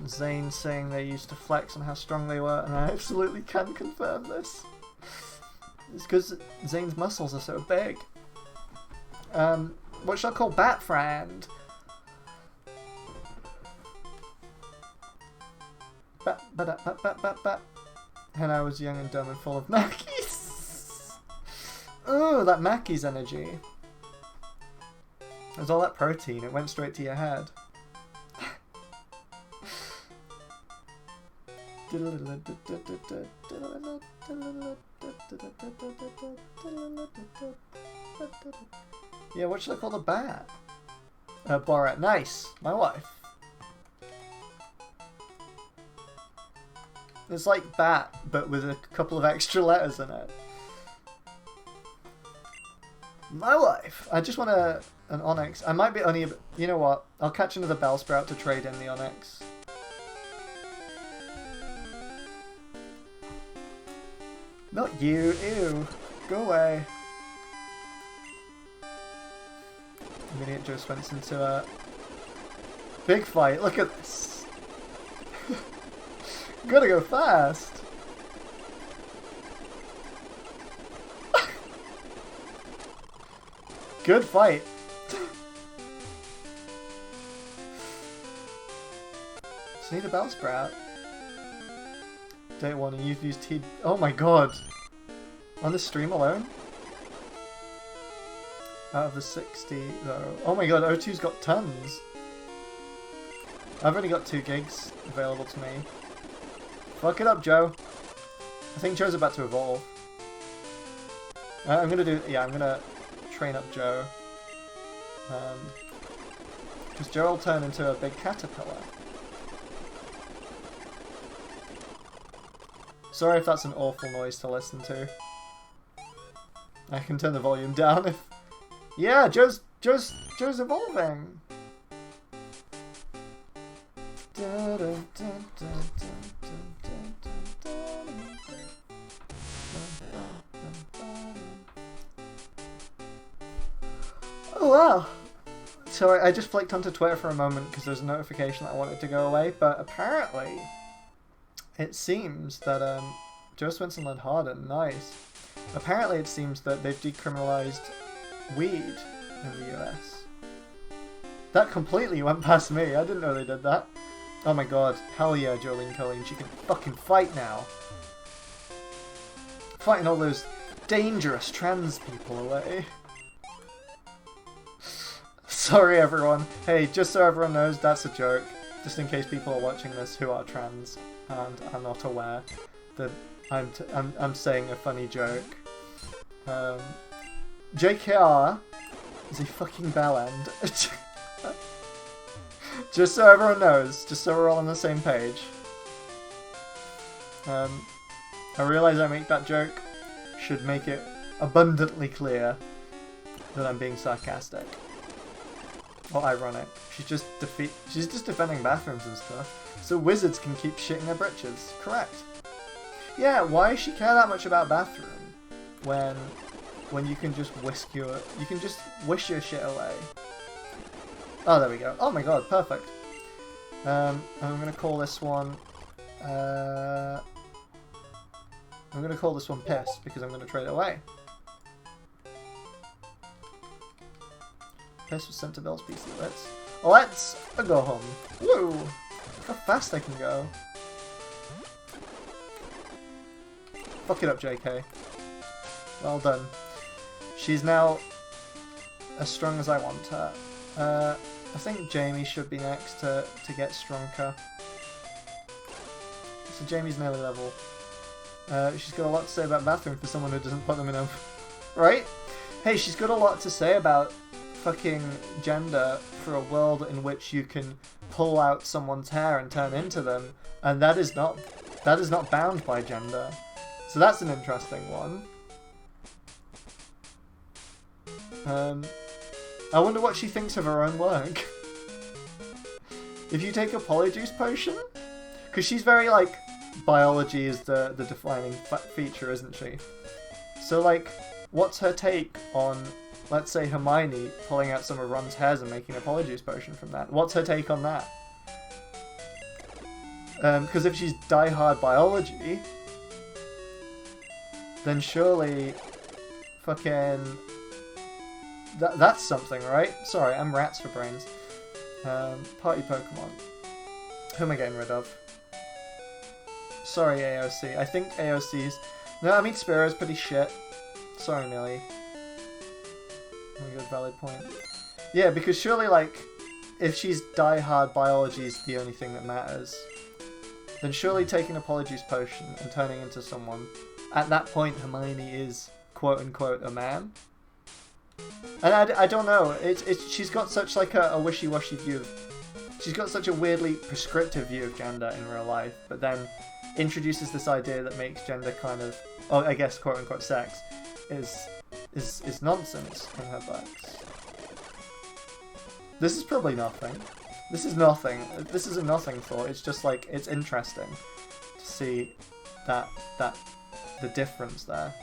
Zane saying they used to flex on how strong they were, and I absolutely can confirm this. It's because Zane's muscles are so big. What should I call Bat Friend? Bat. And I was young and dumb and full of Mackies. Ooh, that Mackie's energy. There's all that protein, it went straight to your head. Yeah, what should I call the bat? Borat. Nice. My wife. It's like bat, but with a couple of extra letters in it. My wife. I just want an Onyx. I might be only... You know what? I'll catch another Bellsprout to trade in the Onyx. Not you. Ew. Go away. Immediate Joe Spencer into a big fight. Look at this. Gotta go fast. Good fight. Just need a Bellsprout. Day one, and you've used T. Oh my god. On the stream alone? Out of the 60 though. Oh my god, O2's got tons. I've only got 2 gigs available to me. Fuck it up, Joe. I think Joe's about to evolve. I'm gonna train up Joe. Because Joe will turn into a big caterpillar. Sorry if that's an awful noise to listen to. I can turn the volume down if... Yeah, Joe's evolving! Oh wow! So I just flicked onto Twitter for a moment because there's a notification that I wanted to go away, but apparently it seems that Joe Swinson led Harden, nice. Apparently it seems that they've decriminalized weed in the US. That completely went past me, I didn't know they did that. Oh my god, hell yeah, Jolene Colleen, she can fucking fight now. Fighting all those dangerous trans people away. Sorry everyone. Hey, just so everyone knows, that's a joke. Just in case people are watching this who are trans and are not aware that I'm saying a funny joke. JKR is a fucking bellend. Just so everyone knows, just so we're all on the same page. I realise I make that joke, should make it abundantly clear that I'm being sarcastic. Or ironic. She's just defending bathrooms and stuff, so wizards can keep shitting their britches. Correct. Yeah, why does she care that much about bathroom when you can just wish your shit away? Oh, there we go. Oh my god, perfect. I'm gonna call this one. I'm gonna call this one Piss because I'm gonna trade it away. Piss was sent to Bill's PC. Let's go home. Woo! Look how fast I can go. Fuck it up, JK. Well done. She's now as strong as I want her. I think Jamie should be next to get stronger. So Jamie's nearly level. She's got a lot to say about bathroom for someone who doesn't put them in a... Right? Hey, she's got a lot to say about fucking gender for a world in which you can pull out someone's hair and turn into them, and that is not bound by gender. So that's an interesting one. I wonder what she thinks of her own work. If you take a polyjuice potion, because she's very like biology is the defining feature, isn't she? So like, what's her take on, let's say, Hermione pulling out some of Ron's hairs and making a polyjuice potion from that? What's her take on that? Because if she's die-hard biology, then surely fucking... That's something, right? Sorry, I'm rats for brains. Party Pokemon. Who am I getting rid of? Sorry, AOC. I think AOC's... No, I mean, Spearow's pretty shit. Sorry, Millie. Oh, good valid point. Yeah, because surely, like, if she's die-hard biology is the only thing that matters, then surely taking a Polyjuice potion and turning into someone, at that point Hermione is quote-unquote a man. And I don't know, she's got such like a wishy-washy view of... She's got such a weirdly prescriptive view of gender in real life, but then introduces this idea that makes gender kind of, oh, I guess quote-unquote sex, is nonsense in her books. This is probably nothing. This is nothing. This is a nothing thought. It's just like, it's interesting to see that the difference there.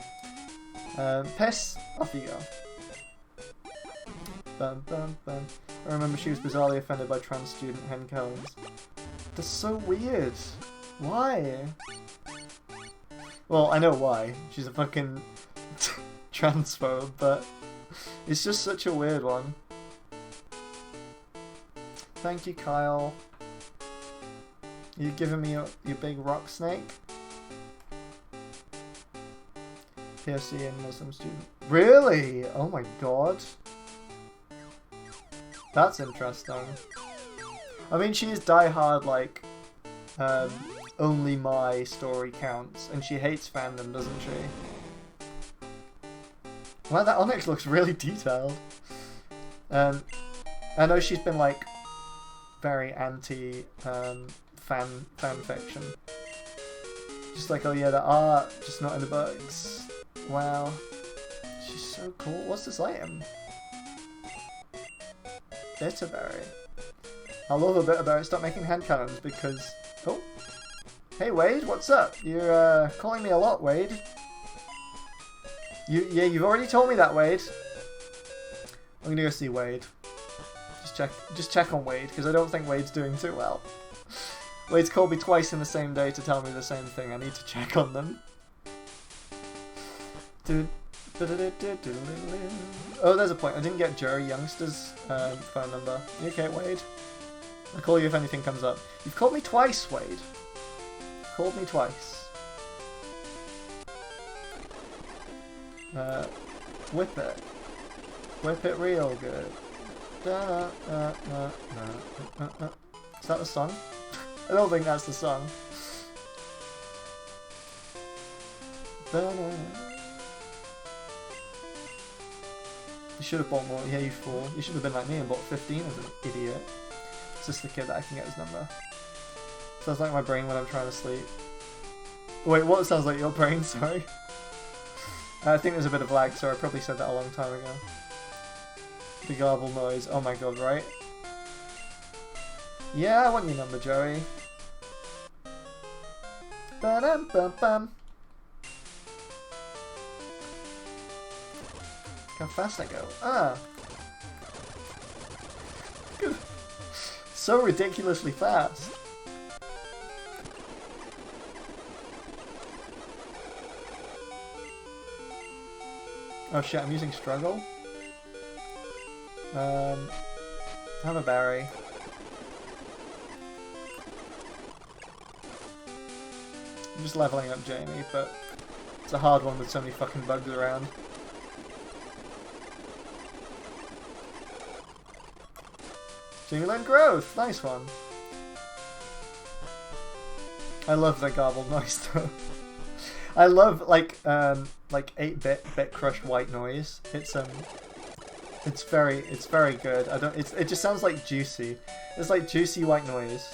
Piss, off you go. Bum, bum, bum. I remember she was bizarrely offended by trans student hen cones. That's so weird. Why? Well, I know why. She's a fucking transphobe, but it's just such a weird one. Thank you, Kyle. You giving me your big rock snake? POC and Muslim student. Really? Oh my god. That's interesting. I mean, she is die-hard, like, only my story counts, and she hates fandom, doesn't she? Wow, that Onyx looks really detailed. I know she's been, like, very anti fan fiction. Just like, oh yeah, the art, just not in the books. Wow. She's so cool. What's this item? Bitterberry. I love a Bitterberry. Stop making hand cannons because... Oh. Hey Wade, what's up? You're calling me a lot, Wade. Yeah, you've already told me that, Wade. I'm gonna go see Wade. Just check on Wade, because I don't think Wade's doing too well. Wade's called me twice in the same day to tell me the same thing. I need to check on them. Oh, there's a point. I didn't get Jerry Youngster's phone number. You okay, Wade? I'll call you if anything comes up. You've called me twice, Wade. You've called me twice. Whip it. Whip it real good. Is that the song? I don't think that's the song. You should have bought more. Yeah, you fool. You should have been like me and bought 15 as an idiot. It's just the kid that I can get his number. Sounds like my brain when I'm trying to sleep. Wait, what sounds like your brain? Sorry. I think there's a bit of lag, so I probably said that a long time ago. The garble noise. Oh my god, right? Yeah, I want your number, Joey. Ba-dum-bum-bum. Look how fast I go. Ah! So ridiculously fast. Oh shit, I'm using struggle. Have a berry. I'm just leveling up Jamie, but it's a hard one with so many fucking bugs around. Jamie learned growth! Nice one. I love the garbled noise though. I love like 8-bit crushed white noise. It's very good. It just sounds like juicy. It's like juicy white noise.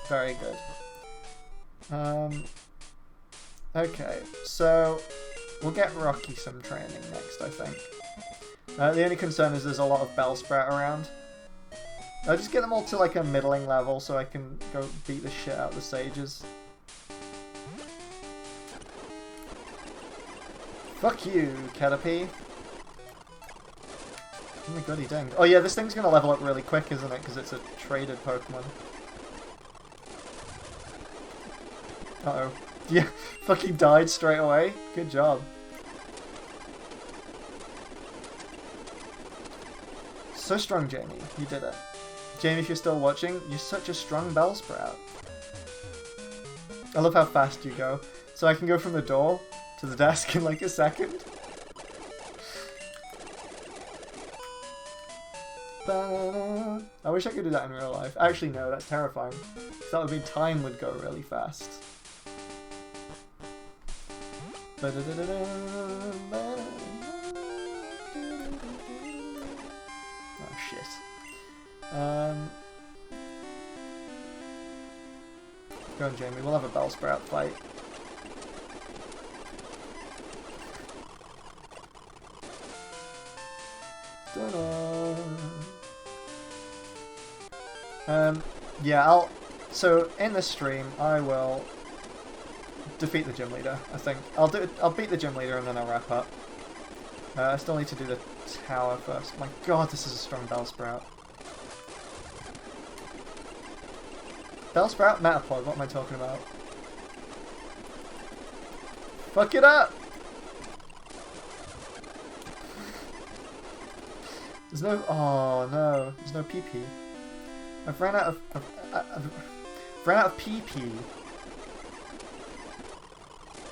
Very good. Okay, so we'll get Rocky some training next, I think. The only concern is there's a lot of Bellsprout around. I'll just get them all to like a middling level so I can go beat the shit out of the sages. Fuck you, Caterpie. Oh my god, he dinged. Oh yeah, this thing's gonna level up really quick, isn't it? Because it's a traded Pokemon. Uh-oh. Yeah, fucking died straight away. Good job. So strong, Jamie. You did it. Jamie, if you're still watching, you're such a strong Bellsprout. I love how fast you go. So I can go from the door to the desk in like a second. I wish I could do that in real life. Actually, no, that's terrifying. That would mean time would go really fast. Oh shit. Go on, Jamie. We'll have a Bellsprout fight. Yeah, so in this stream, I will defeat the gym leader, I think. I'll beat the gym leader and then I'll wrap up. I still need to do the tower first. My god, this is a strong Bellsprout. Bellsprout? Metapod, what am I talking about? Fuck it up! There's no... Oh no, there's no PP. I've ran out of PP.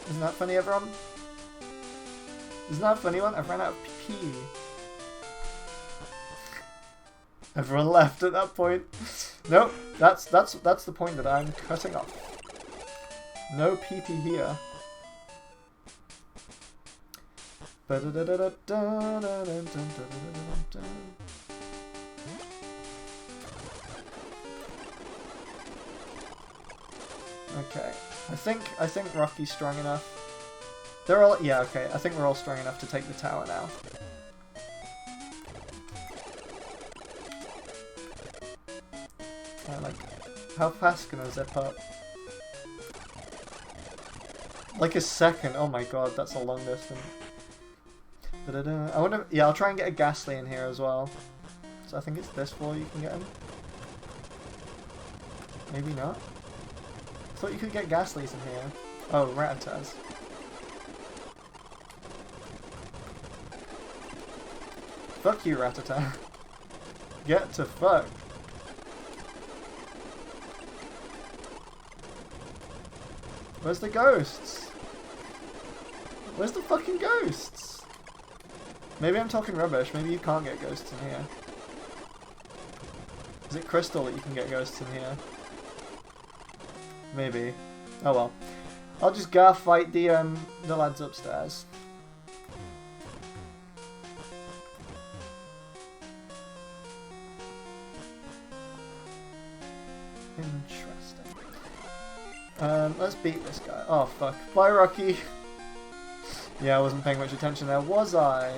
Isn't that funny, everyone? Isn't that a funny one? I've ran out of PP. Everyone left at that point. Nope, that's the point that I'm cutting off. No PP here. Okay. I think Rocky's strong enough. They're all, yeah, okay. I think we're all strong enough to take the tower now. Like, how fast can I zip up? Like a second. Oh my god, that's a long distance. Da-da-da. I wonder. Yeah, I'll try and get a Ghastly in here as well. So I think it's this floor you can get him. Maybe not. I thought you could get Ghastlies in here. Oh, Rattatas. Fuck you, Rattata. Get to fuck. Where's the ghosts? Where's the fucking ghosts? Maybe I'm talking rubbish. Maybe you can't get ghosts in here. Is it Crystal that you can get ghosts in here? Maybe. Oh well. I'll just go fight the lads upstairs. Interesting. Let's beat this guy. Oh fuck. Bye, Rocky. Yeah, I wasn't paying much attention there, was I?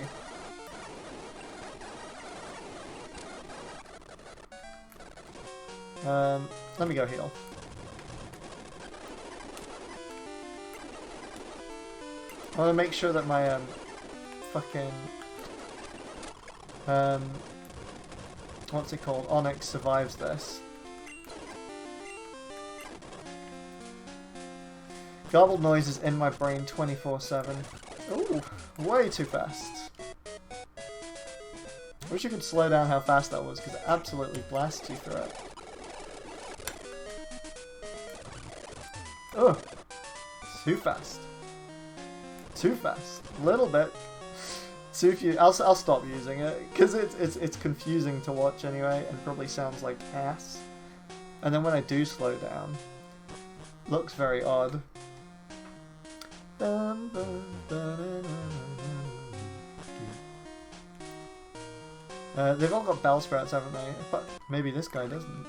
Let me go heal. I want to make sure that my fucking what's it called? Onyx survives this. Garbled noise is in my brain 24/7. Ooh, way too fast. I wish you could slow down how fast that was, because it absolutely blasts you through it. Oh, too fast. Too fast. A little bit. Too few. I'll stop using it, because it's confusing to watch anyway, and probably sounds like ass. And then when I do slow down, looks very odd. They've all got bell sprouts, haven't they? But maybe this guy doesn't.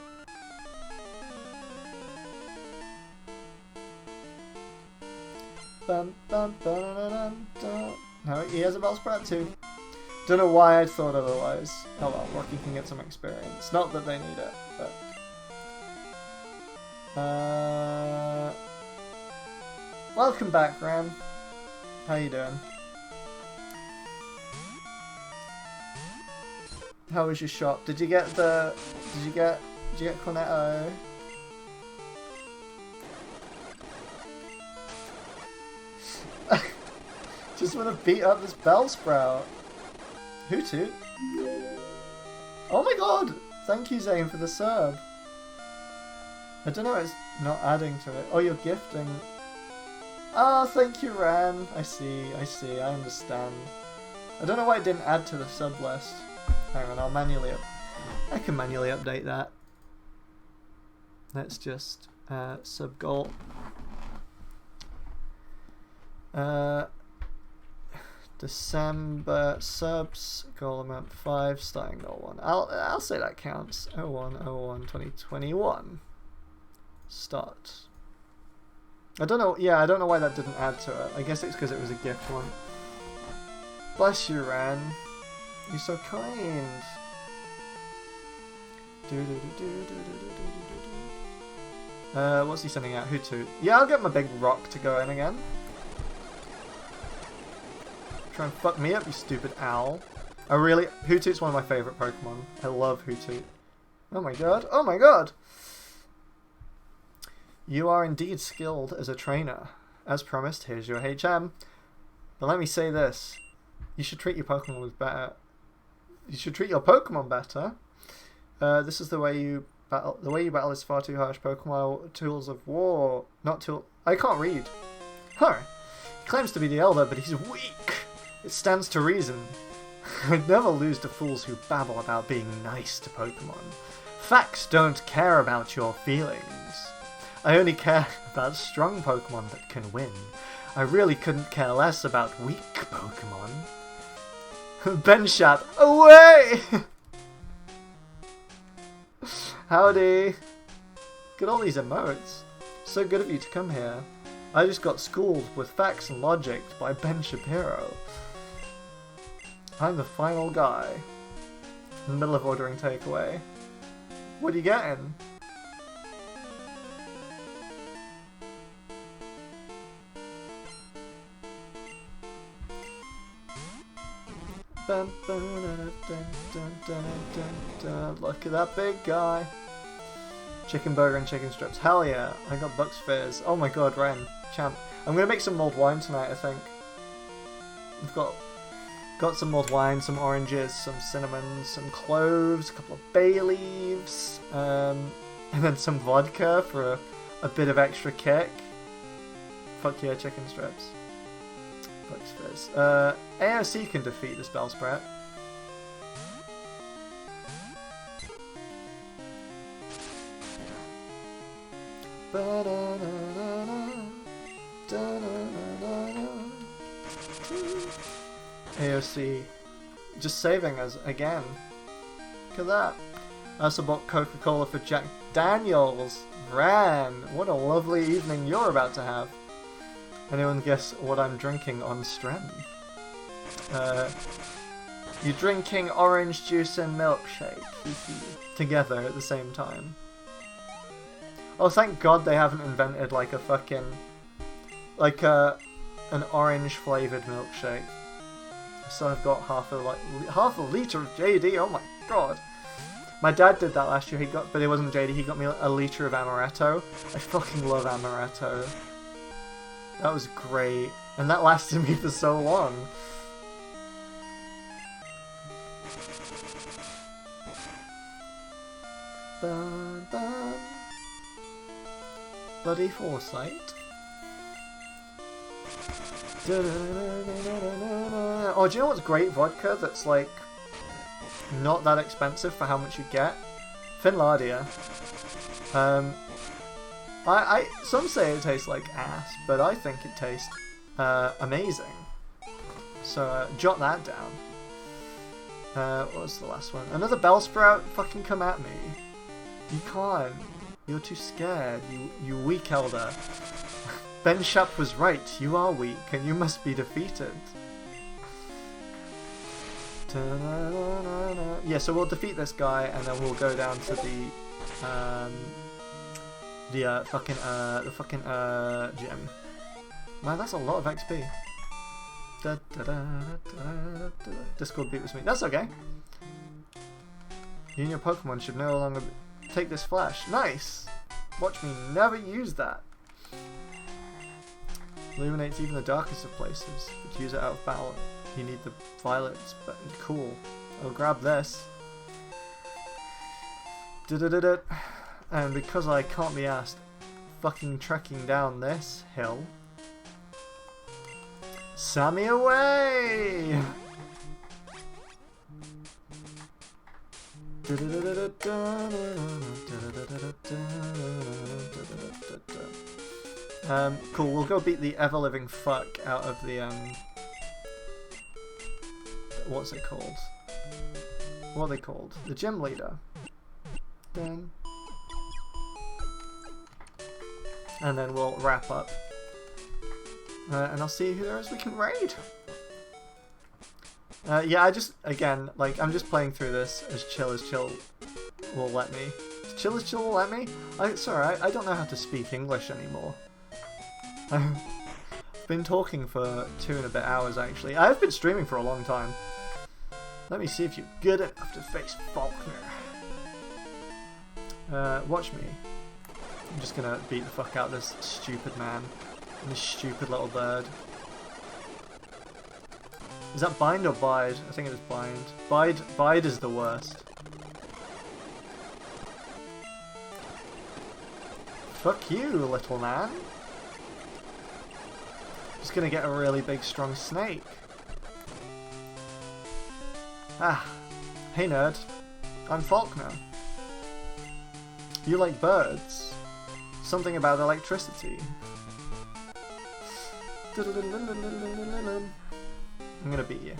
No, he has a bell sprout too. Don't know why I thought otherwise. Oh well, Rocky can get some experience. Not that they need it, but... Welcome back, Ram. How you doing? How was your shop? Did you get the... Did you get Cornetto? Just want to beat up this Bellsprout. Hoot hoot. Oh my god! Thank you, Zane, for the sub. I don't know, it's not adding to it. Oh, you're gifting. Oh, thank you, Ran. I see, I understand. I don't know why it didn't add to the sub list. Hang on, I'll manually I can manually update that. Let's just sub goal. December subs, goal amount 5, starting goal 1. I'll say that counts. 01/01/2021. Start. I don't know. Yeah, I don't know why that didn't add to it. I guess it's because it was a gift one. Bless you, Ran. You're so kind. What's he sending out? Hoot hoot. Yeah, I'll get my big rock to go in again. Try and fuck me up, you stupid owl. Hoot Hoot's one of my favourite Pokemon. I love Hoot Hoot. Oh my god. Oh my god! You are indeed skilled as a trainer. As promised, here's your HM. But let me say this. You should treat your Pokemon with better... You should treat your Pokemon better. This is the way you battle. The way you battle is far too harsh. Pokemon tools of war. Not tool... I can't read. Huh. He claims to be the Elder, but he's weak. It stands to reason. I'd never lose to fools who babble about being nice to Pokemon. Facts don't care about your feelings. I only care about strong Pokemon that can win. I really couldn't care less about weak Pokemon. Benshap, away! Howdy. Look at all these emotes. So good of you to come here. I just got schooled with facts and logic by Ben Shapiro. I'm the final guy. In the middle of ordering takeaway. What are you getting? Look at that big guy. Chicken burger and chicken strips. Hell yeah. I got Bucks Fizz. Oh my god, Ren. Champ. I'm gonna make some mulled wine tonight, I think. I've got some mulled wine, some oranges, some cinnamon, some cloves, a couple of bay leaves, and then some vodka for a bit of extra kick. Fuck yeah, chicken strips. Bucks Fizz. AOC can defeat this Bellsprat. AOC just saving us again. Look at that. I also bought Coca-Cola for Jack Daniels. Ran! What a lovely evening you're about to have. Anyone guess what I'm drinking on stream? You're drinking orange juice and milkshake together at the same time. Oh, thank God they haven't invented like a fucking an orange flavored milkshake. So I've got half a liter of JD. Oh my God! My dad did that last year. But it wasn't JD. He got me a liter of amaretto. I fucking love amaretto. That was great, and that lasted me for so long. Bum, bum. Bloody foresight. Oh, do you know what's great vodka that's like not that expensive for how much you get? Finlandia. Some say it tastes like ass, but I think it tastes amazing. So jot that down. What was the last one? Another Bellsprout? Fucking come at me. You can't. You're too scared. You weak elder. Ben Shup was right. You are weak, and you must be defeated. Yeah, so we'll defeat this guy, and then we'll go down to the fucking gym. Man, that's a lot of XP. Discord beat was me. That's okay. You and your Pokemon should no longer take this flash. Nice! Watch me never use that. Illuminates even the darkest of places. But use it out of battle. You need the violets, but cool. I'll grab this. And because I can't be asked fucking trekking down this hill. Sammy away! Cool, we'll go beat the ever-living fuck out of the, what's it called? What are they called? The gym leader. Dun. And then we'll wrap up. And I'll see who there is we can raid. Yeah, I'm just playing through this as chill will let me. As chill will let me? It's alright, I don't know how to speak English anymore. I've been talking for 2 and a bit hours actually. I've been streaming for a long time. Let me see if you're good enough to face Faulkner. Watch me. I'm just gonna beat the fuck out of this stupid man. And this stupid little bird. Is that bind or bide? I think it was bind. Bide is the worst. Fuck you, little man. Just gonna get a really big strong snake. Ah. Hey nerd. I'm Faulkner. You like birds? Something about electricity. I'm gonna beat you.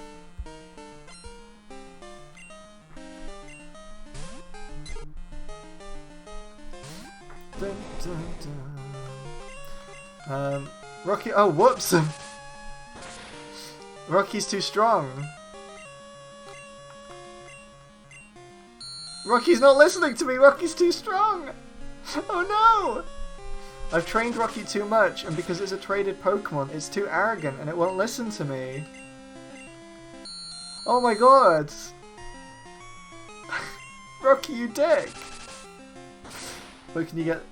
Dun, dun, dun. Rocky... Oh, whoops! Rocky's too strong. Rocky's not listening to me! Rocky's too strong! Oh no! I've trained Rocky too much, and because it's a traded Pokemon, it's too arrogant and it won't listen to me. Oh my god! Rocky, you dick! But can you get...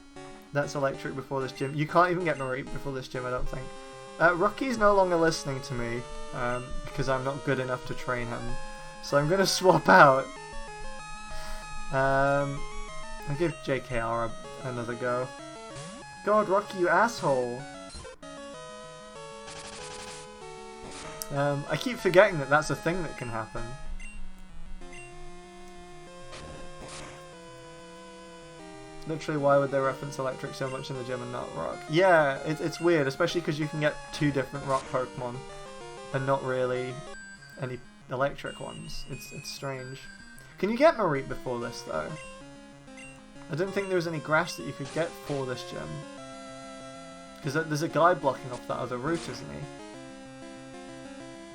That's electric before this gym. You can't even get Mareep before this gym, I don't think. Rocky's no longer listening to me, because I'm not good enough to train him. So I'm gonna swap out. I'll give JKR another go. God, Rocky, you asshole! I keep forgetting that that's a thing that can happen. Literally, why would they reference electric so much in the gym and not rock? Yeah, it's weird, especially because you can get 2 different rock Pokemon and not really any electric ones. It's strange. Can you get Mareep before this, though? I didn't think there was any grass that you could get for this gym. Because there's a guy blocking off that other route, isn't he?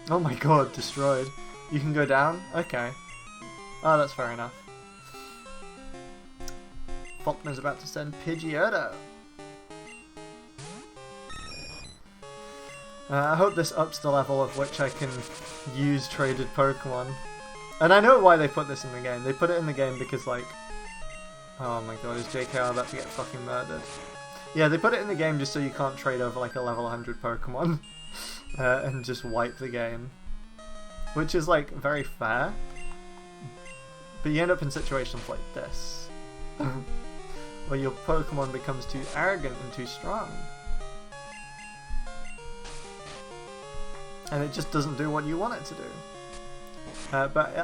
Oh my god, destroyed. You can go down? Okay. Oh, that's fair enough. Faulkner's about to send Pidgeotto. I hope this ups the level of which I can use traded Pokemon. And I know why they put this in the game. They put it in the game because, like... Oh my god, is JKR about to get fucking murdered? Yeah, they put it in the game just so you can't trade over, like, a level 100 Pokemon. And just wipe the game. Which is, like, very fair. But you end up in situations like this. Where your Pokemon becomes too arrogant and too strong. And it just doesn't do what you want it to do. But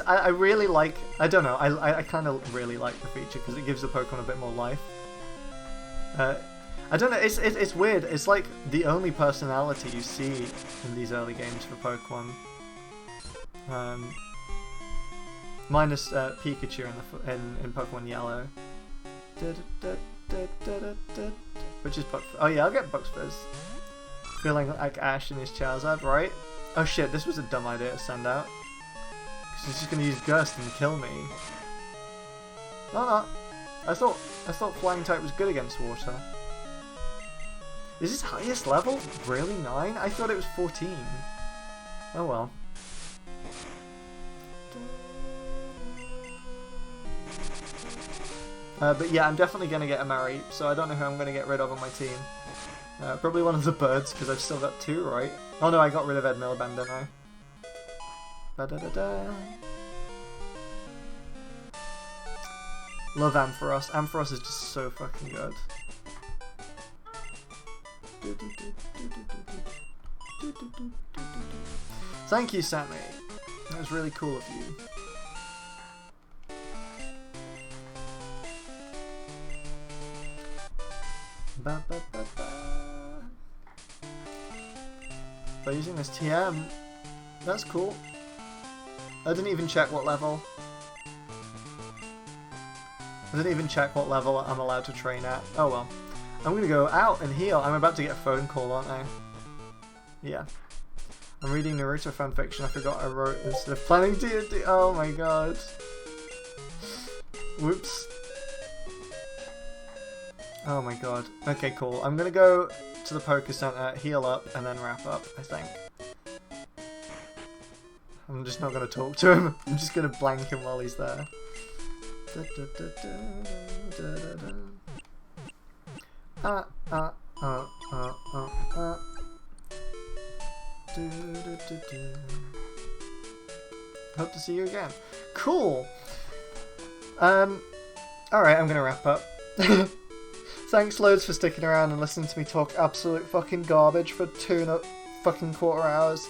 I really like, I don't know, I kind of really like the feature because it gives the Pokemon a bit more life. I don't know, it's weird, it's like the only personality you see in these early games for Pokemon. Minus Pikachu in Pokemon Yellow. Which is oh yeah, I'll get Buck's Fizz. Feeling like Ash in his Charizard, right? Oh shit, this was a dumb idea to send out. Because he's just gonna use Gust and kill me. No. I thought Flying type was good against water. Is his highest level really 9? I thought it was 14. Oh well. But yeah, I'm definitely going to get a Mareep, so I don't know who I'm going to get rid of on my team. Probably one of the birds, because I've still got 2, right? Oh no, I got rid of Ed Miliband, don't I? Ba-da-da-da. Love Ampharos. Ampharos is just so fucking good. Thank you, Sammy. That was really cool of you. By using this TM, that's cool. I didn't even check what level. I didn't even check what level I'm allowed to train at. Oh well. I'm gonna go out and heal. I'm about to get a phone call, aren't I? Yeah. I'm reading Naruto fanfiction. I forgot I wrote instead of planning D&D. Oh my god. Whoops. Oh my god. Okay, cool. I'm gonna go to the Poké Center, heal up, and then wrap up, I think. I'm just not gonna talk to him. I'm just gonna blank him while he's there. Hope to see you again. Cool! Alright, I'm gonna wrap up. Thanks loads for sticking around and listening to me talk absolute fucking garbage for 2 and 3/4 hours.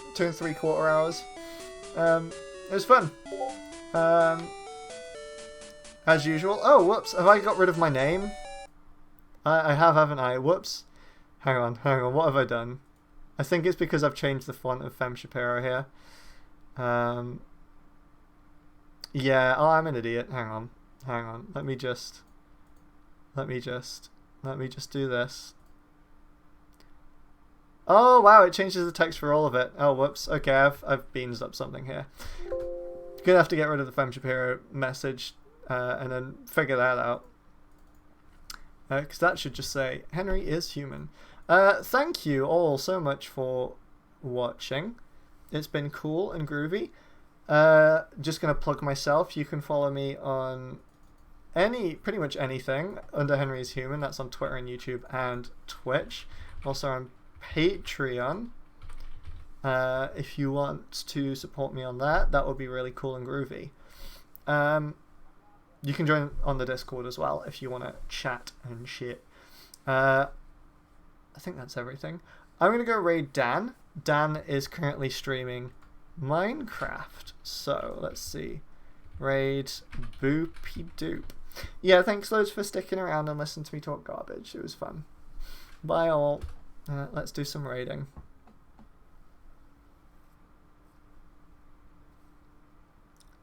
It was fun. As usual. Oh, whoops. Have I got rid of my name? I have, haven't I? Whoops. Hang on. What have I done? I think it's because I've changed the font of Fem Shapiro here. Yeah. Oh, I'm an idiot. Hang on. Let me just do this. Oh wow, it changes the text for all of it. Oh whoops. Okay, I've beansed up something here. Gonna have to get rid of the Fem Shapiro message and then figure that out. Because that should just say Henry is human. Thank you all so much for watching. It's been cool and groovy. Just gonna plug myself. You can follow me on pretty much anything under Henry is Human. That's on Twitter and YouTube and Twitch. Also on Patreon. If you want to support me on that, that would be really cool and groovy. You can join on the Discord as well if you want to chat and shit. I think that's everything. I'm going to go raid Dan. Dan is currently streaming Minecraft. So, let's see. Raid Boopy Doop. Yeah, thanks loads for sticking around and listening to me talk garbage. It was fun. Bye all. Let's do some raiding.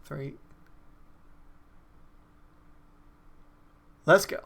Three. Let's go.